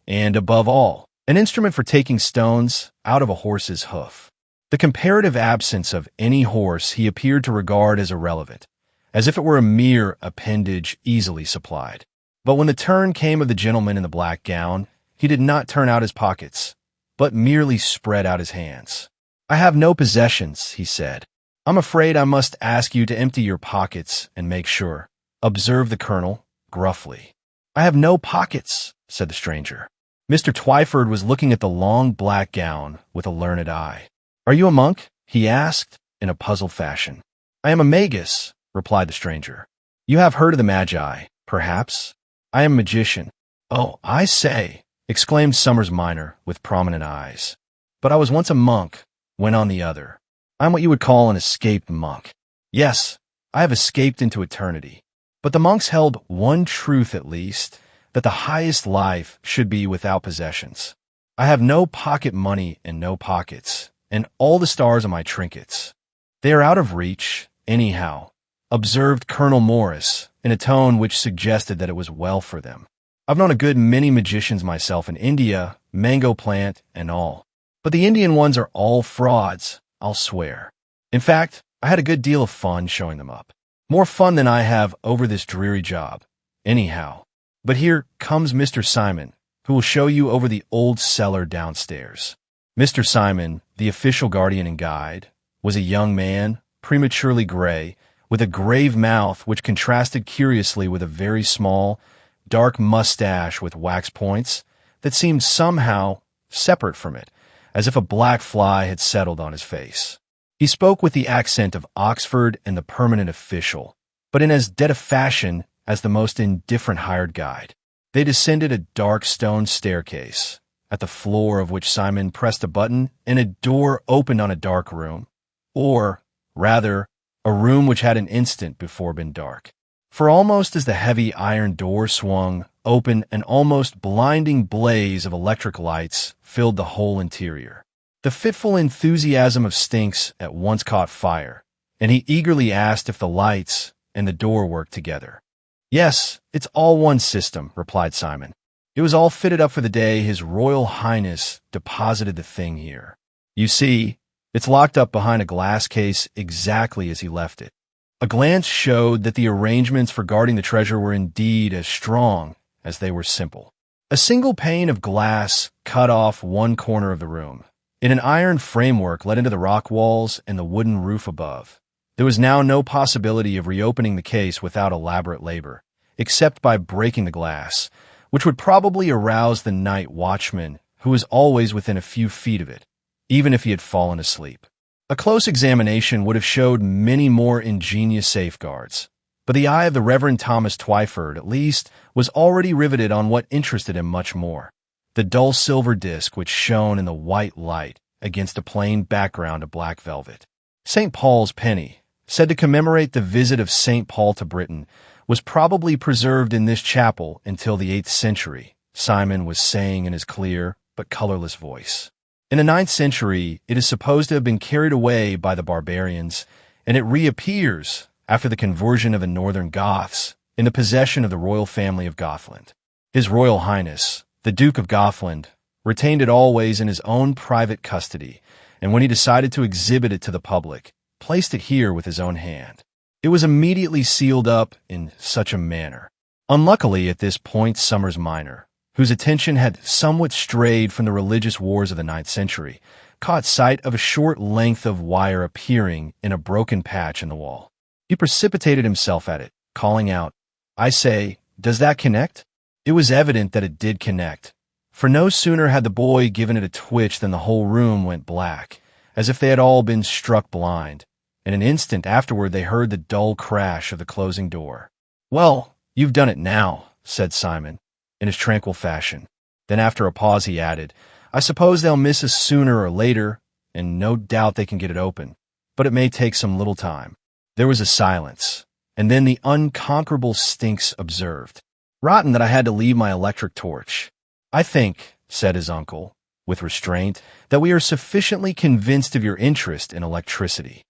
and, above all, an instrument for taking stones out of a horse's hoof. The comparative absence of any horse he appeared to regard as irrelevant, as if it were a mere appendage easily supplied. But when the turn came of the gentleman in the black gown, he did not turn out his pockets, but merely spread out his hands. "I have no possessions," he said. "I'm afraid I must ask you to empty your pockets and make sure," observed the colonel, gruffly. "I have no pockets," said the stranger. Mr. Twyford was looking at the long black gown with a learned eye. "Are you a monk?" he asked, in a puzzled fashion. "I am a magus," replied the stranger. "You have heard of the Magi, perhaps?" "I am a magician." "Oh, I say," exclaimed Summers minor, with prominent eyes. "But I was once a monk," went on the other. "I'm what you would call an escaped monk. Yes, I have escaped into eternity. But the monks held one truth at least, that the highest life should be without possessions. I have no pocket money and no pockets, and all the stars are my trinkets. They are out of reach, anyhow," observed Colonel Morris, in a tone which suggested that it was well for them. "I've known a good many magicians myself in India, mango plant, and all. But the Indian ones are all frauds, I'll swear. In fact, I had a good deal of fun showing them up. More fun than I have over this dreary job, anyhow. But here comes Mr. Simon, who will show you over the old cellar downstairs." Mr. Simon, the official guardian and guide, was a young man, prematurely gray, with a grave mouth which contrasted curiously with a very small, dark mustache with wax points that seemed somehow separate from it, as if a black fly had settled on his face. He spoke with the accent of Oxford and the permanent official, but in as dead a fashion as the most indifferent hired guide. They descended a dark stone staircase, at the floor of which Simon pressed a button and a door opened on a dark room, or, rather, a room which had an instant before been dark. For almost as the heavy iron door swung open, an almost blinding blaze of electric lights filled the whole interior. The fitful enthusiasm of Stinks at once caught fire, and he eagerly asked if the lights and the door worked together. "Yes, it's all one system," replied Simon. "It was all fitted up for the day His Royal Highness deposited the thing here. You see, it's locked up behind a glass case exactly as he left it." A glance showed that the arrangements for guarding the treasure were indeed as strong as they were simple. A single pane of glass cut off one corner of the room. In an iron framework let into the rock walls and the wooden roof above. There was now no possibility of reopening the case without elaborate labor, except by breaking the glass, which would probably arouse the night watchman, who was always within a few feet of it, even if he had fallen asleep. A close examination would have showed many more ingenious safeguards, but the eye of the Reverend Thomas Twyford, at least, was already riveted on what interested him much more, the dull silver disc which shone in the white light against a plain background of black velvet. St. Paul's penny, said to commemorate the visit of St. Paul to Britain, was probably preserved in this chapel until the 8th century, Simon was saying in his clear but colorless voice. In the 9th century, it is supposed to have been carried away by the barbarians, and it reappears after the conversion of the northern Goths in the possession of the royal family of Gothland. His Royal Highness, the Duke of Gothland, retained it always in his own private custody, and when he decided to exhibit it to the public, placed it here with his own hand. It was immediately sealed up in such a manner. Unluckily, at this point, Somers Minor, whose attention had somewhat strayed from the religious wars of the 9th century, caught sight of a short length of wire appearing in a broken patch in the wall. He precipitated himself at it, calling out, "I say, does that connect?" It was evident that it did connect, for no sooner had the boy given it a twitch than the whole room went black, as if they had all been struck blind. In an instant afterward they heard the dull crash of the closing door. "Well, you've done it now," said Simon, in his tranquil fashion. Then after a pause he added, "I suppose they'll miss us sooner or later, and no doubt they can get it open, but it may take some little time." There was a silence, and then the unconquerable Stinks observed, "Rotten that I had to leave my electric torch." "I think," said his uncle, with restraint, "that we are sufficiently convinced of your interest in electricity."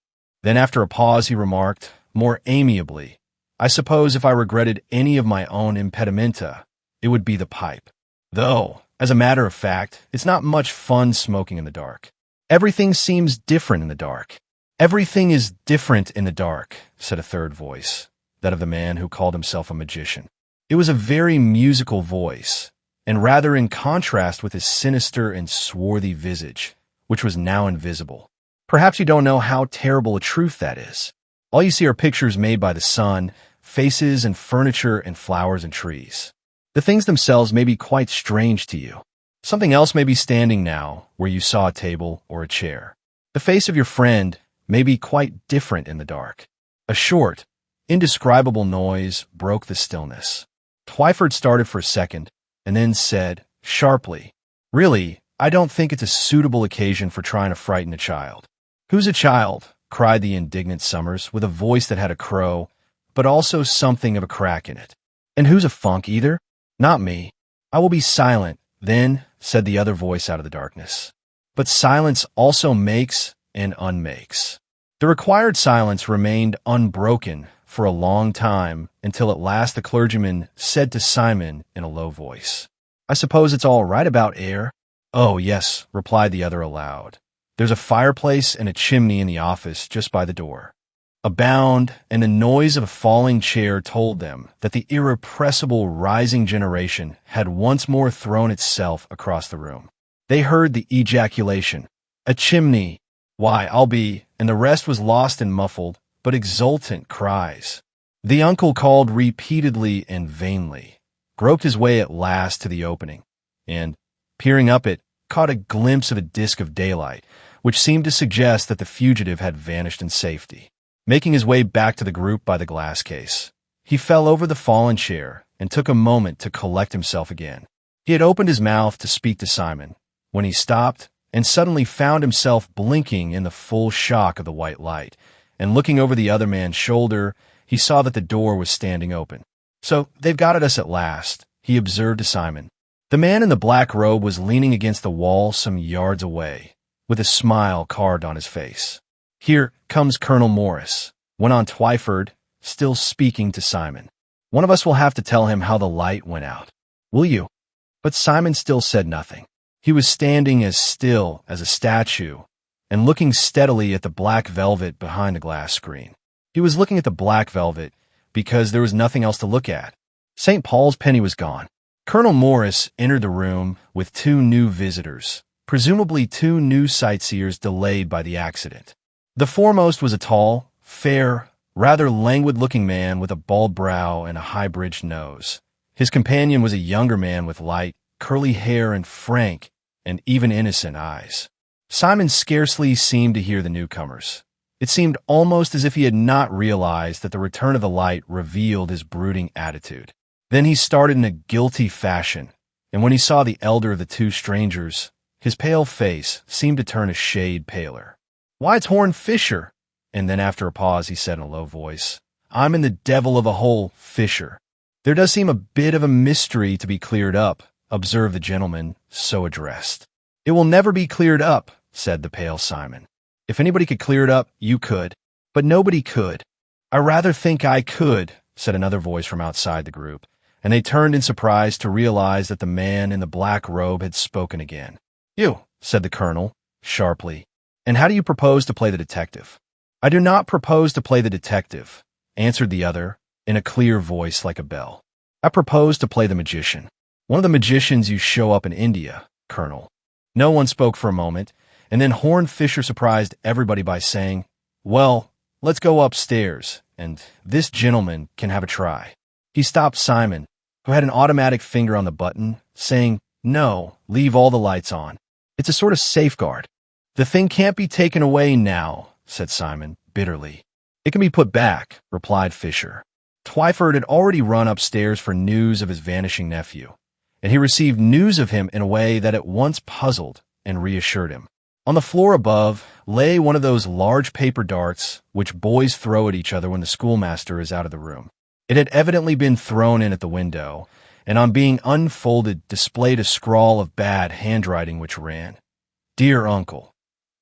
Then after a pause he remarked, more amiably, "I suppose if I regretted any of my own impedimenta, it would be the pipe. Though, as a matter of fact, it's not much fun smoking in the dark. Everything seems different in the dark." "Everything is different in the dark," said a third voice, that of the man who called himself a magician. It was a very musical voice, and rather in contrast with his sinister and swarthy visage, which was now invisible. Perhaps you don't know how terrible a truth that is. All you see are pictures made by the sun, faces and furniture and flowers and trees. The things themselves may be quite strange to you. Something else may be standing now where you saw a table or a chair. The face of your friend may be quite different in the dark. A short, indescribable noise broke the stillness. Twyford started for a second, and then said, sharply, "Really, I don't think it's a suitable occasion for trying to frighten a child." "Who's a child?" cried the indignant Somers, with a voice that had a crow, but also something of a crack in it. "And who's a funk either?" "Not me." "I will be silent, then," said the other voice out of the darkness. But silence also makes and unmakes. The required silence remained unbroken for a long time, until at last the clergyman said to Simon in a low voice, "I suppose it's all right about air?" "Oh, yes," replied the other aloud. "There's a fireplace and a chimney in the office just by the door." A bound and the noise of a falling chair told them that the irrepressible rising generation had once more thrown itself across the room. They heard the ejaculation, "A chimney! Why, I'll be," and the rest was lost in muffled but exultant cries. The uncle called repeatedly and vainly, groped his way at last to the opening, and, peering up it, caught a glimpse of a disk of daylight, which seemed to suggest that the fugitive had vanished in safety. Making his way back to the group by the glass case, he fell over the fallen chair and took a moment to collect himself again. He had opened his mouth to speak to Simon, when he stopped and suddenly found himself blinking in the full shock of the white light, and looking over the other man's shoulder, he saw that the door was standing open. "So they've got at us at last," he observed to Simon. The man in the black robe was leaning against the wall some yards away, with a smile carved on his face. "Here comes Colonel Morris," went on Twyford, still speaking to Simon. "One of us will have to tell him how the light went out. Will you?" But Simon still said nothing. He was standing as still as a statue and looking steadily at the black velvet behind the glass screen. He was looking at the black velvet because there was nothing else to look at. St. Paul's penny was gone. Colonel Morris entered the room with two new visitors, presumably two new sightseers delayed by the accident. The foremost was a tall, fair, rather languid-looking man with a bald brow and a high-bridged nose. His companion was a younger man with light, curly hair and frank and even innocent eyes. Simon scarcely seemed to hear the newcomers. It seemed almost as if he had not realized that the return of the light revealed his brooding attitude. Then he started in a guilty fashion, and when he saw the elder of the two strangers, his pale face seemed to turn a shade paler. "Why, it's Horne Fisher." And then after a pause, he said in a low voice, "I'm in the devil of a hole, Fisher." "There does seem a bit of a mystery to be cleared up," observed the gentleman so addressed. "It will never be cleared up," said the pale Simon. "If anybody could clear it up, you could. But nobody could." "I rather think I could," said another voice from outside the group, and they turned in surprise to realize that the man in the black robe had spoken again. "You," said the colonel, sharply. "And how do you propose to play the detective?" "I do not propose to play the detective," answered the other, in a clear voice like a bell. "I propose to play the magician. One of the magicians you show up in India, Colonel." No one spoke for a moment, and then Horne Fisher surprised everybody by saying, "Well, let's go upstairs, and this gentleman can have a try." He stopped Simon, who had an automatic finger on the button, saying, "No, leave all the lights on. It's a sort of safeguard." "The thing can't be taken away now," said Simon, bitterly. "It can be put back," replied Fisher. Twyford had already run upstairs for news of his vanishing nephew, and he received news of him in a way that at once puzzled and reassured him. On the floor above lay one of those large paper darts which boys throw at each other when the schoolmaster is out of the room. It had evidently been thrown in at the window, and on being unfolded displayed a scrawl of bad handwriting which ran, "Dear Uncle,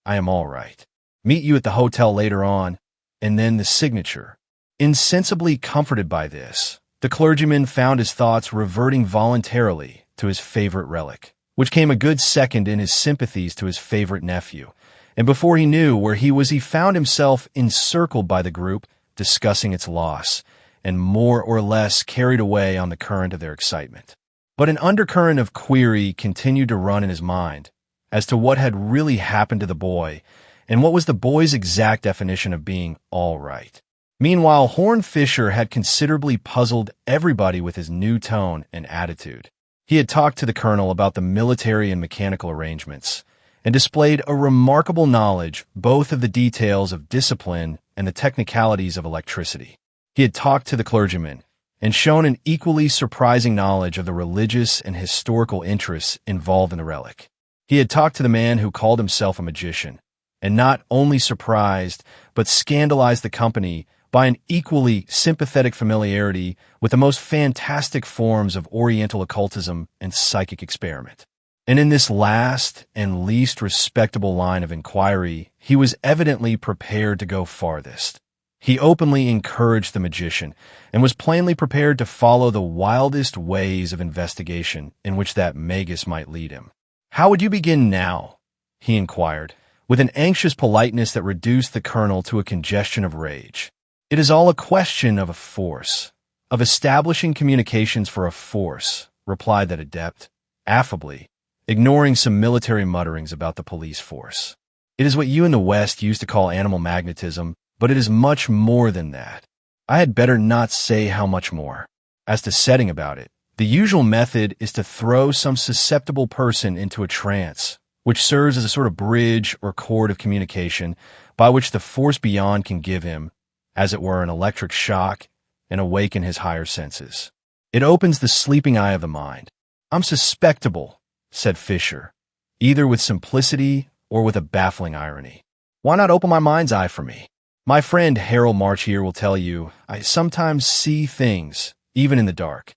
I am all right. Meet you at the hotel later on," and then the signature. Insensibly comforted by this, the clergyman found his thoughts reverting voluntarily to his favorite relic, which came a good second in his sympathies to his favorite nephew, and before he knew where he was, he found himself encircled by the group, discussing its loss, and more or less carried away on the current of their excitement. But an undercurrent of query continued to run in his mind as to what had really happened to the boy, and what was the boy's exact definition of being all right. Meanwhile, Horne Fisher had considerably puzzled everybody with his new tone and attitude. He had talked to the colonel about the military and mechanical arrangements, and displayed a remarkable knowledge both of the details of discipline and the technicalities of electricity. He had talked to the clergyman, and shown an equally surprising knowledge of the religious and historical interests involved in the relic. He had talked to the man who called himself a magician, and not only surprised, but scandalized the company by an equally sympathetic familiarity with the most fantastic forms of Oriental occultism and psychic experiment. And in this last and least respectable line of inquiry, he was evidently prepared to go farthest. He openly encouraged the magician, and was plainly prepared to follow the wildest ways of investigation in which that magus might lead him. "How would you begin now?" he inquired, with an anxious politeness that reduced the colonel to a congestion of rage. "It is all a question of a force, of establishing communications for a force," replied that adept, affably, ignoring some military mutterings about the police force. "It is what you in the West used to call animal magnetism, but it is much more than that. I had better not say how much more. As to setting about it, the usual method is to throw some susceptible person into a trance, which serves as a sort of bridge or cord of communication by which the force beyond can give him, as it were, an electric shock and awaken his higher senses. It opens the sleeping eye of the mind. I'm susceptible," said Fisher, either with simplicity or with a baffling irony. "Why not open my mind's eye for me? My friend Harold March here will tell you I sometimes see things, even in the dark."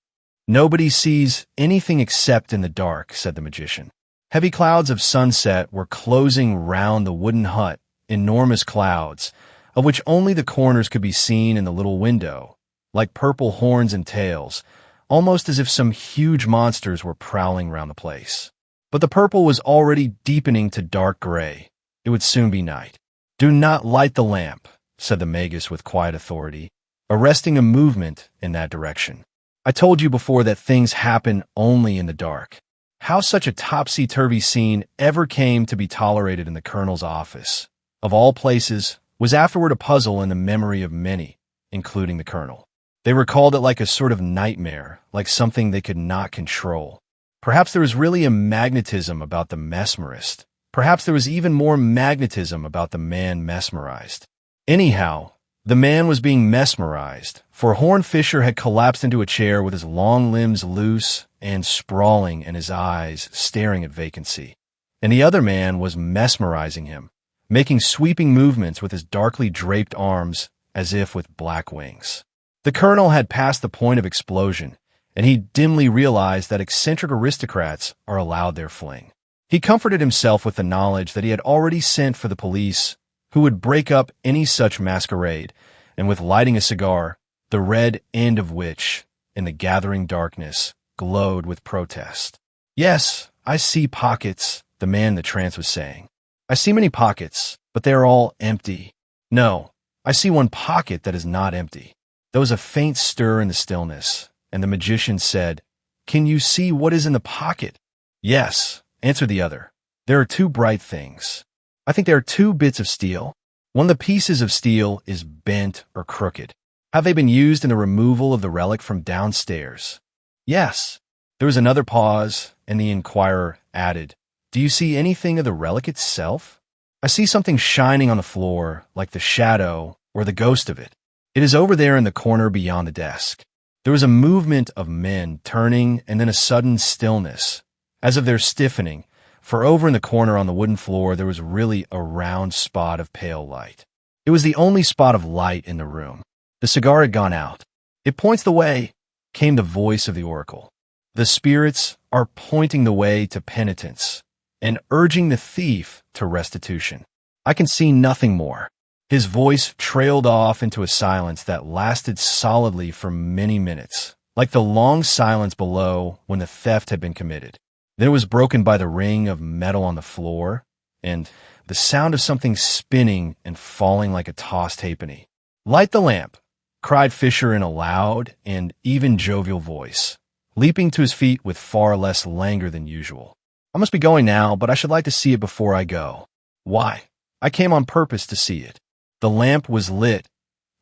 "Nobody sees anything except in the dark," said the magician. Heavy clouds of sunset were closing round the wooden hut, enormous clouds, of which only the corners could be seen in the little window, like purple horns and tails, almost as if some huge monsters were prowling round the place. But the purple was already deepening to dark gray. It would soon be night. "Do not light the lamp," said the magus with quiet authority, arresting a movement in that direction. "I told you before that things happen only in the dark." How such a topsy-turvy scene ever came to be tolerated in the colonel's office, of all places, was afterward a puzzle in the memory of many, including the colonel. They recalled it like a sort of nightmare, like something they could not control. Perhaps there was really a magnetism about the mesmerist. Perhaps there was even more magnetism about the man mesmerized. Anyhow, The man was being mesmerized, for Horne Fisher had collapsed into a chair with his long limbs loose and sprawling and his eyes staring at vacancy. And the other man was mesmerizing him, making sweeping movements with his darkly draped arms as if with black wings. The colonel had passed the point of explosion, and he dimly realized that eccentric aristocrats are allowed their fling. He comforted himself with the knowledge that he had already sent for the police, who would break up any such masquerade, and with lighting a cigar, the red end of which, in the gathering darkness, glowed with protest. "Yes, I see pockets," the man in the trance was saying. "I see many pockets, but they are all empty. No, I see one pocket that is not empty." There was a faint stir in the stillness, and the magician said, "Can you see what is in the pocket?" "Yes," answered the other. "There are two bright things. I think there are two bits of steel. One of the pieces of steel is bent or crooked. Have they been used in the removal of the relic from downstairs?" "Yes." There was another pause, and the inquirer added, "Do you see anything of the relic itself?" "I see something shining on the floor, like the shadow or the ghost of it. It is over there in the corner beyond the desk." There was a movement of men turning and then a sudden stillness, as if they're stiffening, for over in the corner on the wooden floor there was really a round spot of pale light. It was the only spot of light in the room. The cigar had gone out. "It points the way," came the voice of the oracle. "The spirits are pointing the way to penitence and urging the thief to restitution. I can see nothing more." His voice trailed off into a silence that lasted solidly for many minutes, like the long silence below when the theft had been committed. Then it was broken by the ring of metal on the floor and the sound of something spinning and falling like a tossed halfpenny. "Light the lamp," cried Fisher in a loud and even jovial voice, leaping to his feet with far less languor than usual. "I must be going now, but I should like to see it before I go." "Why?" "I came on purpose to see it." The lamp was lit,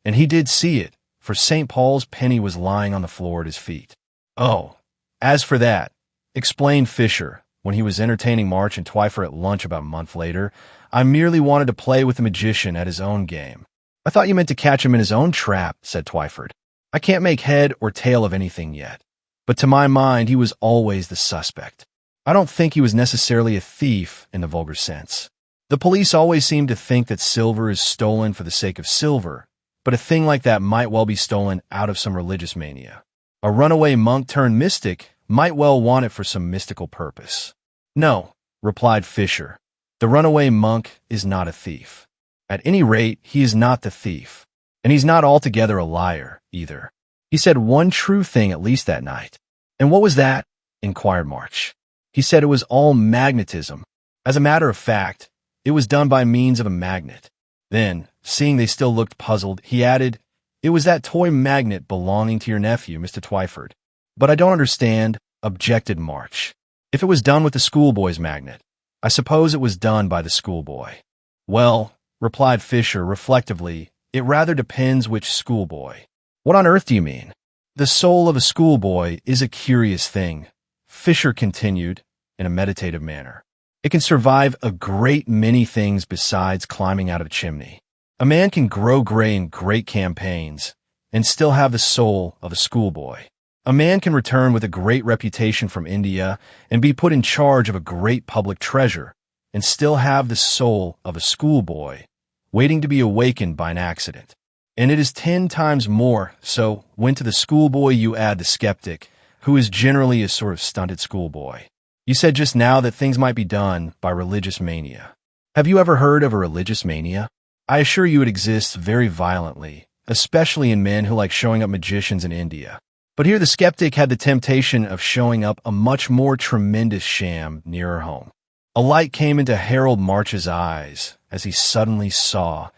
and he did see it, for St. Paul's penny was lying on the floor at his feet. "Oh, as for that," explained Fisher, when he was entertaining March and Twyford at lunch about a month later, "I merely wanted to play with the magician at his own game." "I thought you meant to catch him in his own trap," said Twyford. "I can't make head or tail of anything yet, but to my mind he was always the suspect. I don't think he was necessarily a thief in the vulgar sense. The police always seem to think that silver is stolen for the sake of silver, but a thing like that might well be stolen out of some religious mania. A runaway monk turned mystic might well want it for some mystical purpose." "No," replied Fisher, "the runaway monk is not a thief. At any rate, he is not the thief, and he's not altogether a liar, either. He said one true thing at least that night." "And what was that?" inquired March. "He said it was all magnetism. As a matter of fact, it was done by means of a magnet." Then, seeing they still looked puzzled, he added, "It was that toy magnet belonging to your nephew, Mr. Twyford." "But I don't understand," objected March. "If it was done with the schoolboy's magnet, I suppose it was done by the schoolboy." "Well," replied Fisher reflectively, "it rather depends which schoolboy." "What on earth do you mean?" "The soul of a schoolboy is a curious thing," Fisher continued in a meditative manner. "It can survive a great many things besides climbing out of a chimney. A man can grow gray in great campaigns and still have the soul of a schoolboy. A man can return with a great reputation from India and be put in charge of a great public treasure and still have the soul of a schoolboy, waiting to be awakened by an accident. And it is 10 times more so when to the schoolboy you add the skeptic, who is generally a sort of stunted schoolboy. You said just now that things might be done by religious mania. Have you ever heard of a religious mania? I assure you it exists very violently, especially in men who like showing up magicians in India. But here the skeptic had the temptation of showing up a much more tremendous sham nearer home. A light came into Harold March's eyes as he suddenly saw,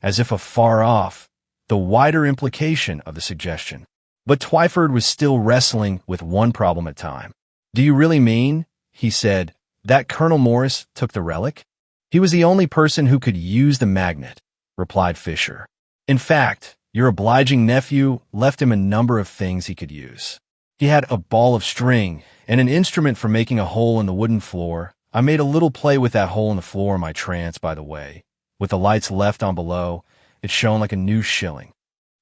as if afar off, the wider implication of the suggestion. But Twyford was still wrestling with one problem at a time. "Do you really mean," he said, "that Colonel Morris took the relic?" "He was the only person who could use the magnet," replied Fisher. "In fact, your obliging nephew left him a number of things he could use. He had a ball of string and an instrument for making a hole in the wooden floor. I made a little play with that hole in the floor in my trance, by the way, with the lights left on below, It shone like a new shilling.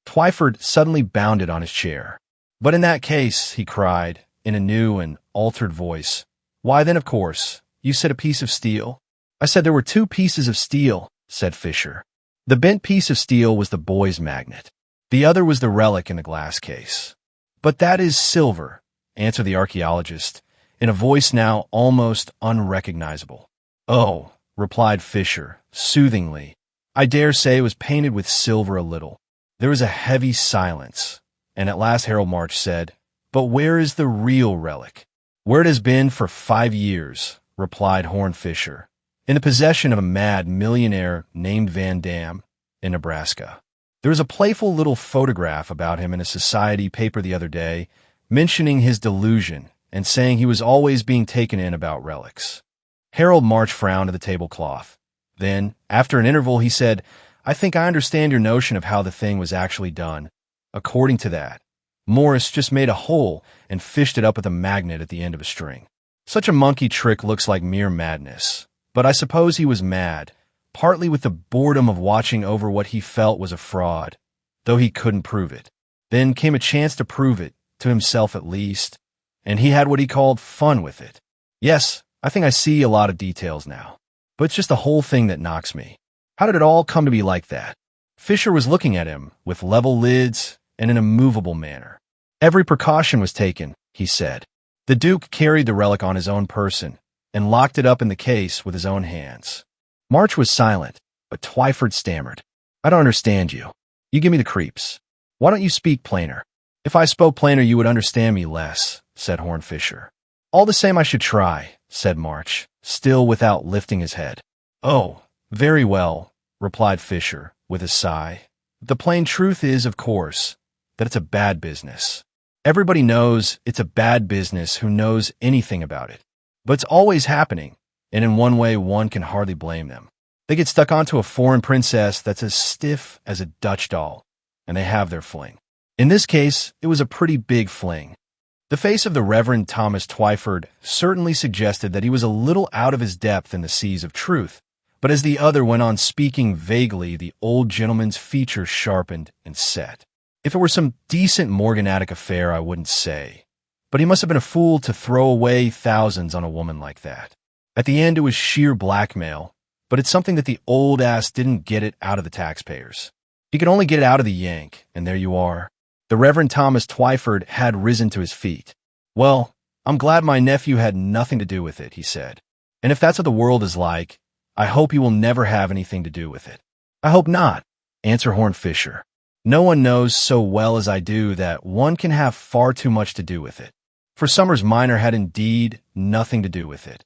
Twyford suddenly bounded on his chair. "But in that case," he cried, in a new and altered voice, "why then, of course, you said a piece of steel?" "I said there were two pieces of steel," said Fisher. "The bent piece of steel was the boy's magnet. The other was the relic in the glass case." "But that is silver," answered the archaeologist, in a voice now almost unrecognizable. "Oh," replied Fisher, soothingly, "I dare say it was painted with silver a little." There was a heavy silence, and at last Harold March said, "But where is the real relic?" "Where it has been for 5 years," replied Horne Fisher, "in the possession of a mad millionaire named Van Dam in Nebraska. There was a playful little photograph about him in a society paper the other day, mentioning his delusion and saying he was always being taken in about relics." Harold March frowned at the tablecloth. Then, after an interval, he said, "I think I understand your notion of how the thing was actually done. According to that, Morris just made a hole and fished it up with a magnet at the end of a string. Such a monkey trick looks like mere madness. But I suppose he was mad, partly with the boredom of watching over what he felt was a fraud, though he couldn't prove it. Then came a chance to prove it, to himself at least, and he had what he called fun with it. Yes, I think I see a lot of details now, but it's just the whole thing that knocks me. How did it all come to be like that?" Fisher was looking at him with level lids and in a movable manner. "Every precaution was taken," he said. "The Duke carried the relic on his own person and locked it up in the case with his own hands." March was silent, but Twyford stammered. "I don't understand you. You give me the creeps. Why don't you speak plainer?" "If I spoke plainer, you would understand me less," said Horne Fisher. "All the same, I should try," said March, still without lifting his head. "Oh, very well," replied Fisher, with a sigh. "The plain truth is, of course, that it's a bad business. Everybody knows it's a bad business who knows anything about it. But it's always happening, and in one way one can hardly blame them. They get stuck onto a foreign princess that's as stiff as a Dutch doll, and they have their fling. In this case, it was a pretty big fling." The face of the Reverend Thomas Twyford certainly suggested that he was a little out of his depth in the seas of truth, but as the other went on speaking vaguely, the old gentleman's features sharpened and set. "If it were some decent morganatic affair, I wouldn't say. But he must have been a fool to throw away thousands on a woman like that. At the end, it was sheer blackmail, but it's something that the old ass didn't get it out of the taxpayers. He could only get it out of the Yank, and there you are." The Reverend Thomas Twyford had risen to his feet. "Well, I'm glad my nephew had nothing to do with it," he said. "And if that's what the world is like, I hope he will never have anything to do with it." "I hope not," answered Horne Fisher. "No one knows so well as I do that one can have far too much to do with it. For Summers Minor had indeed nothing to do with it,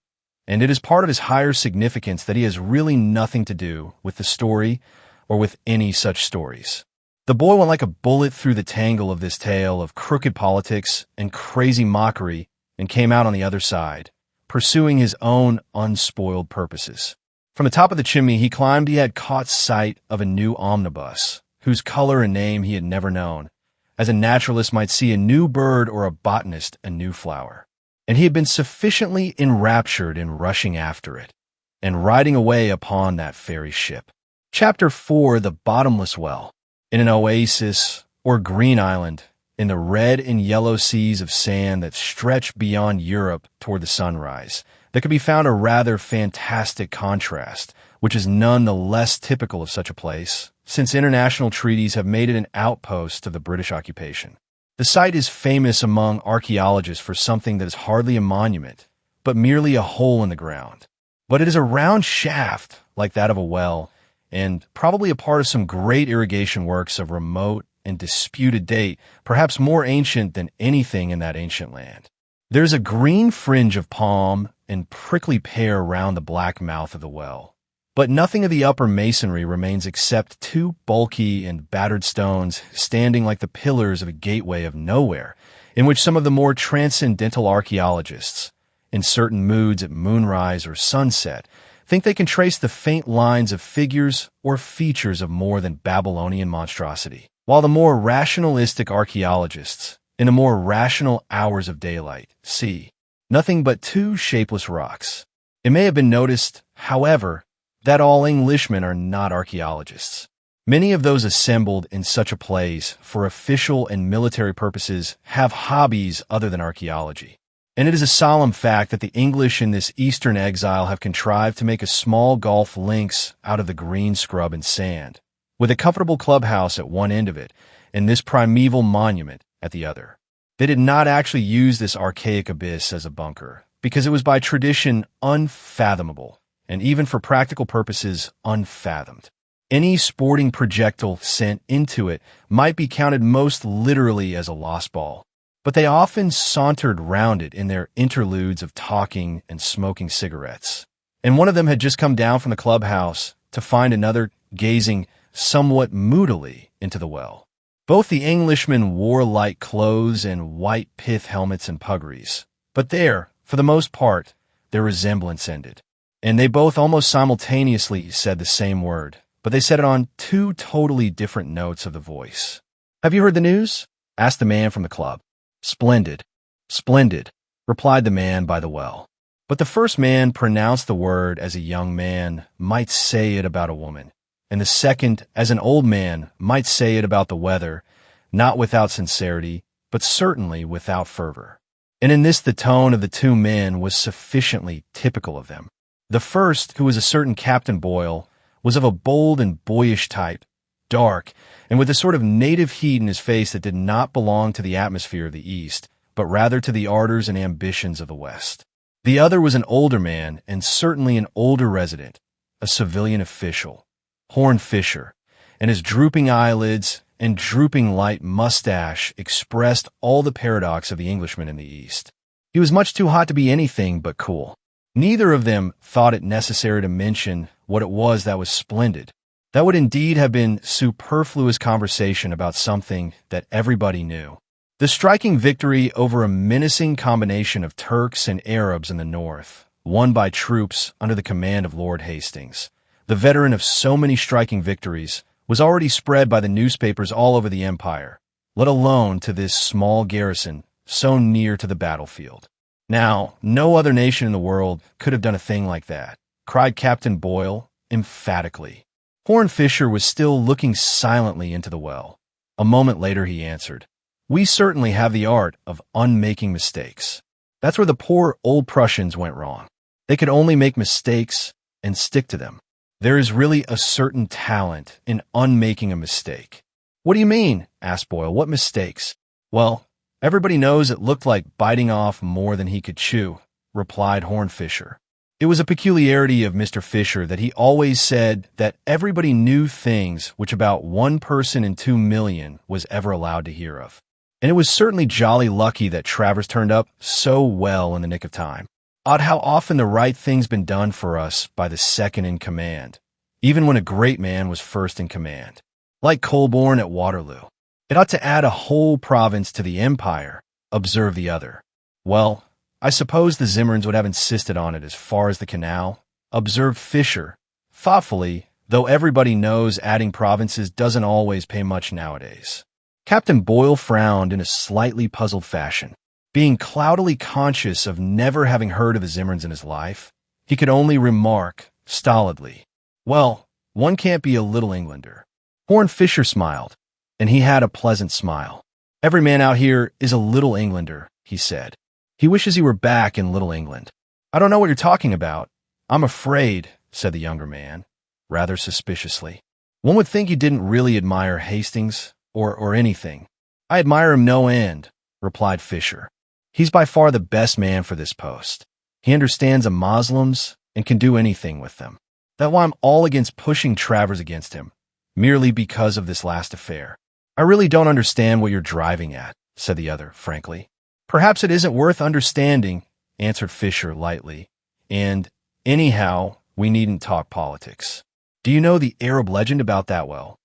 and it is part of his higher significance that he has really nothing to do with the story or with any such stories. The boy went like a bullet through the tangle of this tale of crooked politics and crazy mockery and came out on the other side, pursuing his own unspoiled purposes. From the top of the chimney he climbed, he had caught sight of a new omnibus, whose color and name he had never known, as a naturalist might see a new bird or a botanist a new flower. And he had been sufficiently enraptured in rushing after it, and riding away upon that fairy ship. Chapter 4, The Bottomless Well. In an oasis, or green island, in the red and yellow seas of sand that stretch beyond Europe toward the sunrise, there could be found a rather fantastic contrast, which is none the less typical of such a place, since international treaties have made it an outpost of the British occupation. The site is famous among archaeologists for something that is hardly a monument, but merely a hole in the ground. But it is a round shaft, like that of a well, and probably a part of some great irrigation works of remote and disputed date, perhaps more ancient than anything in that ancient land. There's a green fringe of palm and prickly pear round the black mouth of the well, but nothing of the upper masonry remains except two bulky and battered stones standing like the pillars of a gateway of nowhere, in which some of the more transcendental archaeologists, in certain moods at moonrise or sunset, think they can trace the faint lines of figures or features of more than Babylonian monstrosity, while the more rationalistic archaeologists, in the more rational hours of daylight, see nothing but two shapeless rocks. It may have been noticed, however, that all Englishmen are not archaeologists. Many of those assembled in such a place for official and military purposes have hobbies other than archaeology. And it is a solemn fact that the English in this eastern exile have contrived to make a small golf links out of the green scrub and sand, with a comfortable clubhouse at one end of it and this primeval monument at the other. They did not actually use this archaic abyss as a bunker, because it was by tradition unfathomable, and even for practical purposes unfathomed. Any sporting projectile sent into it might be counted most literally as a lost ball, but they often sauntered round it in their interludes of talking and smoking cigarettes. And one of them had just come down from the clubhouse to find another gazing somewhat moodily into the well. Both the Englishmen wore light clothes and white pith helmets and puggarees, but there, for the most part, their resemblance ended. And they both almost simultaneously said the same word, but they said it on two totally different notes of the voice. "Have you heard the news?" asked the man from the club. "Splendid, splendid," replied the man by the well. But the first man pronounced the word as a young man might say it about a woman, and the second as an old man might say it about the weather, not without sincerity, but certainly without fervor. And in this the tone of the two men was sufficiently typical of them. The first, who was a certain Captain Boyle, was of a bold and boyish type, dark, and with a sort of native heat in his face that did not belong to the atmosphere of the East, but rather to the ardors and ambitions of the West. The other was an older man, and certainly an older resident, a civilian official, Horne Fisher, and his drooping eyelids and drooping light mustache expressed all the paradox of the Englishman in the East. He was much too hot to be anything but cool. Neither of them thought it necessary to mention what it was that was splendid. That would indeed have been superfluous conversation about something that everybody knew. The striking victory over a menacing combination of Turks and Arabs in the north, won by troops under the command of Lord Hastings, the veteran of so many striking victories, was already spread by the newspapers all over the empire, let alone to this small garrison so near to the battlefield. Now, no other nation in the world could have done a thing like that, cried Captain Boyle emphatically. Horne Fisher was still looking silently into the well. A moment later he answered, "We certainly have the art of unmaking mistakes. That's where the poor old Prussians went wrong. They could only make mistakes and stick to them. There is really a certain talent in unmaking a mistake." "What do you mean?" asked Boyle. "What mistakes?" "Well, everybody knows it looked like biting off more than he could chew," replied Horne Fisher. It was a peculiarity of Mr. Fisher that he always said that everybody knew things which about 1 person in 2 million was ever allowed to hear of. And it was certainly jolly lucky that Travers turned up so well in the nick of time. Odd how often the right thing's been done for us by the second in command, even when a great man was first in command. Like Colborne at Waterloo. "It ought to add a whole province to the empire," observed the other. "Well, I suppose the Zimmerns would have insisted on it as far as the canal," observed Fisher, thoughtfully, though everybody knows adding provinces doesn't always pay much nowadays. Captain Boyle frowned in a slightly puzzled fashion. Being cloudily conscious of never having heard of the Zimmerns in his life, he could only remark, stolidly, "Well, one can't be a Little Englander." Horne Fisher smiled, and he had a pleasant smile. "Every man out here is a Little Englander," he said. "He wishes he were back in Little England." "I don't know what you're talking about." "I'm afraid," said the younger man, rather suspiciously. "One would think you didn't really admire Hastings, or anything." "I admire him no end," replied Fisher. "He's by far the best man for this post. He understands the Moslems and can do anything with them. That's why I'm all against pushing Travers against him, merely because of this last affair." "I really don't understand what you're driving at," said the other, frankly. "Perhaps it isn't worth understanding," answered Fisher lightly. "And, anyhow, we needn't talk politics. Do you know the Arab legend about that well?"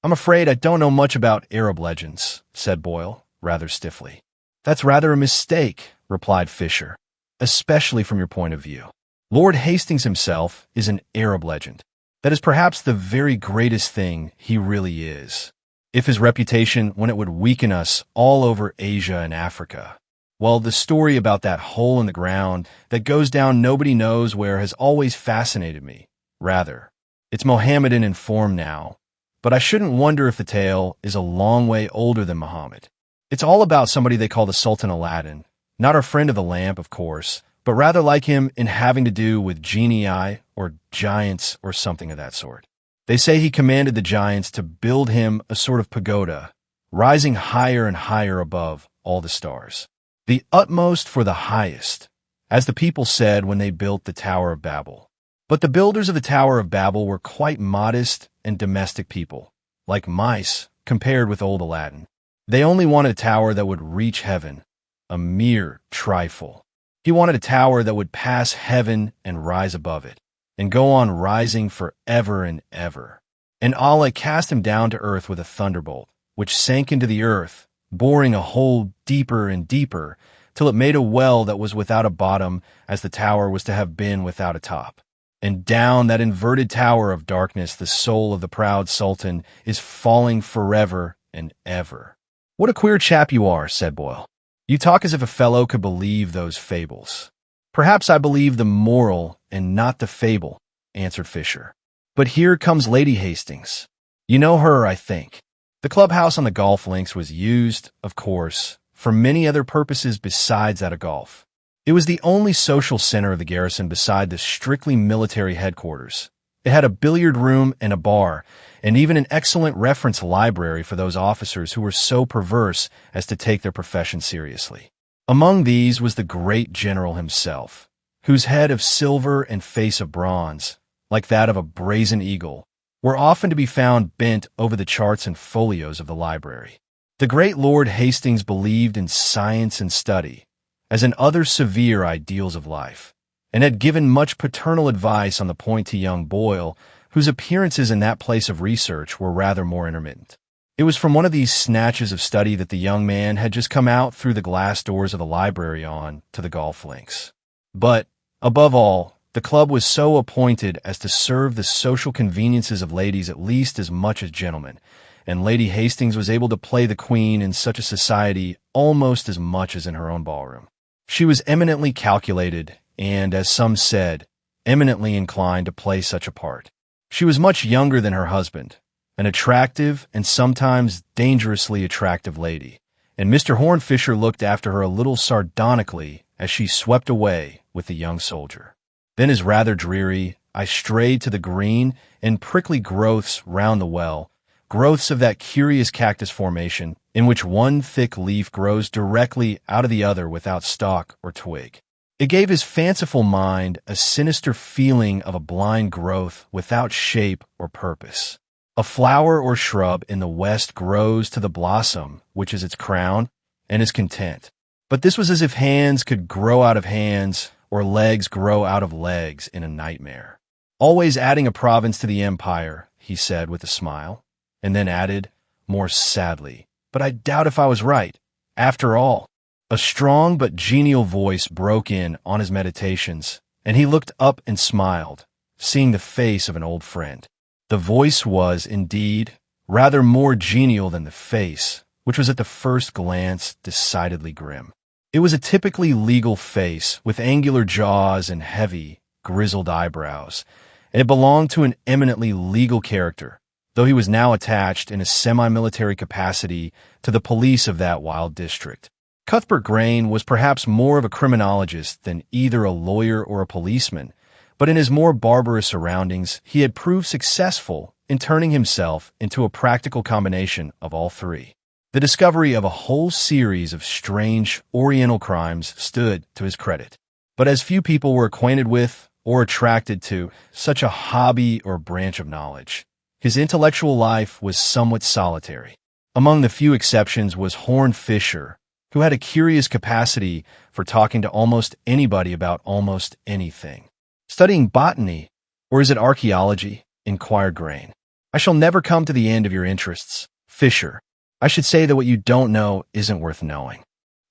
"I'm afraid I don't know much about Arab legends," said Boyle, rather stiffly. "That's rather a mistake," replied Fisher, "especially from your point of view. Lord Hastings himself is an Arab legend. That is perhaps the very greatest thing he really is. If his reputation, when it would weaken us all over Asia and Africa. Well, the story about that hole in the ground that goes down nobody knows where has always fascinated me. Rather, it's Mohammedan in form now, but I shouldn't wonder if the tale is a long way older than Muhammad. It's all about somebody they call the Sultan Aladdin, not our friend of the lamp, of course, but rather like him in having to do with genii or giants or something of that sort. They say he commanded the giants to build him a sort of pagoda, rising higher and higher above all the stars. The utmost for the highest, as the people said when they built the Tower of Babel. But the builders of the Tower of Babel were quite modest and domestic people, like mice compared with old Aladdin. They only wanted a tower that would reach heaven, a mere trifle. He wanted a tower that would pass heaven and rise above it, and go on rising forever and ever. And Allah cast him down to earth with a thunderbolt, which sank into the earth, boring a hole deeper and deeper, till it made a well that was without a bottom, as the tower was to have been without a top. And down that inverted tower of darkness the soul of the proud sultan is falling forever and ever. "What a queer chap you are," said Boyle. "You talk as if a fellow could believe those fables." "Perhaps I believe the moral and not the fable," answered Fisher. "But here comes Lady Hastings. You know her, I think." The clubhouse on the golf links was used, of course, for many other purposes besides that of golf. It was the only social center of the garrison beside the strictly military headquarters. It had a billiard room and a bar, and even an excellent reference library for those officers who were so perverse as to take their profession seriously. Among these was the great general himself, whose head of silver and face of bronze, like that of a brazen eagle, were often to be found bent over the charts and folios of the library. The great Lord Hastings believed in science and study, as in other severe ideals of life, and had given much paternal advice on the point to young Boyle, whose appearances in that place of research were rather more intermittent. It was from one of these snatches of study that the young man had just come out through the glass doors of the library on to the golf links. But, above all, the club was so appointed as to serve the social conveniences of ladies at least as much as gentlemen, and Lady Hastings was able to play the queen in such a society almost as much as in her own ballroom. She was eminently calculated and, as some said, eminently inclined to play such a part. She was much younger than her husband, an attractive and sometimes dangerously attractive lady, and Mr. Horne Fisher looked after her a little sardonically as she swept away with the young soldier. Then, as rather dreary, I strayed to the green and prickly growths round the well, growths of that curious cactus formation in which one thick leaf grows directly out of the other without stalk or twig. It gave his fanciful mind a sinister feeling of a blind growth without shape or purpose. A flower or shrub in the west grows to the blossom, which is its crown, and is content. But this was as if hands could grow out of hands, or legs grow out of legs in a nightmare. "Always adding a province to the empire," he said with a smile, and then added, more sadly, "But I doubt if I was right, after all." A strong but genial voice broke in on his meditations, and he looked up and smiled, seeing the face of an old friend. The voice was, indeed, rather more genial than the face, which was at the first glance decidedly grim. It was a typically legal face, with angular jaws and heavy, grizzled eyebrows, and it belonged to an eminently legal character, though he was now attached in a semi-military capacity to the police of that wild district. Cuthbert Grain was perhaps more of a criminologist than either a lawyer or a policeman, but in his more barbarous surroundings he had proved successful in turning himself into a practical combination of all three. The discovery of a whole series of strange Oriental crimes stood to his credit, but as few people were acquainted with or attracted to such a hobby or branch of knowledge, his intellectual life was somewhat solitary. Among the few exceptions was Horne Fisher, who had a curious capacity for talking to almost anybody about almost anything. "Studying botany, or is it archaeology?" inquired Grain. "I shall never come to the end of your interests, Fisher. I should say that what you don't know isn't worth knowing."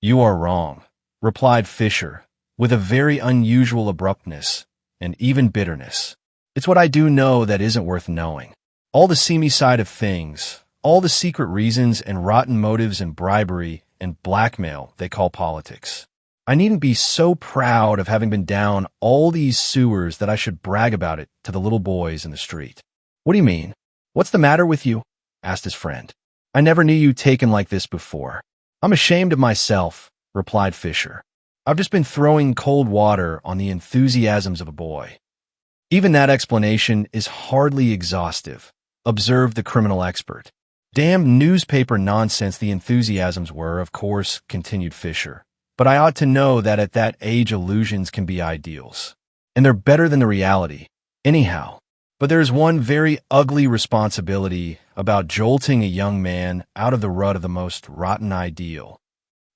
"You are wrong," replied Fisher, with a very unusual abruptness and even bitterness. "It's what I do know that isn't worth knowing. All the seamy side of things, all the secret reasons and rotten motives and bribery and blackmail they call politics. I needn't be so proud of having been down all these sewers that I should brag about it to the little boys in the street." "What do you mean?" "What's the matter with you?" asked his friend. "I never knew you taken like this before." "I'm ashamed of myself," replied Fisher. "I've just been throwing cold water on the enthusiasms of a boy." "Even that explanation is hardly exhaustive," observed the criminal expert. "Damn newspaper nonsense the enthusiasms were, of course," continued Fisher. "But I ought to know that at that age illusions can be ideals. And they're better than the reality, anyhow. But there's one very ugly responsibility about jolting a young man out of the rut of the most rotten ideal."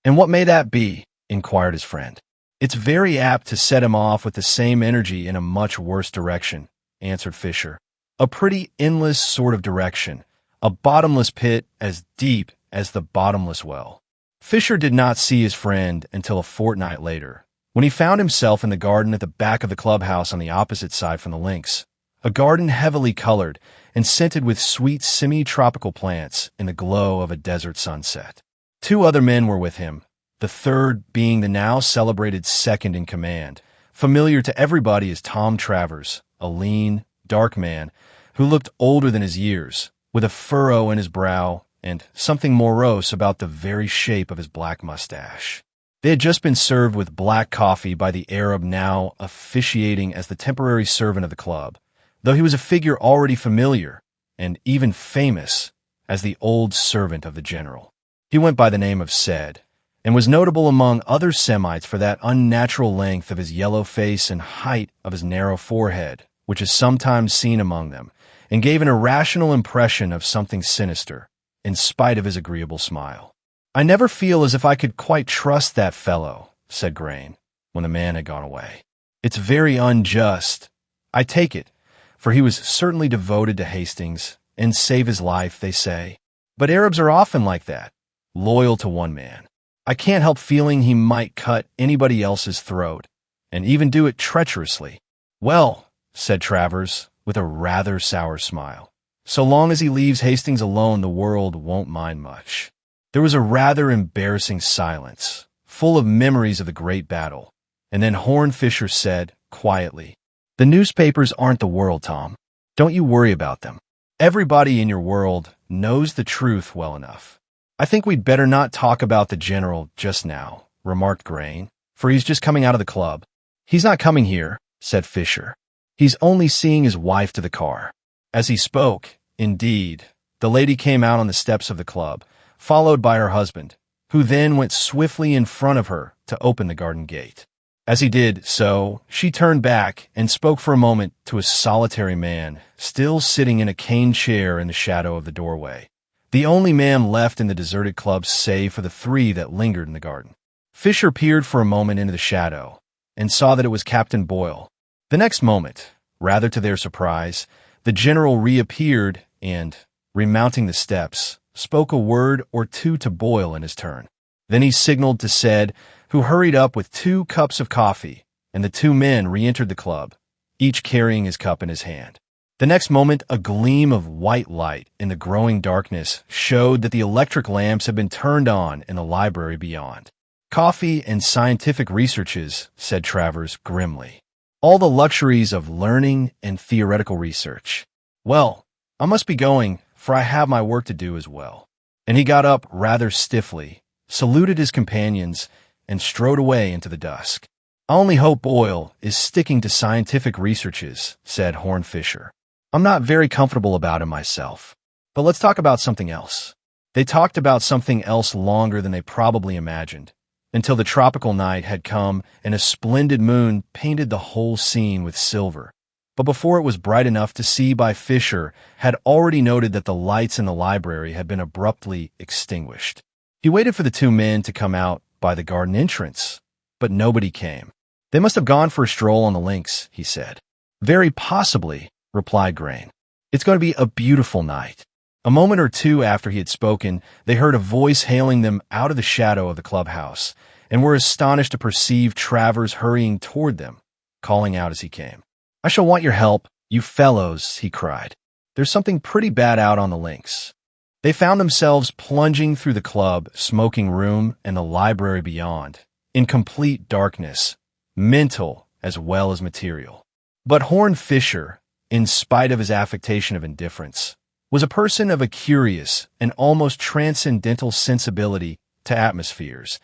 "And what may that be?" inquired his friend. "It's very apt to set him off with the same energy in a much worse direction," answered Fisher. "A pretty endless sort of direction, a bottomless pit as deep as the bottomless well." Fisher did not see his friend until a fortnight later, when he found himself in the garden at the back of the clubhouse on the opposite side from the links, a garden heavily colored and scented with sweet semi-tropical plants in the glow of a desert sunset. 2 other men were with him, the third being the now celebrated second in command, familiar to everybody as Tom Travers, a lean, dark man who looked older than his years, with a furrow in his brow and something morose about the very shape of his black mustache. They had just been served with black coffee by the Arab now officiating as the temporary servant of the club, though he was a figure already familiar and even famous as the old servant of the general. He went by the name of Said, and was notable among other Semites for that unnatural length of his yellow face and height of his narrow forehead, which is sometimes seen among them, and gave an irrational impression of something sinister, in spite of his agreeable smile. "I never feel as if I could quite trust that fellow," said Grain, when the man had gone away. "It's very unjust. I take it, for he was certainly devoted to Hastings, and save his life, they say. But Arabs are often like that, loyal to one man. I can't help feeling he might cut anybody else's throat, and even do it treacherously." "Well," said Travers, with a rather sour smile, "so long as he leaves Hastings alone, the world won't mind much." There was a rather embarrassing silence, full of memories of the great battle, and then Horne Fisher said, quietly, "The newspapers aren't the world, Tom. Don't you worry about them. Everybody in your world knows the truth well enough." "I think we'd better not talk about the general just now," remarked Grain, "for he's just coming out of the club." "He's not coming here," said Fisher. "He's only seeing his wife to the car." As he spoke, indeed, the lady came out on the steps of the club, followed by her husband, who then went swiftly in front of her to open the garden gate. As he did so, she turned back and spoke for a moment to a solitary man, still sitting in a cane chair in the shadow of the doorway, the only man left in the deserted club save for the 3 that lingered in the garden. Fisher peered for a moment into the shadow, and saw that it was Captain Boyle. The next moment, rather to their surprise, the general reappeared and, remounting the steps, spoke a word or two to Boyle in his turn. Then he signaled to Said, who hurried up with 2 cups of coffee, and the 2 men re-entered the club, each carrying his cup in his hand. The next moment, a gleam of white light in the growing darkness showed that the electric lamps had been turned on in the library beyond. "Coffee and scientific researches," said Travers grimly. "All the luxuries of learning and theoretical research. Well, I must be going, for I have my work to do as well." And he got up rather stiffly, saluted his companions, and strode away into the dusk. "I only hope Boyle is sticking to scientific researches," said Horne Fisher. "I'm not very comfortable about him myself. But let's talk about something else." They talked about something else longer than they probably imagined, until the tropical night had come and a splendid moon painted the whole scene with silver. But before it was bright enough to see by Fisher had already noted that the lights in the library had been abruptly extinguished. He waited for the 2 men to come out by the garden entrance, but nobody came. "They must have gone for a stroll on the links," he said. "Very possibly," replied Grain. "It's going to be a beautiful night." A moment or 2 after he had spoken, they heard a voice hailing them out of the shadow of the clubhouse, and were astonished to perceive Travers hurrying toward them, calling out as he came. "I shall want your help, you fellows," he cried. "There's something pretty bad out on the links." They found themselves plunging through the club, smoking room, and the library beyond, in complete darkness, mental as well as material. But Horne Fisher, in spite of his affectation of indifference, was a person of a curious and almost transcendental sensibility to atmospheres,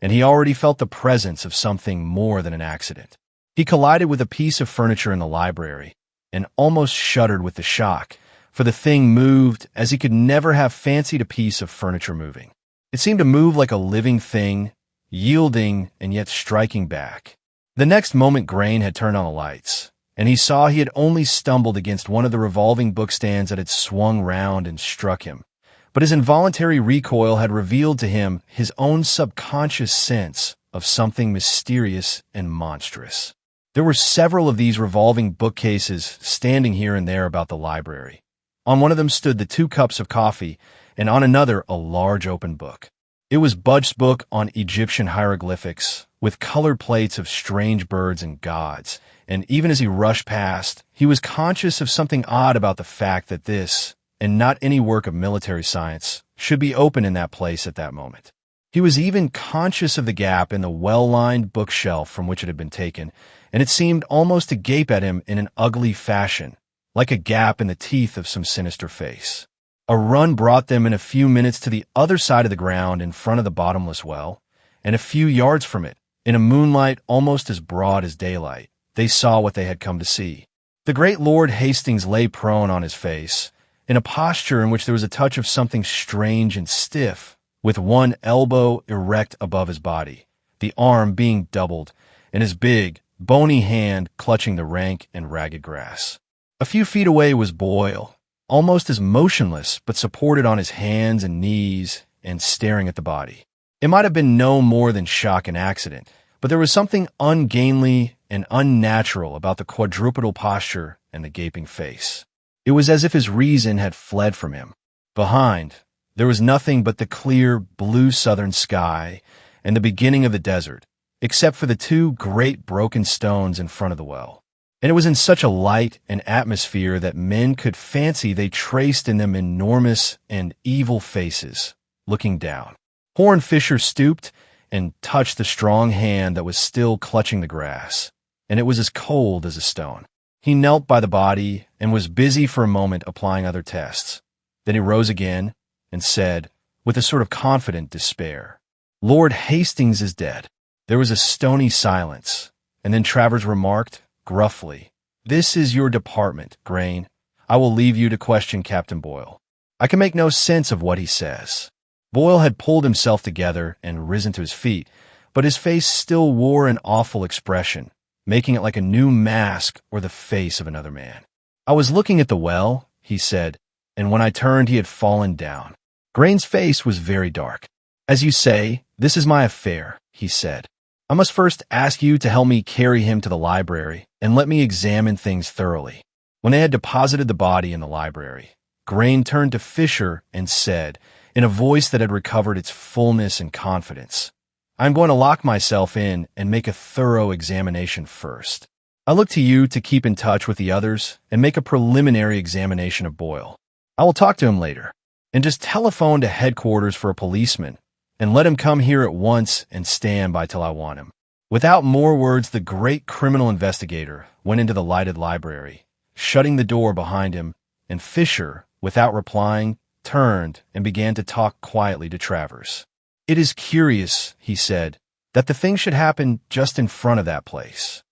and he already felt the presence of something more than an accident. He collided with a piece of furniture in the library and almost shuddered with the shock, for the thing moved as he could never have fancied a piece of furniture moving. It seemed to move like a living thing, yielding and yet striking back. The next moment Grain had turned on the lights, and he saw he had only stumbled against one of the revolving bookstands that had swung round and struck him. But his involuntary recoil had revealed to him his own subconscious sense of something mysterious and monstrous. There were several of these revolving bookcases standing here and there about the library. On one of them stood the 2 cups of coffee, and on another a large open book. It was Budge's book on Egyptian hieroglyphics, with colored plates of strange birds and gods, and even as he rushed past, he was conscious of something odd about the fact that this, and not any work of military science, should be open in that place at that moment. He was even conscious of the gap in the well-lined bookshelf from which it had been taken, and it seemed almost to gape at him in an ugly fashion, like a gap in the teeth of some sinister face. A run brought them in a few minutes to the other side of the ground in front of the bottomless well, and a few yards from it, in a moonlight almost as broad as daylight, they saw what they had come to see. The great Lord Hastings lay prone on his face, in a posture in which there was a touch of something strange and stiff, with one elbow erect above his body, the arm being doubled, and his big, bony hand clutching the rank and ragged grass. A few feet away was Boyle, almost as motionless but supported on his hands and knees and staring at the body. It might have been no more than shock and accident, but there was something ungainly and unnatural about the quadrupedal posture and the gaping face. It was as if his reason had fled from him. Behind, there was nothing but the clear, blue southern sky and the beginning of the desert, except for the 2 great broken stones in front of the well. And it was in such a light and atmosphere that men could fancy they traced in them enormous and evil faces, looking down. Horne Fisher stooped and touched the strong hand that was still clutching the grass, and it was as cold as a stone. He knelt by the body and was busy for a moment applying other tests. Then he rose again and said, with a sort of confident despair, "Lord Hastings is dead." There was a stony silence, and then Travers remarked, gruffly, "This is your department, Grain. I will leave you to question Captain Boyle. I can make no sense of what he says." Boyle had pulled himself together and risen to his feet, but his face still wore an awful expression, making it like a new mask or the face of another man. "I was looking at the well," he said, "and when I turned he had fallen down." Grain's face was very dark. "As you say, this is my affair," he said. "I must first ask you to help me carry him to the library and let me examine things thoroughly." When they had deposited the body in the library, Grain turned to Fisher and said, in a voice that had recovered its fullness and confidence, "I'm going to lock myself in and make a thorough examination first. I look to you to keep in touch with the others and make a preliminary examination of Boyle. I will talk to him later, and just telephone to headquarters for a policeman and let him come here at once and stand by till I want him." Without more words, the great criminal investigator went into the lighted library, shutting the door behind him, and Fisher, without replying, turned and began to talk quietly to Travers. "It is curious," he said, "that the thing should happen just in front of that place."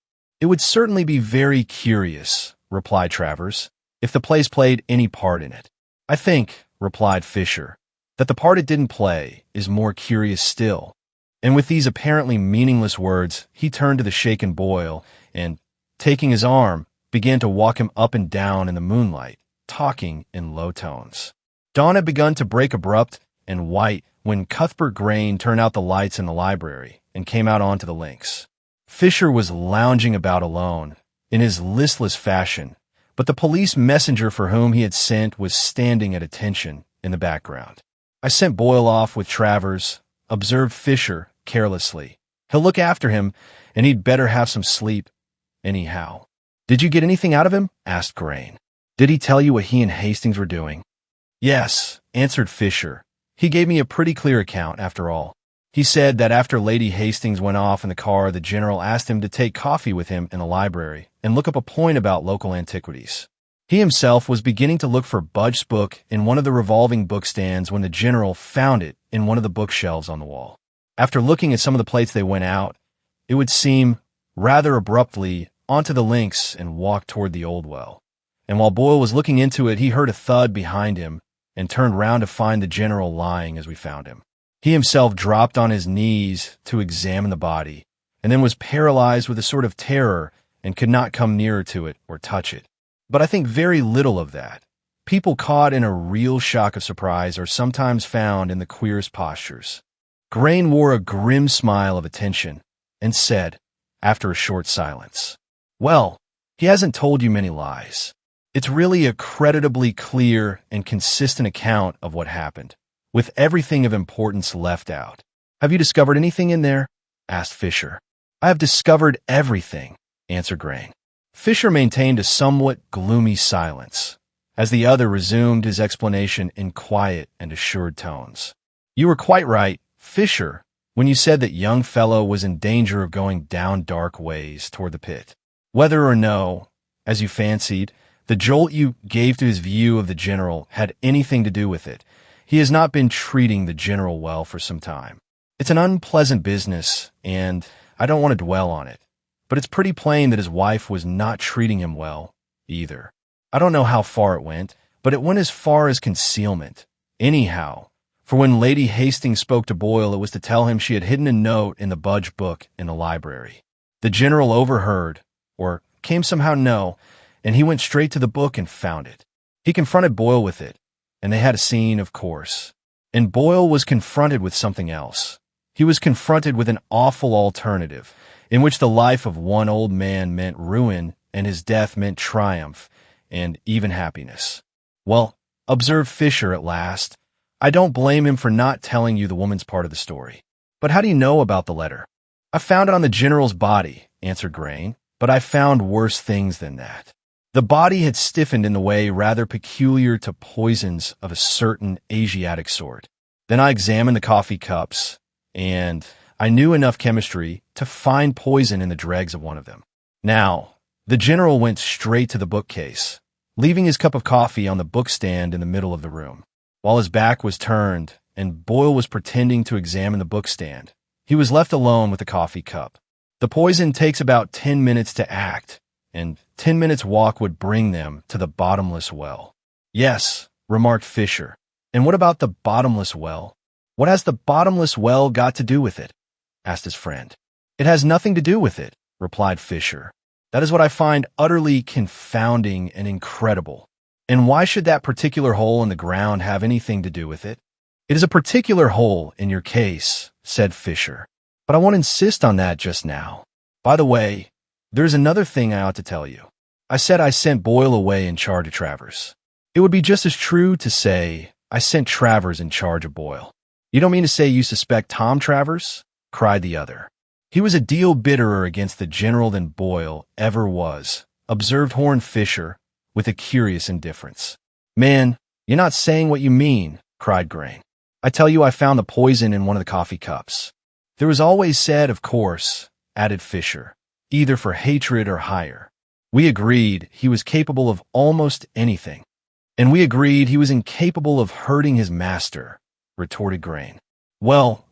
"It would certainly be very curious," replied Travers, "if the place played any part in it." "I think," replied Fisher, "that the part it didn't play is more curious still." And with these apparently meaningless words, he turned to the shaken Boyle and, taking his arm, began to walk him up and down in the moonlight, talking in low tones. Dawn had begun to break abrupt and white when Cuthbert Grain turned out the lights in the library and came out onto the links. Fisher was lounging about alone, in his listless fashion, but the police messenger for whom he had sent was standing at attention in the background. "I sent Boyle off with Travers," observed Fisher carelessly. "He'll look after him, and he'd better have some sleep, anyhow." "Did you get anything out of him?" asked Grain. "Did he tell you what he and Hastings were doing?" "Yes," answered Fisher. "He gave me a pretty clear account, after all. He said that after Lady Hastings went off in the car, the general asked him to take coffee with him in the library and look up a point about local antiquities. He himself was beginning to look for Budge's book in one of the revolving bookstands when the general found it in one of the bookshelves on the wall. After looking at some of the plates, they went out, it would seem, rather abruptly, onto the links and walked toward the old well. And while Boyle was looking into it, he heard a thud behind him and turned round to find the general lying as we found him. He himself dropped on his knees to examine the body, and then was paralyzed with a sort of terror and could not come nearer to it or touch it. But I think very little of that. People caught in a real shock of surprise are sometimes found in the queerest postures. Grain wore a grim smile of attention and said, after a short silence, "Well, he hasn't told you many lies. It's really a creditably clear and consistent account of what happened, with everything of importance left out." "Have you discovered anything in there?" asked Fisher. "I have discovered everything," answered Grain. Fisher maintained a somewhat gloomy silence, as the other resumed his explanation in quiet and assured tones. "You were quite right, Fisher, when you said that young fellow was in danger of going down dark ways toward the pit. Whether or no, as you fancied, the jolt you gave to his view of the general had anything to do with it, he has not been treating the general well for some time. It's an unpleasant business, and I don't want to dwell on it. But it's pretty plain that his wife was not treating him well, either. I don't know how far it went, but it went as far as concealment. Anyhow, for when Lady Hastings spoke to Boyle, it was to tell him she had hidden a note in the Budge book in the library. The general overheard, or came somehow to know, and he went straight to the book and found it. He confronted Boyle with it, and they had a scene, of course. And Boyle was confronted with something else. He was confronted with an awful alternative, in which the life of one old man meant ruin and his death meant triumph and even happiness. Well, observed Fisher at last, I don't blame him for not telling you the woman's part of the story. But how do you know about the letter? I found it on the general's body, answered Grain, but I found worse things than that. The body had stiffened in the way rather peculiar to poisons of a certain Asiatic sort. Then I examined the coffee cups, and I knew enough chemistry to find poison in the dregs of one of them. Now, the general went straight to the bookcase, leaving his cup of coffee on the bookstand in the middle of the room. While his back was turned and Boyle was pretending to examine the bookstand, he was left alone with the coffee cup. The poison takes about 10 minutes to act, and 10 minutes' walk would bring them to the bottomless well. Yes, remarked Fisher. And what about the bottomless well? What has the bottomless well got to do with it? Asked his friend. It has nothing to do with it, replied Fisher. That is what I find utterly confounding and incredible. And why should that particular hole in the ground have anything to do with it? It is a particular hole in your case, said Fisher. But I won't insist on that just now. By the way, there's another thing I ought to tell you. I said I sent Boyle away in charge of Travers. It would be just as true to say I sent Travers in charge of Boyle. You don't mean to say you suspect Tom Travers? Cried the other. He was a deal bitterer against the general than Boyle ever was, observed Horne Fisher with a curious indifference. Man, you're not saying what you mean, cried Grain. I tell you I found the poison in one of the coffee cups. There was always said, of course, added Fisher, either for hatred or hire. We agreed he was capable of almost anything. And we agreed he was incapable of hurting his master, retorted Grain. Well,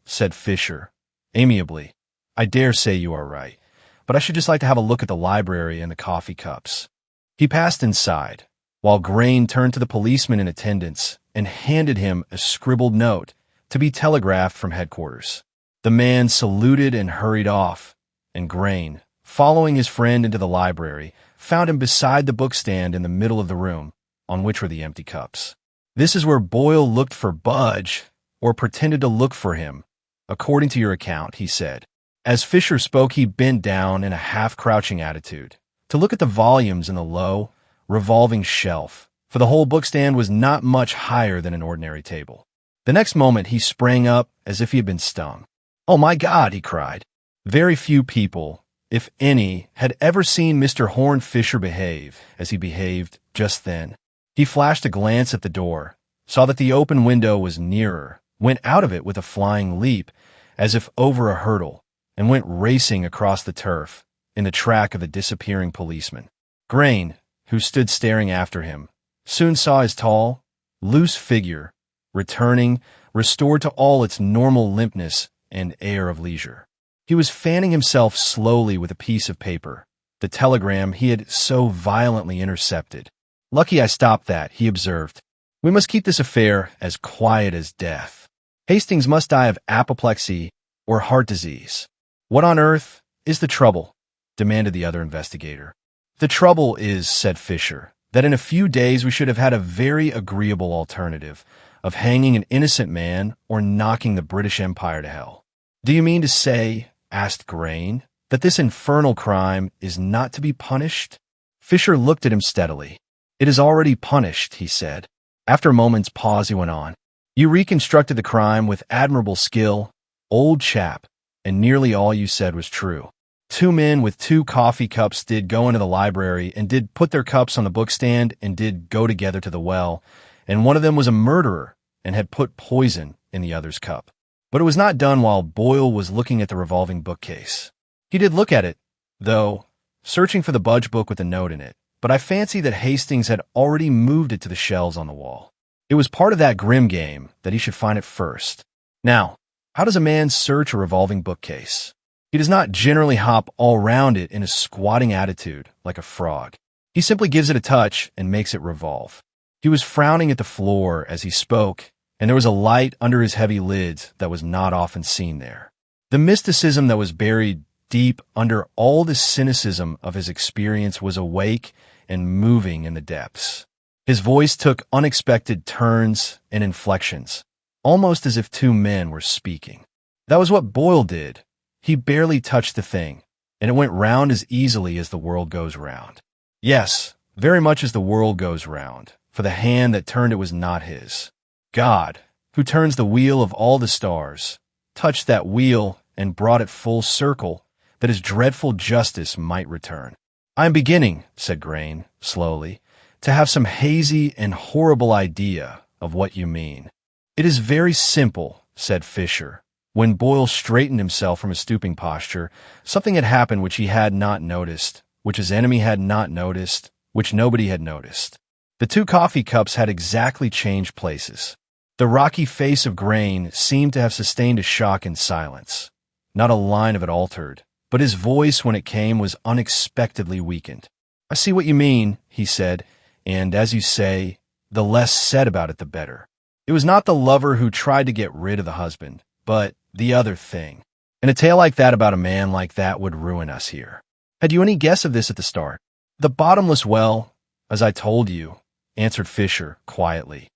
said Fisher, amiably. I dare say you are right, but I should just like to have a look at the library and the coffee cups. He passed inside, while Grain turned to the policeman in attendance and handed him a scribbled note to be telegraphed from headquarters. The man saluted and hurried off, and Grain, following his friend into the library, found him beside the bookstand in the middle of the room, on which were the empty cups. This is where Boyle looked for Budge, or pretended to look for him, according to your account, he said. As Fisher spoke, he bent down in a half-crouching attitude to look at the volumes in the low, revolving shelf, for the whole bookstand was not much higher than an ordinary table. The next moment he sprang up as if he had been stung. "Oh, my God," he cried. Very few people, if any, had ever seen Mr. Horne Fisher behave as he behaved just then. He flashed a glance at the door, saw that the open window was nearer, went out of it with a flying leap, as if over a hurdle, and went racing across the turf, in the track of the disappearing policeman. Grain, who stood staring after him, soon saw his tall, loose figure, returning, restored to all its normal limpness and air of leisure. He was fanning himself slowly with a piece of paper, the telegram he had so violently intercepted. "Lucky I stopped that," he observed. "We must keep this affair as quiet as death. Hastings must die of apoplexy or heart disease." "What on earth is the trouble?" demanded the other investigator. "The trouble is," said Fisher, "that in a few days we should have had a very agreeable alternative of hanging an innocent man or knocking the British Empire to hell." "Do you mean to say," asked Grain, "that this infernal crime is not to be punished?" Fisher looked at him steadily. "It is already punished," he said. After a moment's pause, he went on. "You reconstructed the crime with admirable skill, old chap, and nearly all you said was true. 2 men with 2 coffee cups did go into the library and did put their cups on the bookstand and did go together to the well, and one of them was a murderer and had put poison in the other's cup. But it was not done while Boyle was looking at the revolving bookcase. He did look at it, though, searching for the budge book with a note in it, but I fancy that Hastings had already moved it to the shelves on the wall. It was part of that grim game that he should find it first. Now, how does a man search a revolving bookcase? He does not generally hop all round it in a squatting attitude like a frog. He simply gives it a touch and makes it revolve." He was frowning at the floor as he spoke, and there was a light under his heavy lids that was not often seen there. The mysticism that was buried deep under all the cynicism of his experience was awake and moving in the depths. His voice took unexpected turns and inflections, almost as if 2 men were speaking. That was what Boyle did. He barely touched the thing, and it went round as easily as the world goes round. Yes, very much as the world goes round, for the hand that turned it was not his. God, who turns the wheel of all the stars, touched that wheel and brought it full circle, that his dreadful justice might return. "I am beginning," said Grain, slowly, "to have some hazy and horrible idea of what you mean." "It is very simple," said Fisher. When Boyle straightened himself from his stooping posture, something had happened which he had not noticed, which his enemy had not noticed, which nobody had noticed. The 2 coffee cups had exactly changed places. The rocky face of Grain seemed to have sustained a shock in silence. Not a line of it altered, but his voice, when it came, was unexpectedly weakened. "I see what you mean," he said, "and, as you say, the less said about it the better. It was not the lover who tried to get rid of the husband, but the other thing. And a tale like that about a man like that would ruin us here. Had you any guess of this at the start?" "The bottomless well, as I told you," answered Fisher quietly.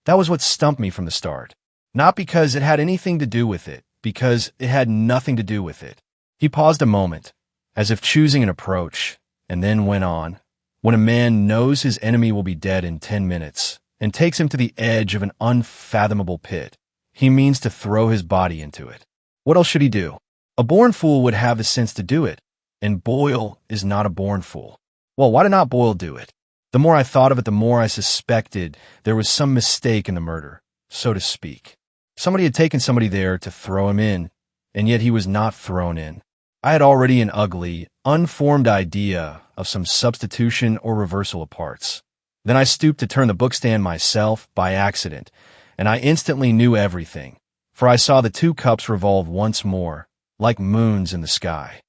"That was what stumped me from the start. Not because it had anything to do with it, because it had nothing to do with it." He paused a moment, as if choosing an approach, and then went on. "When a man knows his enemy will be dead in 10 minutes and takes him to the edge of an unfathomable pit, he means to throw his body into it. What else should he do? A born fool would have the sense to do it, and Boyle is not a born fool. Well, why did not Boyle do it? The more I thought of it, the more I suspected there was some mistake in the murder, so to speak. Somebody had taken somebody there to throw him in, and yet he was not thrown in. I had already an ugly, unformed idea of some substitution or reversal of parts. Then I stooped to turn the bookstand myself by accident, and I instantly knew everything, for I saw the 2 cups revolve once more, like moons in the sky."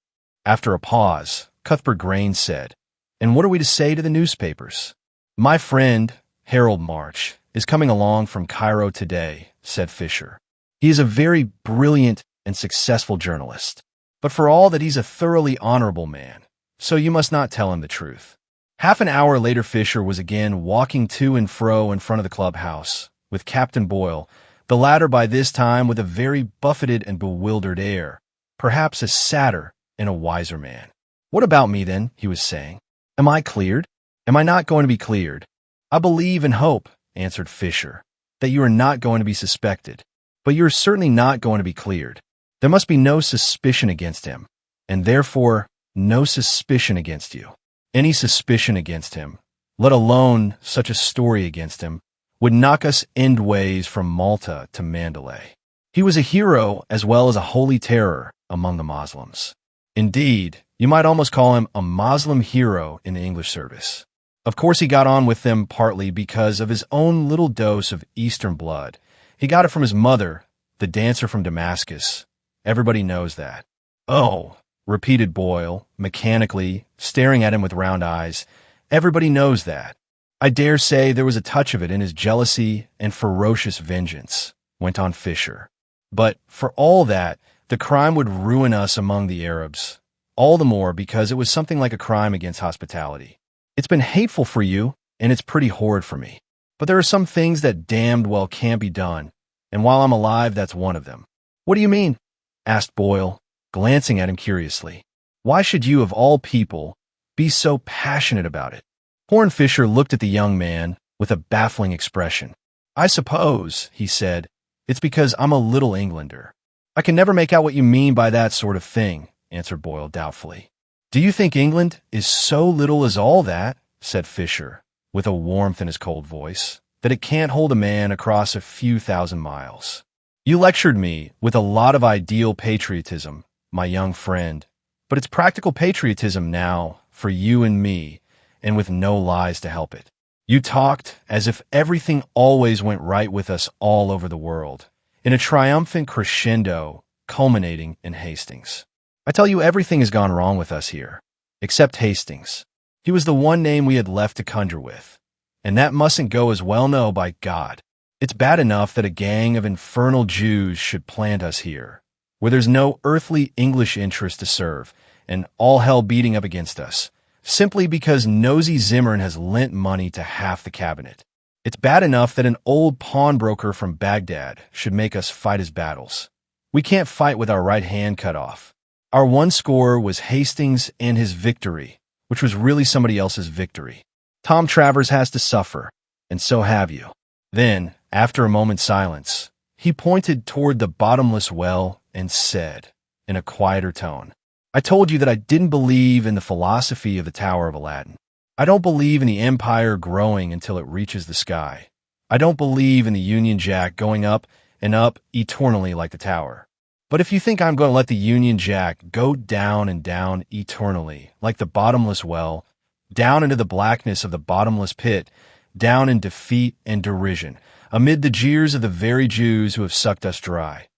After a pause, Cuthbert Grain said, "And what are we to say to the newspapers?" "My friend, Harold March, is coming along from Cairo today," said Fisher. "He is a very brilliant and successful journalist, but for all that he's a thoroughly honorable man, so you must not tell him the truth." Half an hour later, Fisher was again walking to and fro in front of the clubhouse, with Captain Boyle, the latter by this time with a very buffeted and bewildered air, perhaps a sadder and a wiser man. "What about me, then?" he was saying. "Am I cleared? Am I not going to be cleared?" "I believe and hope," answered Fisher, "that you are not going to be suspected, but you are certainly not going to be cleared. There must be no suspicion against him, and therefore no suspicion against you. Any suspicion against him, let alone such a story against him, would knock us endways from Malta to Mandalay. He was a hero as well as a holy terror among the Moslems. Indeed, you might almost call him a Moslem hero in the English service. Of course, he got on with them partly because of his own little dose of Eastern blood. He got it from his mother, the dancer from Damascus. Everybody knows that. Oh, repeated Boyle, mechanically, staring at him with round eyes. Everybody knows that. I dare say there was a touch of it in his jealousy and ferocious vengeance, went on Fisher. But for all that, the crime would ruin us among the Arabs. All the more because it was something like a crime against hospitality. It's been hateful for you, and it's pretty horrid for me. But there are some things that damned well can't be done, and while I'm alive, that's one of them. What do you mean? Asked Boyle, glancing at him curiously. Why should you, of all people, be so passionate about it? Horne Fisher looked at the young man with a baffling expression. I suppose, he said, it's because I'm a little Englander. I can never make out what you mean by that sort of thing, answered Boyle doubtfully. Do you think England is so little as all that, said Fisher, with a warmth in his cold voice, that it can't hold a man across a few thousand miles? You lectured me with a lot of ideal patriotism, my young friend, but it's practical patriotism now for you and me, and with no lies to help it. You talked as if everything always went right with us all over the world, in a triumphant crescendo culminating in Hastings. I tell you, everything has gone wrong with us here, except Hastings. He was the one name we had left to conjure with, and that mustn't go as well, no, by God. It's bad enough that a gang of infernal Jews should plant us here, where there's no earthly English interest to serve, and all hell beating up against us, simply because nosy Zimmern has lent money to half the cabinet. It's bad enough that an old pawnbroker from Baghdad should make us fight his battles. We can't fight with our right hand cut off. Our one score was Hastings and his victory, which was really somebody else's victory. Tom Travers has to suffer, and so have you. Then, after a moment's silence, he pointed toward the bottomless well and said, in a quieter tone, I told you that I didn't believe in the philosophy of the Tower of Aladdin. I don't believe in the empire growing until it reaches the sky. I don't believe in the Union Jack going up and up eternally like the tower. But if you think I'm going to let the Union Jack go down and down eternally, like the bottomless well, down into the blackness of the bottomless pit, down in defeat and derision, amid the jeers of the very Jews who have sucked us dry.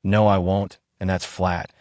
No, I won't, and that's flat.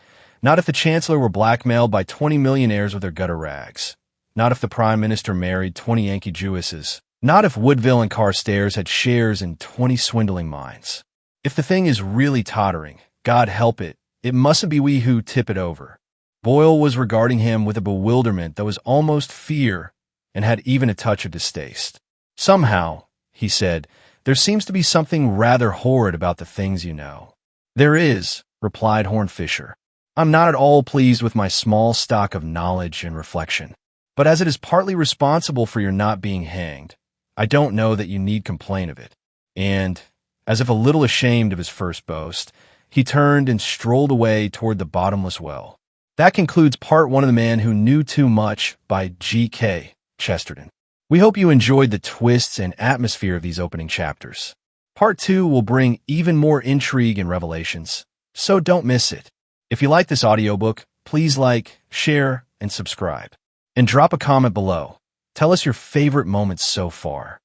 Not if the Chancellor were blackmailed by 20 millionaires with their gutter rags. Not if the Prime Minister married 20 Yankee Jewesses. Not if Woodville and Carstairs had shares in 20 swindling mines. If the thing is really tottering, God help it, it mustn't be we who tip it over. Boyle was regarding him with a bewilderment that was almost fear and had even a touch of distaste. Somehow, he said, there seems to be something rather horrid about the things you know. There is, replied Horne Fisher. I'm not at all pleased with my small stock of knowledge and reflection. But as it is partly responsible for your not being hanged, I don't know that you need complain of it. And, as if a little ashamed of his first boast, he turned and strolled away toward the bottomless well. That concludes part 1 of The Man Who Knew Too Much by G.K. Chesterton. We hope you enjoyed the twists and atmosphere of these opening chapters. Part 2 will bring even more intrigue and revelations, so don't miss it. If you like this audiobook, please like, share, and subscribe. And drop a comment below. Tell us your favorite moments so far.